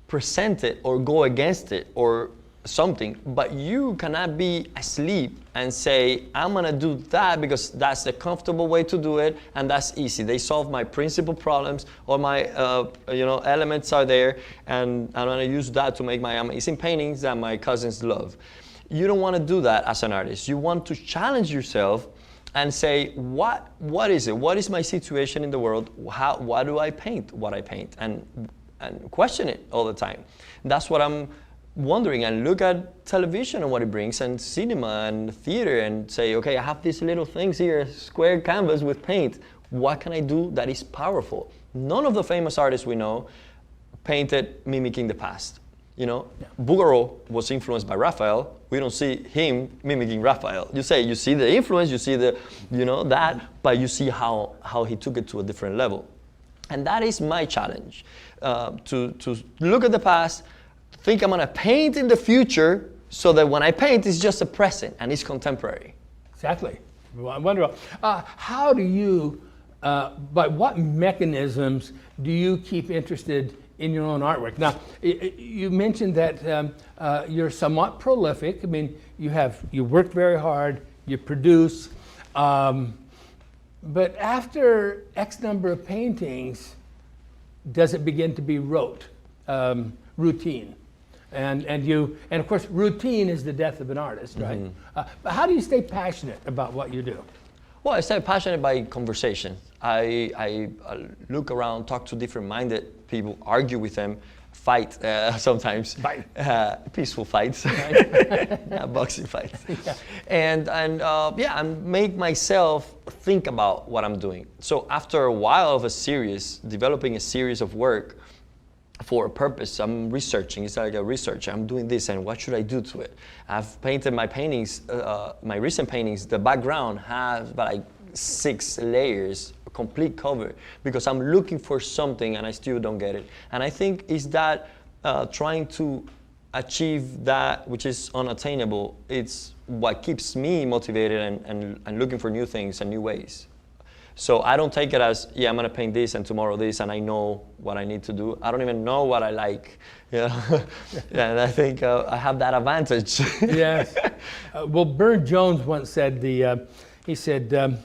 C: present it or go against it or something. But you cannot be asleep and say, I'm gonna do that because that's the comfortable way to do it and that's easy. They solve my principal problems, or my elements are there, and I'm gonna use that to make my amazing paintings that my cousins love. You don't want to do that as an artist. You want to challenge yourself and say, what is it? What is my situation in the world? Why do I paint what I paint? And question it all the time. That's what I'm wondering, and look at television and what it brings, and cinema and theater, and say, okay, I have these little things here, square canvas with paint. What can I do that is powerful? None of the famous artists we know painted mimicking the past. Bouguereau was influenced by Raphael. We don't see him mimicking Raphael. You see the influence, you see the, that, but you see how he took it to a different level. And that is my challenge, to look at the past, think I'm gonna paint in the future, so that when I paint, it's just a present and it's contemporary.
D: Exactly. Wonderful. How do you, by what mechanisms do you keep interested in your own artwork? Now, you mentioned that you're somewhat prolific. I mean, you work very hard, you produce, but after X number of paintings, does it begin to be rote, routine? And of course, routine is the death of an artist, right? But how do you stay passionate about what you do?
C: Well, I stay passionate by conversation. I look around, talk to different minded people, argue with them, fight sometimes.
D: Fight.
C: Peaceful fights, boxing fights. Yeah. And make myself think about what I'm doing. So after a while of developing a series of work for a purpose, I'm researching. It's like a research. I'm doing this, and what should I do to it? I've painted my paintings, my recent paintings. The background has like 6 layers, a complete cover, because I'm looking for something and I still don't get it. And I think is that trying to achieve that which is unattainable, it's what keeps me motivated and looking for new things and new ways. So I don't take it as, I'm gonna paint this and tomorrow this, and I know what I need to do. I don't even know what I like. And I think I have that advantage.
D: Yes. Well, Burne Jones once said, he said,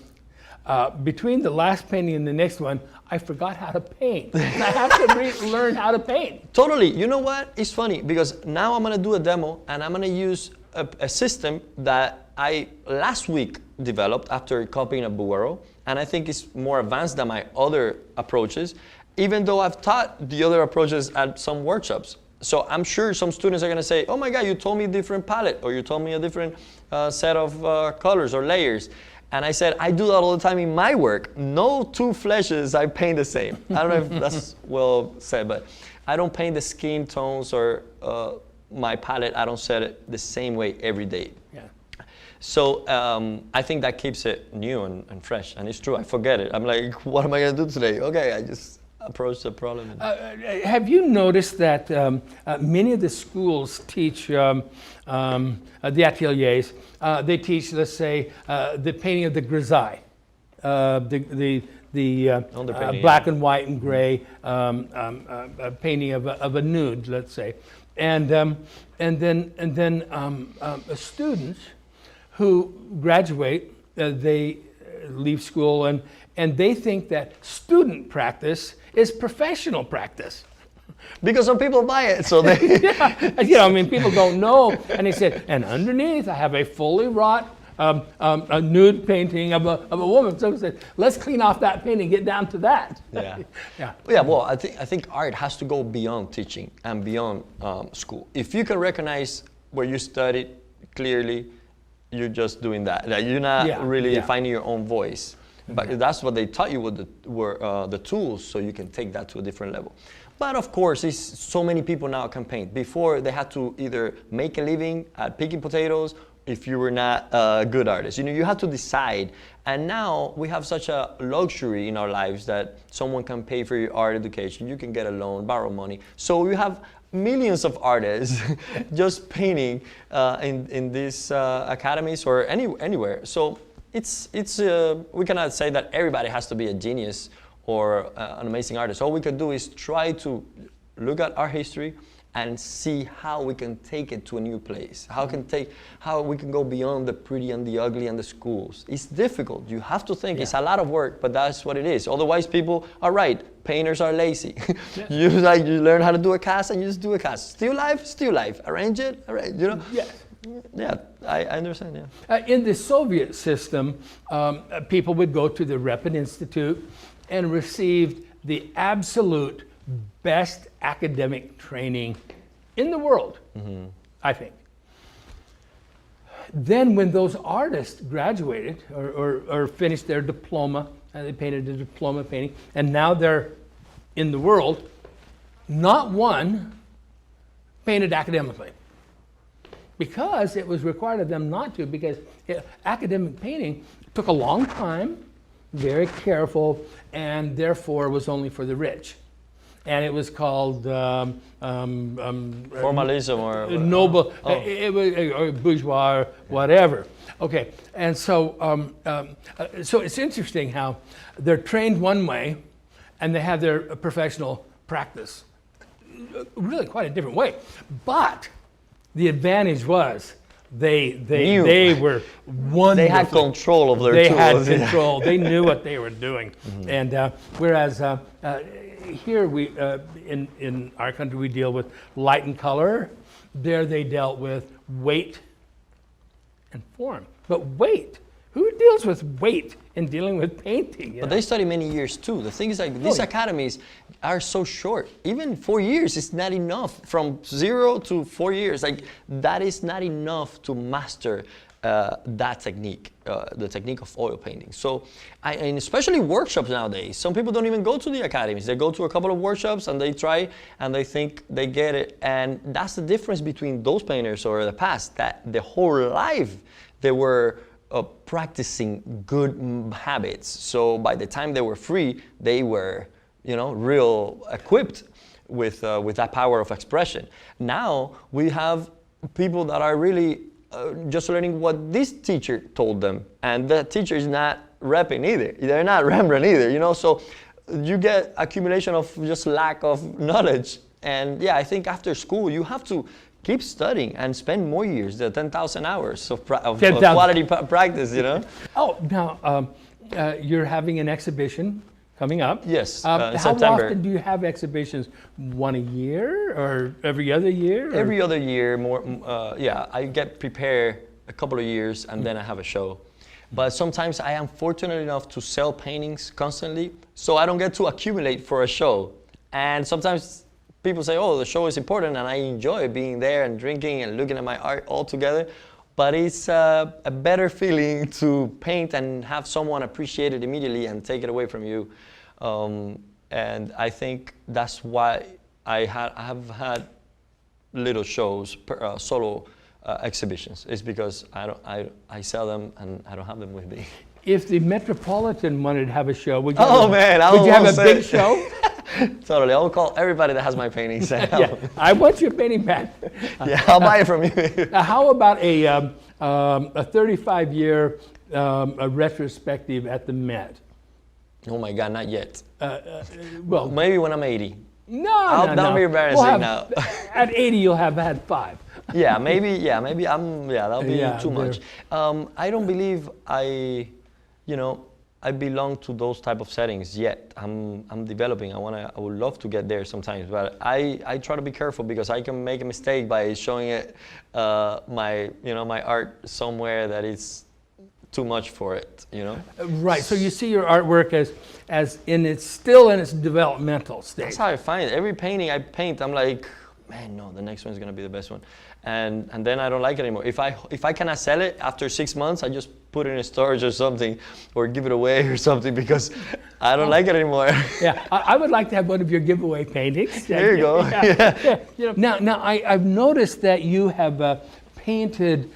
D: between the last painting and the next one, I forgot how to paint. I have to learn how to paint.
C: Totally. You know what? It's funny because now I'm gonna do a demo, and I'm gonna use a system that I last week developed after copying a Bouguereau, and I think it's more advanced than my other approaches, even though I've taught the other approaches at some workshops. So I'm sure some students are gonna say, oh my God, you told me a different palette, or you told me a different set of colors or layers. And I said, I do that all the time in my work. No 2 fleshes I paint the same. I don't know if that's well said, but I don't paint the skin tones or my palette, I don't set it the same way every day.
D: Yeah.
C: So I think that keeps it new and fresh. And it's true, I forget it. I'm like, what am I going to do today? Okay, I just approach the problem.
D: Have you noticed that many of the schools teach the ateliers, they teach, let's say, the painting of the grisaille, the black and white and gray painting of a nude, let's say, and then students who graduate, they leave school and they think that student practice is professional practice.
C: Because some people buy it, so they...
D: Yeah, you know, I mean, people don't know. And he said, and underneath I have a fully wrought a nude painting of a woman. So he said, let's clean off that painting, get down to that.
C: Yeah.
D: Yeah.
C: Yeah, well, I think art has to go beyond teaching and beyond school. If you can recognize where you studied clearly, you're just doing that. Like, you're not really finding your own voice. But that's what they taught you were the tools, so you can take that to a different level. But of course, so many people now can paint. Before, they had to either make a living at picking potatoes if you were not a good artist. You know, you had to decide. And now we have such a luxury in our lives that someone can pay for your art education. You can get a loan, borrow money. So we have millions of artists just painting in these academies or anywhere. So we cannot say that everybody has to be a genius or an amazing artist. All we can do is try to look at our history and see how we can take it to a new place. How we can go beyond the pretty and the ugly and the schools. It's difficult. You have to think. It's a lot of work, but that's what it is. Otherwise, people are right. Painters are lazy. You learn how to do a cast and you just do a cast. Still life. Arrange it. You know.
D: Yes.
C: Yeah, I understand, yeah.
D: In the Soviet system, people would go to the Repin Institute and receive the absolute best academic training in the world, I think. Then when those artists graduated or finished their diploma, they painted a diploma painting, and now they're in the world, not one painted academically. Because it was required of them not to, because academic painting took a long time, very careful, and therefore was only for the rich. And it was called
C: formalism or
D: noble, it was or bourgeois or whatever. Okay, and so so it's interesting how they're trained one way, and they have their professional practice really quite a different way. But the advantage was they were wonderful.
C: They had control of their
D: tools. They had control. They knew what they were doing. And whereas here we in our country we deal with light and color. There they dealt with weight and form. But weight, who deals with weight in dealing with painting?
C: But they study many years too. The thing is, like, these academies are so short. Even 4 years is not enough. From 0 to 4 years, like, that is not enough to master that technique, the technique of oil painting. So, and especially workshops nowadays, some people don't even go to the academies. They go to a couple of workshops and they try and they think they get it. And that's the difference between those painters or the past, that the whole life they were practicing good habits. So by the time they were free, they were, real equipped with that power of expression. Now we have people that are really just learning what this teacher told them, and the teacher is not Repin either. They're not Rembrandt either, So you get accumulation of just lack of knowledge. And yeah, I think after school you have to keep studying and spend more years, the 10,000 hours of quality practice,
D: Oh, now you're having an exhibition coming up.
C: Yes, in
D: how
C: September.
D: often do you have exhibitions? One a year or every other year? Or?
C: Every other year, more. I get prepared a couple of years and then I have a show. But sometimes I am fortunate enough to sell paintings constantly, so I don't get to accumulate for a show. And sometimes people say, oh, the show is important, and I enjoy being there and drinking and looking at my art all together. But it's a better feeling to paint and have someone appreciate it immediately and take it away from you. And I think that's why I have had little shows, solo exhibitions. It's because I sell them and I don't have them with me.
D: If the Metropolitan wanted to have a show, would you
C: would
D: you have a big show?
C: Totally. I'll call everybody that has my paintings.
D: Yeah, I want your painting back.
C: Yeah, I'll buy it from you.
D: How about a 35-year retrospective at the Met?
C: Oh my God, not yet.
D: Well,
C: Maybe when I'm 80.
D: no.
C: That'll be embarrassing now.
D: At 80, you'll have had 5.
C: That'll be
D: Yeah,
C: too much. I don't believe I belong to those type of settings yet. I'm developing. I would love to get there sometimes, but I try to be careful because I can make a mistake by showing it my art somewhere that is too much for it.
D: Right. So you see your artwork as still in its developmental stage.
C: That's how I find it. Every painting I paint, I'm like, man, no, the next one's gonna be the best one, and then I don't like it anymore. If I cannot sell it after 6 months, I just put it in storage or something, or give it away or something because I don't like it anymore.
D: Yeah, I would like to have one of your giveaway paintings.
C: There you go.
D: Yeah. Now I've noticed that you have painted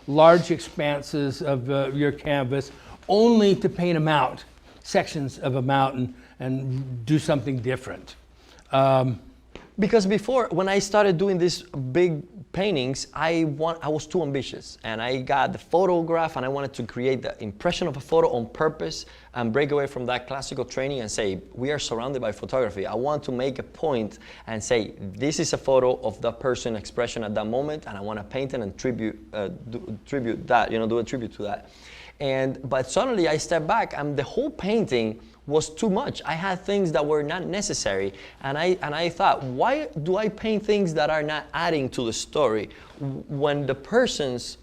D: large expanses of your canvas only to paint them out, sections of them out, and do something different.
C: Because before, when I started doing these big paintings, I was too ambitious, and I got the photograph, and I wanted to create the impression of a photo on purpose and break away from that classical training and say, we are surrounded by photography. I want to make a point and say, this is a photo of the person's expression at that moment, and I want to paint it and do a tribute to that. But suddenly I stepped back, and the whole painting was too much. I had things that were not necessary, and I thought, why do I paint things that are not adding to the story when the person's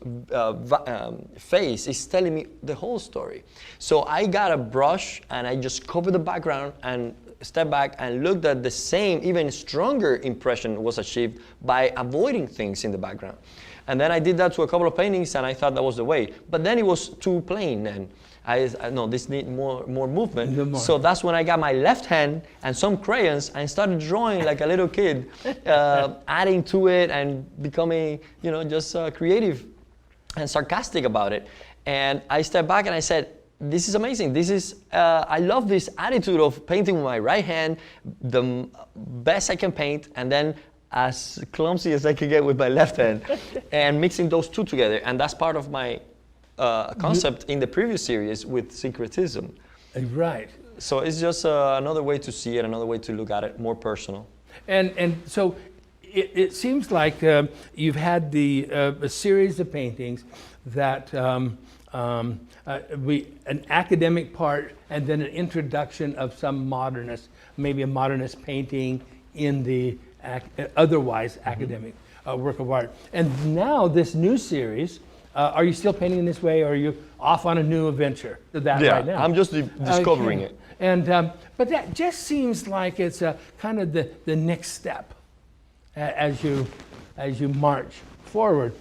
C: face is telling me the whole story? So I got a brush and I just covered the background and stepped back and looked at the same, even stronger impression was achieved by avoiding things in the background. And then I did that to a couple of paintings, and I thought that was the way. But then it was too plain, and no, this needs more movement. So that's when I got my left hand and some crayons and started drawing like a little kid, adding to it and becoming, just creative and sarcastic about it. And I stepped back and I said, this is amazing. I love this attitude of painting with my right hand, the best I can paint, and then as clumsy as I could get with my left hand, and mixing those two together. And that's part of my concept in the previous series with syncretism.
D: Right.
C: So it's just another way to see it, another way to look at it, more personal.
D: And so it seems like you've had a series of paintings that an academic part and then an introduction of some modernist, maybe a modernist painting in the otherwise academic work of art. And now this new series, are you still painting in this way, or are you off on a new adventure right now?
C: I'm just discovering it.
D: And but that just seems like it's kind of the next step as you march forward.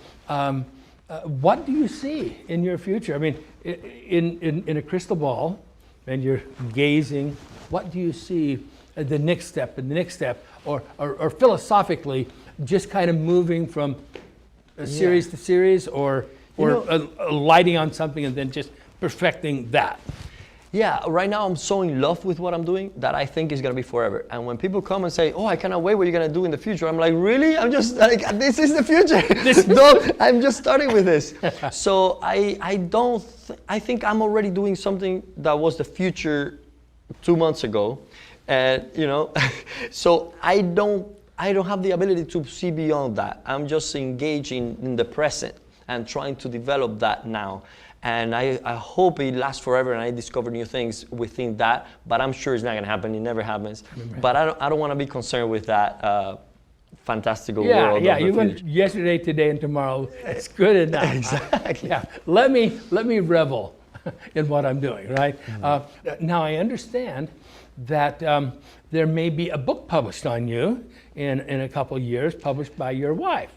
D: What do you see in your future? I mean, in a crystal ball, and you're gazing, what do you see the next step and the next step, or philosophically, just kind of moving from series to series, or lighting on something and then just perfecting that?
C: Yeah, right now I'm so in love with what I'm doing that I think it's gonna be forever. And when people come and say, "Oh, I cannot wait what you're gonna do in the future," I'm like, "Really? I'm just like, this is the future. I'm just starting with this." So I think I'm already doing something that was the future 2 months ago, and so I don't have the ability to see beyond that. I'm just engaging in the present and trying to develop that now. And I hope it lasts forever and I discover new things within that, but I'm sure it's not gonna happen, it never happens. But I don't wanna be concerned with that fantastical world.
D: Yeah, you went yesterday, today, and tomorrow. It's good enough.
C: Exactly.
D: Let me revel in what I'm doing, right? Mm-hmm. Now I understand that there may be a book published on you in a couple of years, published by your wife.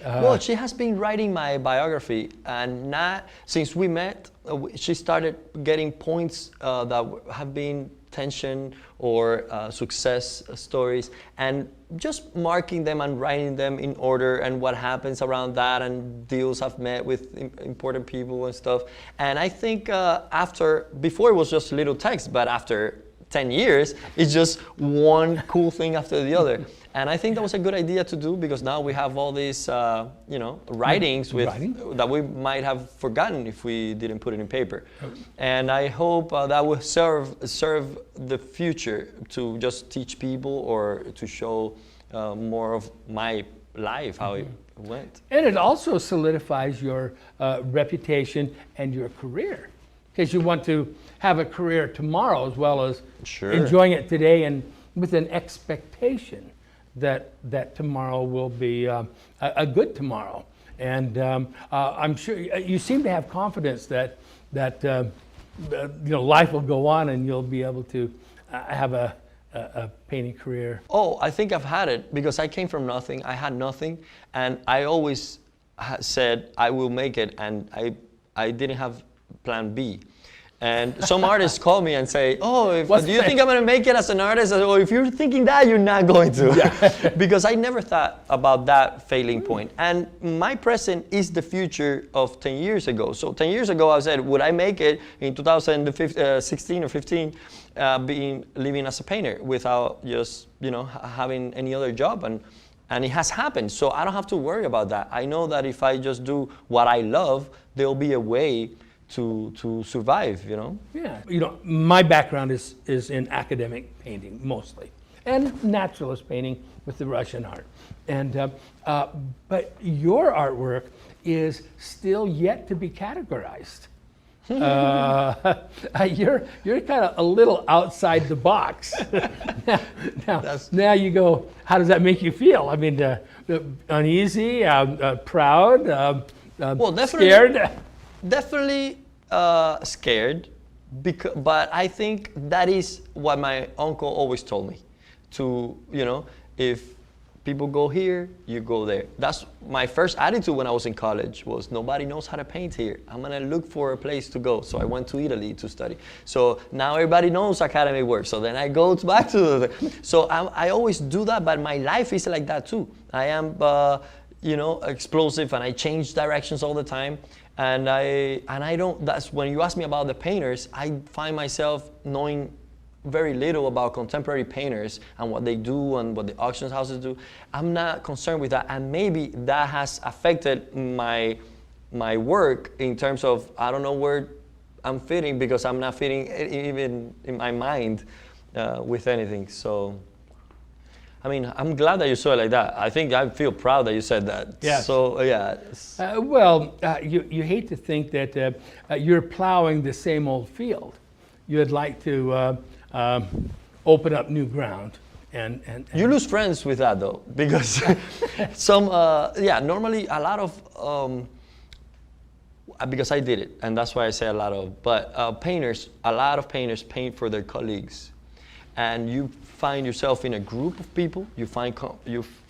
C: Well, she has been writing my biography, and since we met, she started getting points that have been tension or success stories, and just marking them and writing them in order and what happens around that and deals I've met with important people and stuff. And I think before it was just little text, but after 10 years, it's just one cool thing after the other. And I think that was a good idea to do, because now we have all these, writings that we might have forgotten if we didn't put it in paper. And I hope that will serve the future to just teach people or to show more of my life, how it went.
D: And it also solidifies your reputation and your career, because you want to have a career tomorrow as well as enjoying it today, and with an expectation that tomorrow will be a good tomorrow. And I'm sure you seem to have confidence that life will go on and you'll be able to have a painting career.
C: Oh, I think I've had it, because I came from nothing. I had nothing, and I always said I will make it, and I didn't have plan B. And some artists call me and say, "Oh, do you think I'm going to make it as an artist?" I say, "Oh, if you're thinking that, you're not going to." Yeah. Because I never thought about that failing point. And my present is the future of 10 years ago. So 10 years ago, I said, would I make it in 2016 or 15, living as a painter without just, having any other job? And it has happened. So I don't have to worry about that. I know that if I just do what I love, there'll be a way to survive,
D: Yeah, my background is in academic painting mostly, and naturalist painting with the Russian art. And but your artwork is still yet to be categorized. You're kind of a little outside the box. now you go, how does that make you feel? I mean, uneasy, proud, scared?
C: Definitely scared, but I think that is what my uncle always told me. If people go here, you go there. That's my first attitude when I was in college, was nobody knows how to paint here. I'm gonna look for a place to go. So I went to Italy to study. So now everybody knows academic work. So then I go back to so I always do that, but my life is like that too. I am explosive, and I change directions all the time. And I don't, that's when you ask me about the painters, I find myself knowing very little about contemporary painters and what they do and what the auction houses do. I'm not concerned with that, and maybe that has affected my work in terms of, I don't know where I'm fitting, because I'm not fitting even in my mind with anything. So I mean, I'm glad that you saw it like that. I think I feel proud that you said that.
D: Yes.
C: So, yeah.
D: You hate to think that you're plowing the same old field. You'd like to open up new ground. And
C: you lose friends with that, though, because normally a lot of, because I did it, and that's why I say a lot of, but a lot of painters paint for their colleagues. And you find yourself in a group of people, you find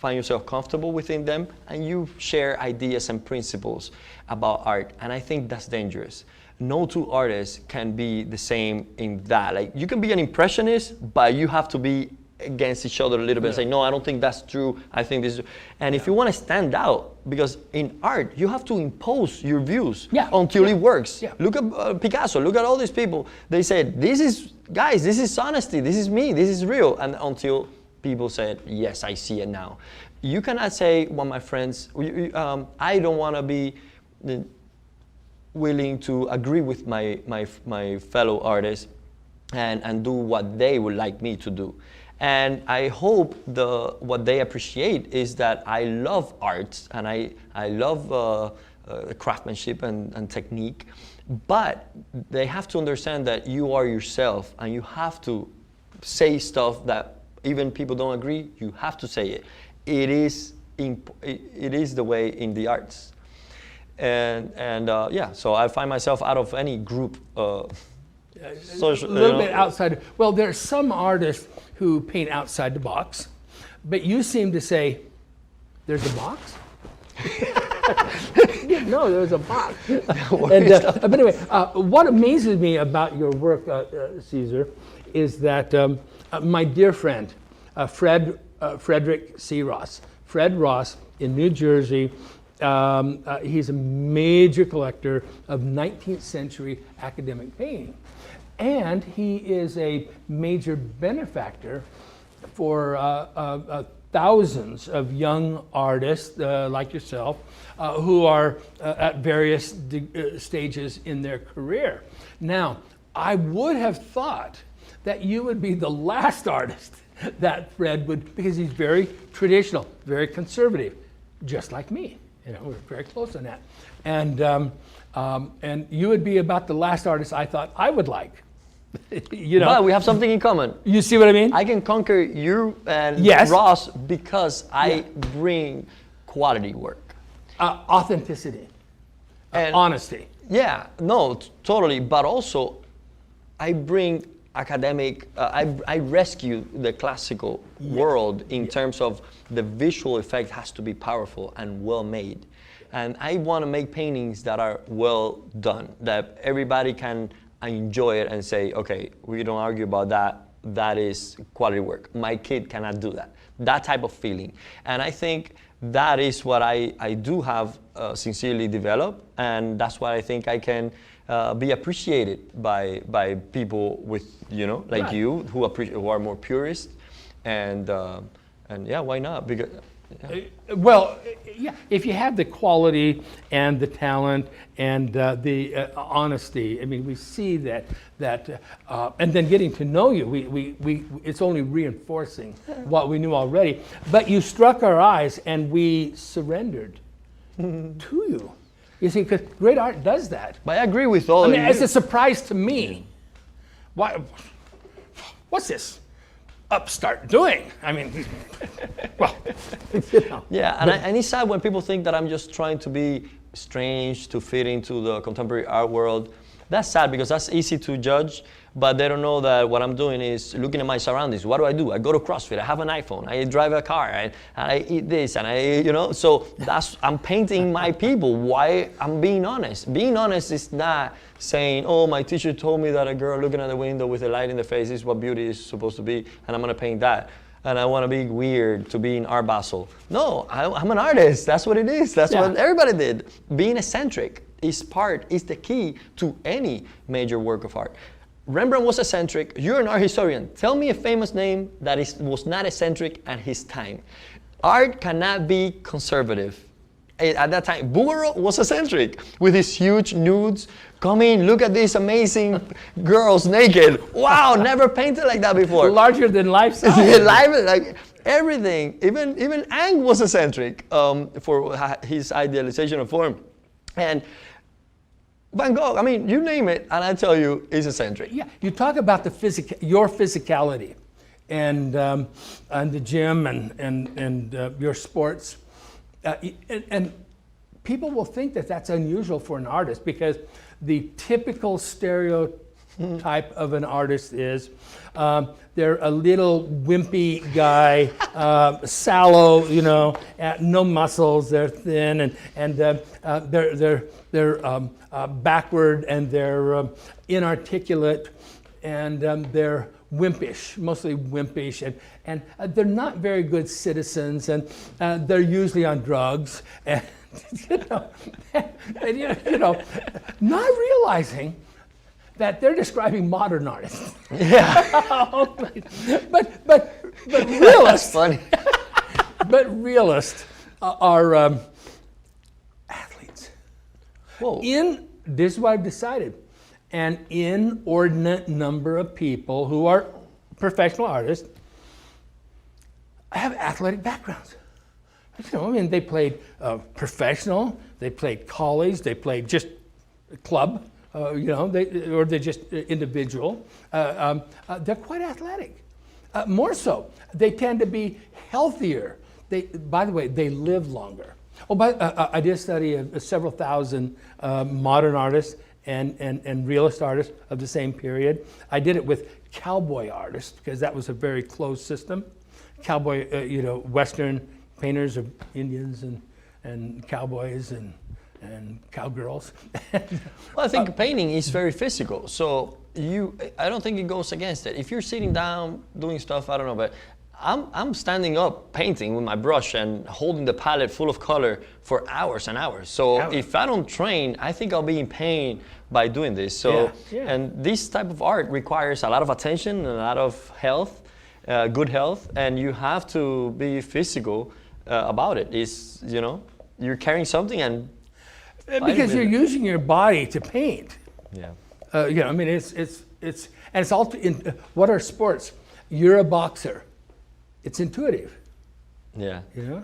C: yourself comfortable within them, and you share ideas and principles about art. And I think that's dangerous. No two artists can be the same in that. Like, you can be an impressionist, but you have to be against each other a little bit and say, no, I don't think that's true, I think this is true. And if you want to stand out, because in art, you have to impose your views until it works. Yeah. Look at Picasso, look at all these people. They said, this is honesty, this is me, this is real. And until people said, yes, I see it now. You cannot say, well, my friends, I don't want to be willing to agree with my fellow artists and do what they would like me to do. And I hope what they appreciate is that I love art and I love craftsmanship and technique, but they have to understand that you are yourself and you have to say stuff that even people don't agree, you have to say it. It is the way in the arts. So I find myself out of any group.
D: Social, a little bit outside. Well, there are some artists who paint outside the box, but you seem to say, there's a box? No, there's a box. But anyway, what amazes me about your work, Cesar, is that my dear friend, Frederick C. Ross, Fred Ross in New Jersey, he's a major collector of 19th century academic painting. And he is a major benefactor for thousands of young artists like yourself who are at various stages in their career. Now, I would have thought that you would be the last artist that Fred would, because he's very traditional, very conservative, just like me. You know, we're very close on that. And you would be about the last artist I thought I would like. You know,
C: but we have something in common.
D: You see what I mean?
C: I can conquer you and
D: Yes.
C: Ross because I bring quality work.
D: Authenticity,
C: And-
D: honesty.
C: Yeah, no, totally. But also, I bring academic, I rescue the classical world in terms of the visual effect has to be powerful and well made. And I want to make paintings that are well done, that everybody can enjoy it and say, okay, we don't argue about that. That is quality work. My kid cannot do that. That type of feeling. And I think that is what I do have sincerely developed, and that's why I think I can be appreciated by people with, you know, like
D: Right.
C: you, who are more purist, and yeah, why not? Because
D: Well, yeah, if you have the quality and the talent and the honesty, I mean, we see that, and then getting to know you, it's only reinforcing what we knew already. But you struck our eyes and we surrendered to you. You see, because great art does that.
C: But I agree with all
D: I
C: of
D: mean,
C: you.
D: it's a surprise to me. What's this upstart doing? I mean, well, you know.
C: Yeah, and it's sad when people think that I'm just trying to be strange to fit into the contemporary art world. That's sad because that's easy to judge, but they don't know that what I'm doing is looking at my surroundings. What do? I go to CrossFit, I have an iPhone, I drive a car, and I eat this, and so I'm painting my people. Why? I'm being honest. Being honest is not saying, oh, my teacher told me that a girl looking at the window with a light in the face is what beauty is supposed to be, and I'm gonna paint that. And I want to be weird to be in Art Basel. No, I'm an artist. That's what it is. That's what everybody did. Being eccentric is the key to any major work of art. Rembrandt was eccentric. You're an art historian. Tell me a famous name that was not eccentric at his time. Art cannot be conservative. At that time, Bouguereau was eccentric with his huge nudes. Come in, look at these amazing girls naked. Wow, never painted like that before.
D: Larger than life size.
C: Like everything. Even Ang was eccentric for his idealization of form. And Van Gogh, I mean, you name it, and I tell you, is eccentric.
D: Yeah, you talk about your physicality, and the gym, and your sports, and people will think that that's unusual for an artist because the typical stereotype of an artist is they're a little wimpy guy, sallow, no muscles, they're thin, and they're backward, and they're inarticulate, and they're wimpish, mostly wimpish, and they're not very good citizens, and they're usually on drugs, and not realizing that they're describing modern artists.
C: Yeah.
D: but realists.
C: That's funny.
D: But realists are athletes.
C: Whoa.
D: This is what I've decided. An inordinate number of people who are professional artists have athletic backgrounds. I mean, they played professional, they played college, they played just club, or they're just individual. They're quite athletic. More so, they tend to be healthier. By the way, they live longer. Oh, but I did a study of several thousand modern artists and realist artists of the same period. I did it with cowboy artists because that was a very closed system. Cowboy, Western painters of Indians and cowboys and cowgirls.
C: Well, I think painting is very physical. So I don't think it goes against it. If you're sitting down doing stuff, I don't know, but I'm standing up painting with my brush and holding the palette full of color for hours and hours. So if I don't train, I think I'll be in pain by doing this. So, and this type of art requires a lot of attention and a lot of health, good health, and you have to be physical about it. It's, you know, you're carrying something and
D: because you're using your body to paint.
C: Yeah.
D: You know, I mean, it's all in what are sports? You're a boxer. It's intuitive.
C: Yeah.
D: You know,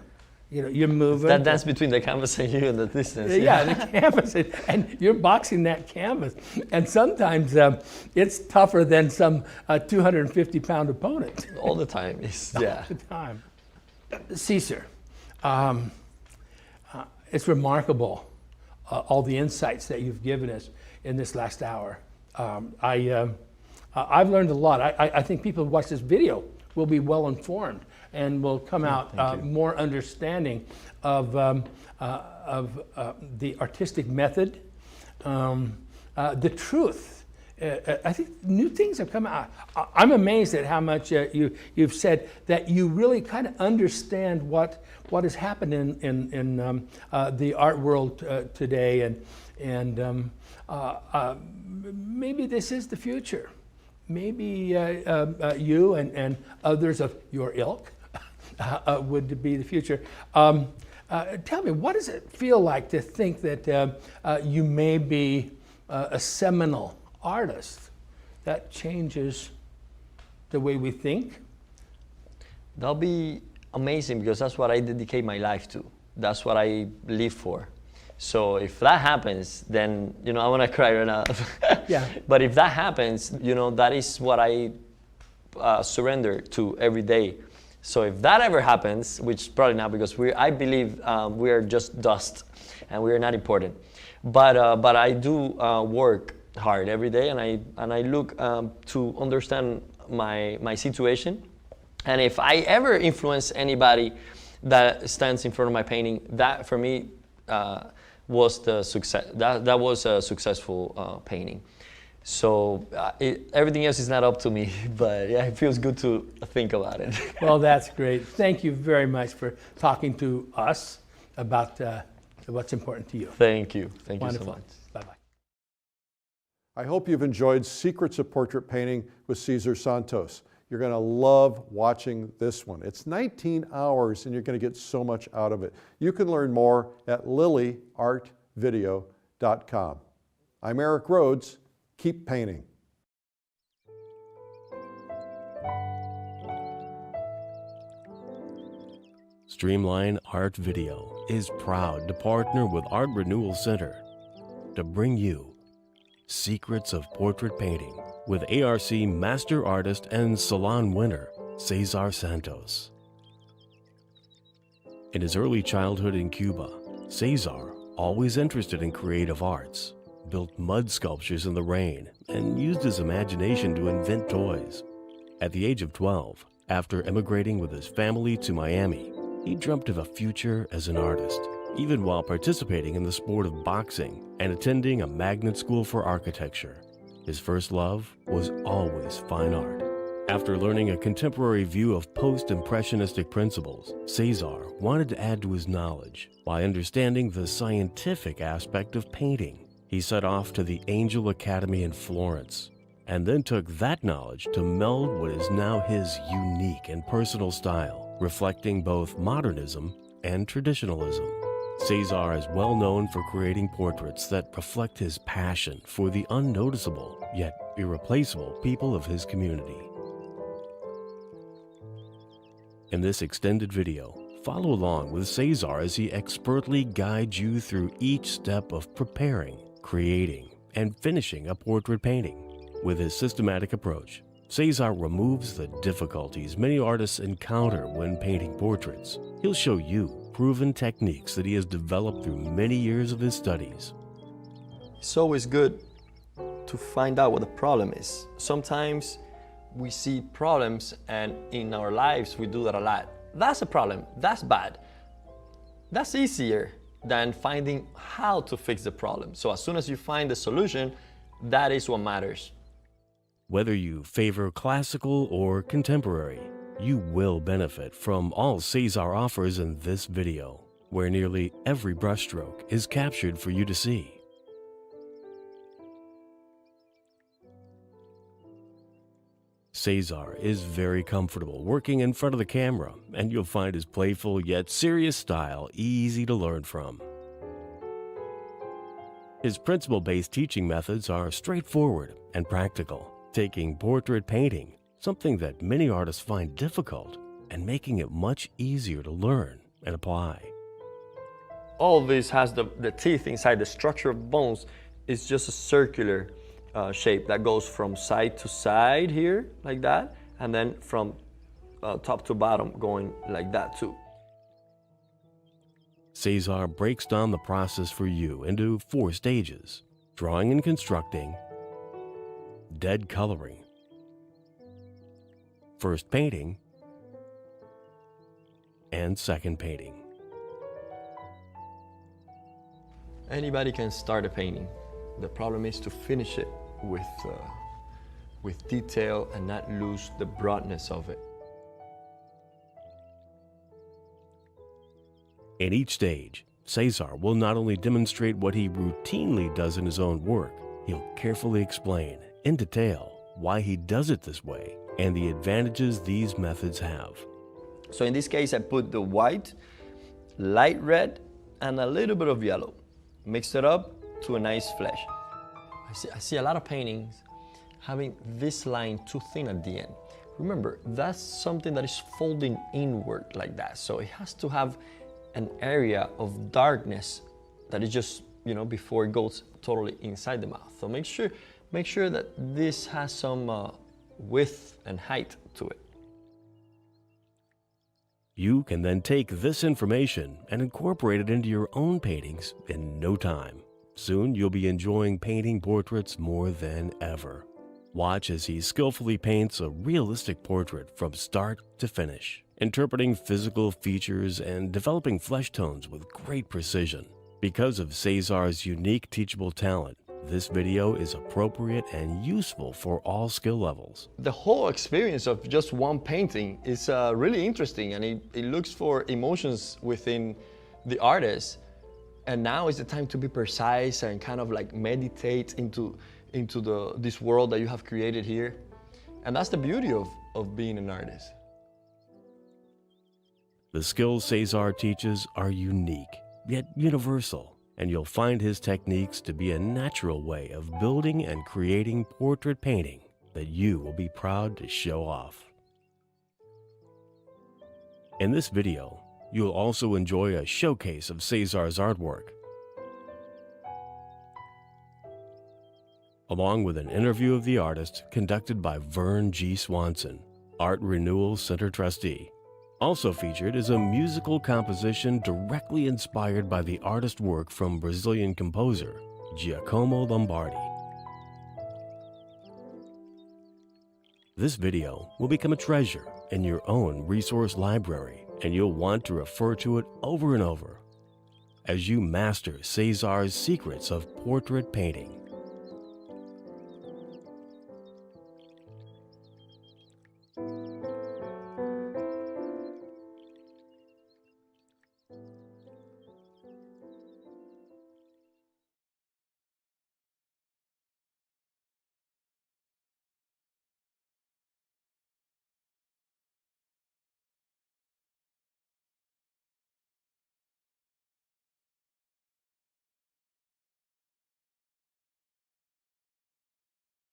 D: you're moving.
C: That dance between the canvas and you and the distance.
D: Yeah, the canvas, and you're boxing that canvas. And sometimes it's tougher than some 250-pound opponent.
C: All the time. All
D: the time. Cesar, it's remarkable, all the insights that you've given us in this last hour. I've learned a lot. I think people who watch this video will be well informed and will come out more understanding of the artistic method, the truth. I think new things have come out. I'm amazed at how much you've said that you really kind of understand what has happened in the art world today, and maybe this is the future. Maybe you and others of your ilk would be the future. Tell me, what does it feel like to think that you may be a seminal artist that changes the way we think?
C: That'll be amazing, because that's what I dedicate my life to. That's what I live for. So if that happens, then, you know, I want to cry right now.
D: Yeah.
C: But if that happens, you know, that is what I surrender to every day. So if that ever happens, which probably not, because I believe we are just dust and we are not important. But I do work hard every day, and I look to understand my situation. And if I ever influence anybody that stands in front of my painting, that for me was the success. That was a successful painting. So everything else is not up to me, but yeah, it feels good to think about it.
D: Well, that's great. Thank you very much for talking to us about what's important to you.
C: Thank you. Thank
D: Wonderful.
C: you so much.
D: Bye-bye.
B: I hope you've enjoyed Secrets of Portrait Painting with Cesar Santos. You're going to love watching this one. It's 19 hours and you're going to get so much out of it. You can learn more at lilyartvideo.com. I'm Eric Rhodes. Keep painting.
A: Streamline Art Video is proud to partner with Art Renewal Center to bring you Secrets of Portrait Painting with ARC Master Artist and Salon winner Cesar Santos. In his early childhood in Cuba, Cesar, always interested in creative arts, built mud sculptures in the rain and used his imagination to invent toys. At the age of 12, after emigrating with his family to Miami, he dreamt of a future as an artist, even while participating in the sport of boxing and attending a magnet school for architecture. His first love was always fine art. After learning a contemporary view of post-impressionistic principles, Cesar wanted to add to his knowledge by understanding the scientific aspect of painting. He set off to the Angel Academy in Florence, and then took that knowledge to meld what is now his unique and personal style, reflecting both modernism and traditionalism. Cesar is well known for creating portraits that reflect his passion for the unnoticeable yet irreplaceable people of his community. In this extended video, follow along with Cesar as he expertly guides you through each step of preparing, creating, and finishing a portrait painting. With his systematic approach, Cesar removes the difficulties many artists encounter when painting portraits. He'll show you proven techniques that he has developed through many years of his studies.
C: It's always good to find out what the problem is. Sometimes we see problems, and in our lives we do that a lot. That's a problem, that's bad. That's easier than finding how to fix the problem. So as soon as you find the solution, that is what matters.
A: Whether you favor classical or contemporary, you will benefit from all Cesar offers in this video, where nearly every brushstroke is captured for you to see. Cesar is very comfortable working in front of the camera, and you'll find his playful yet serious style easy to learn from. His principle-based teaching methods are straightforward and practical, taking portrait painting, something that many artists find difficult, and making it much easier to learn and apply.
C: All of this has the teeth inside. The structure of bones is just a circular shape that goes from side to side here, like that, and then from top to bottom going like that too.
A: Cesar breaks down the process for you into 4 stages: drawing and constructing, dead coloring, first painting, and second painting.
C: Anybody can start a painting. The problem is to finish it with detail and not lose the broadness of it.
A: In each stage, Cesar will not only demonstrate what he routinely does in his own work, he'll carefully explain, in detail, why he does it this way and the advantages these methods have.
C: So in this case, I put the white, light red, and a little bit of yellow. Mixed it up to a nice flesh. I see a lot of paintings having this line too thin at the end. Remember, that's something that is folding inward like that. So it has to have an area of darkness that is just, before it goes totally inside the mouth. So make sure that this has some width and height to it.
A: You can then take this information and incorporate it into your own paintings in no time. Soon you'll be enjoying painting portraits more than ever. Watch as he skillfully paints a realistic portrait from start to finish, interpreting physical features and developing flesh tones with great precision. Because of Cesar's unique teachable talent, this video is appropriate and useful for all skill levels.
C: The whole experience of just one painting is really interesting, and it looks for emotions within the artist. And now is the time to be precise and kind of like meditate into this world that you have created here. And that's the beauty of being an artist.
A: The skills Cesar teaches are unique, yet universal, and you'll find his techniques to be a natural way of building and creating portrait painting that you will be proud to show off. In this video, you'll also enjoy a showcase of Cesar's artwork, along with an interview of the artist conducted by Vern G. Swanson, Art Renewal Center trustee. Also featured is a musical composition directly inspired by the artist work from Brazilian composer Giacomo Lombardi. This video will become a treasure in your own resource library, and you'll want to refer to it over and over as you master Cesar's secrets of portrait painting.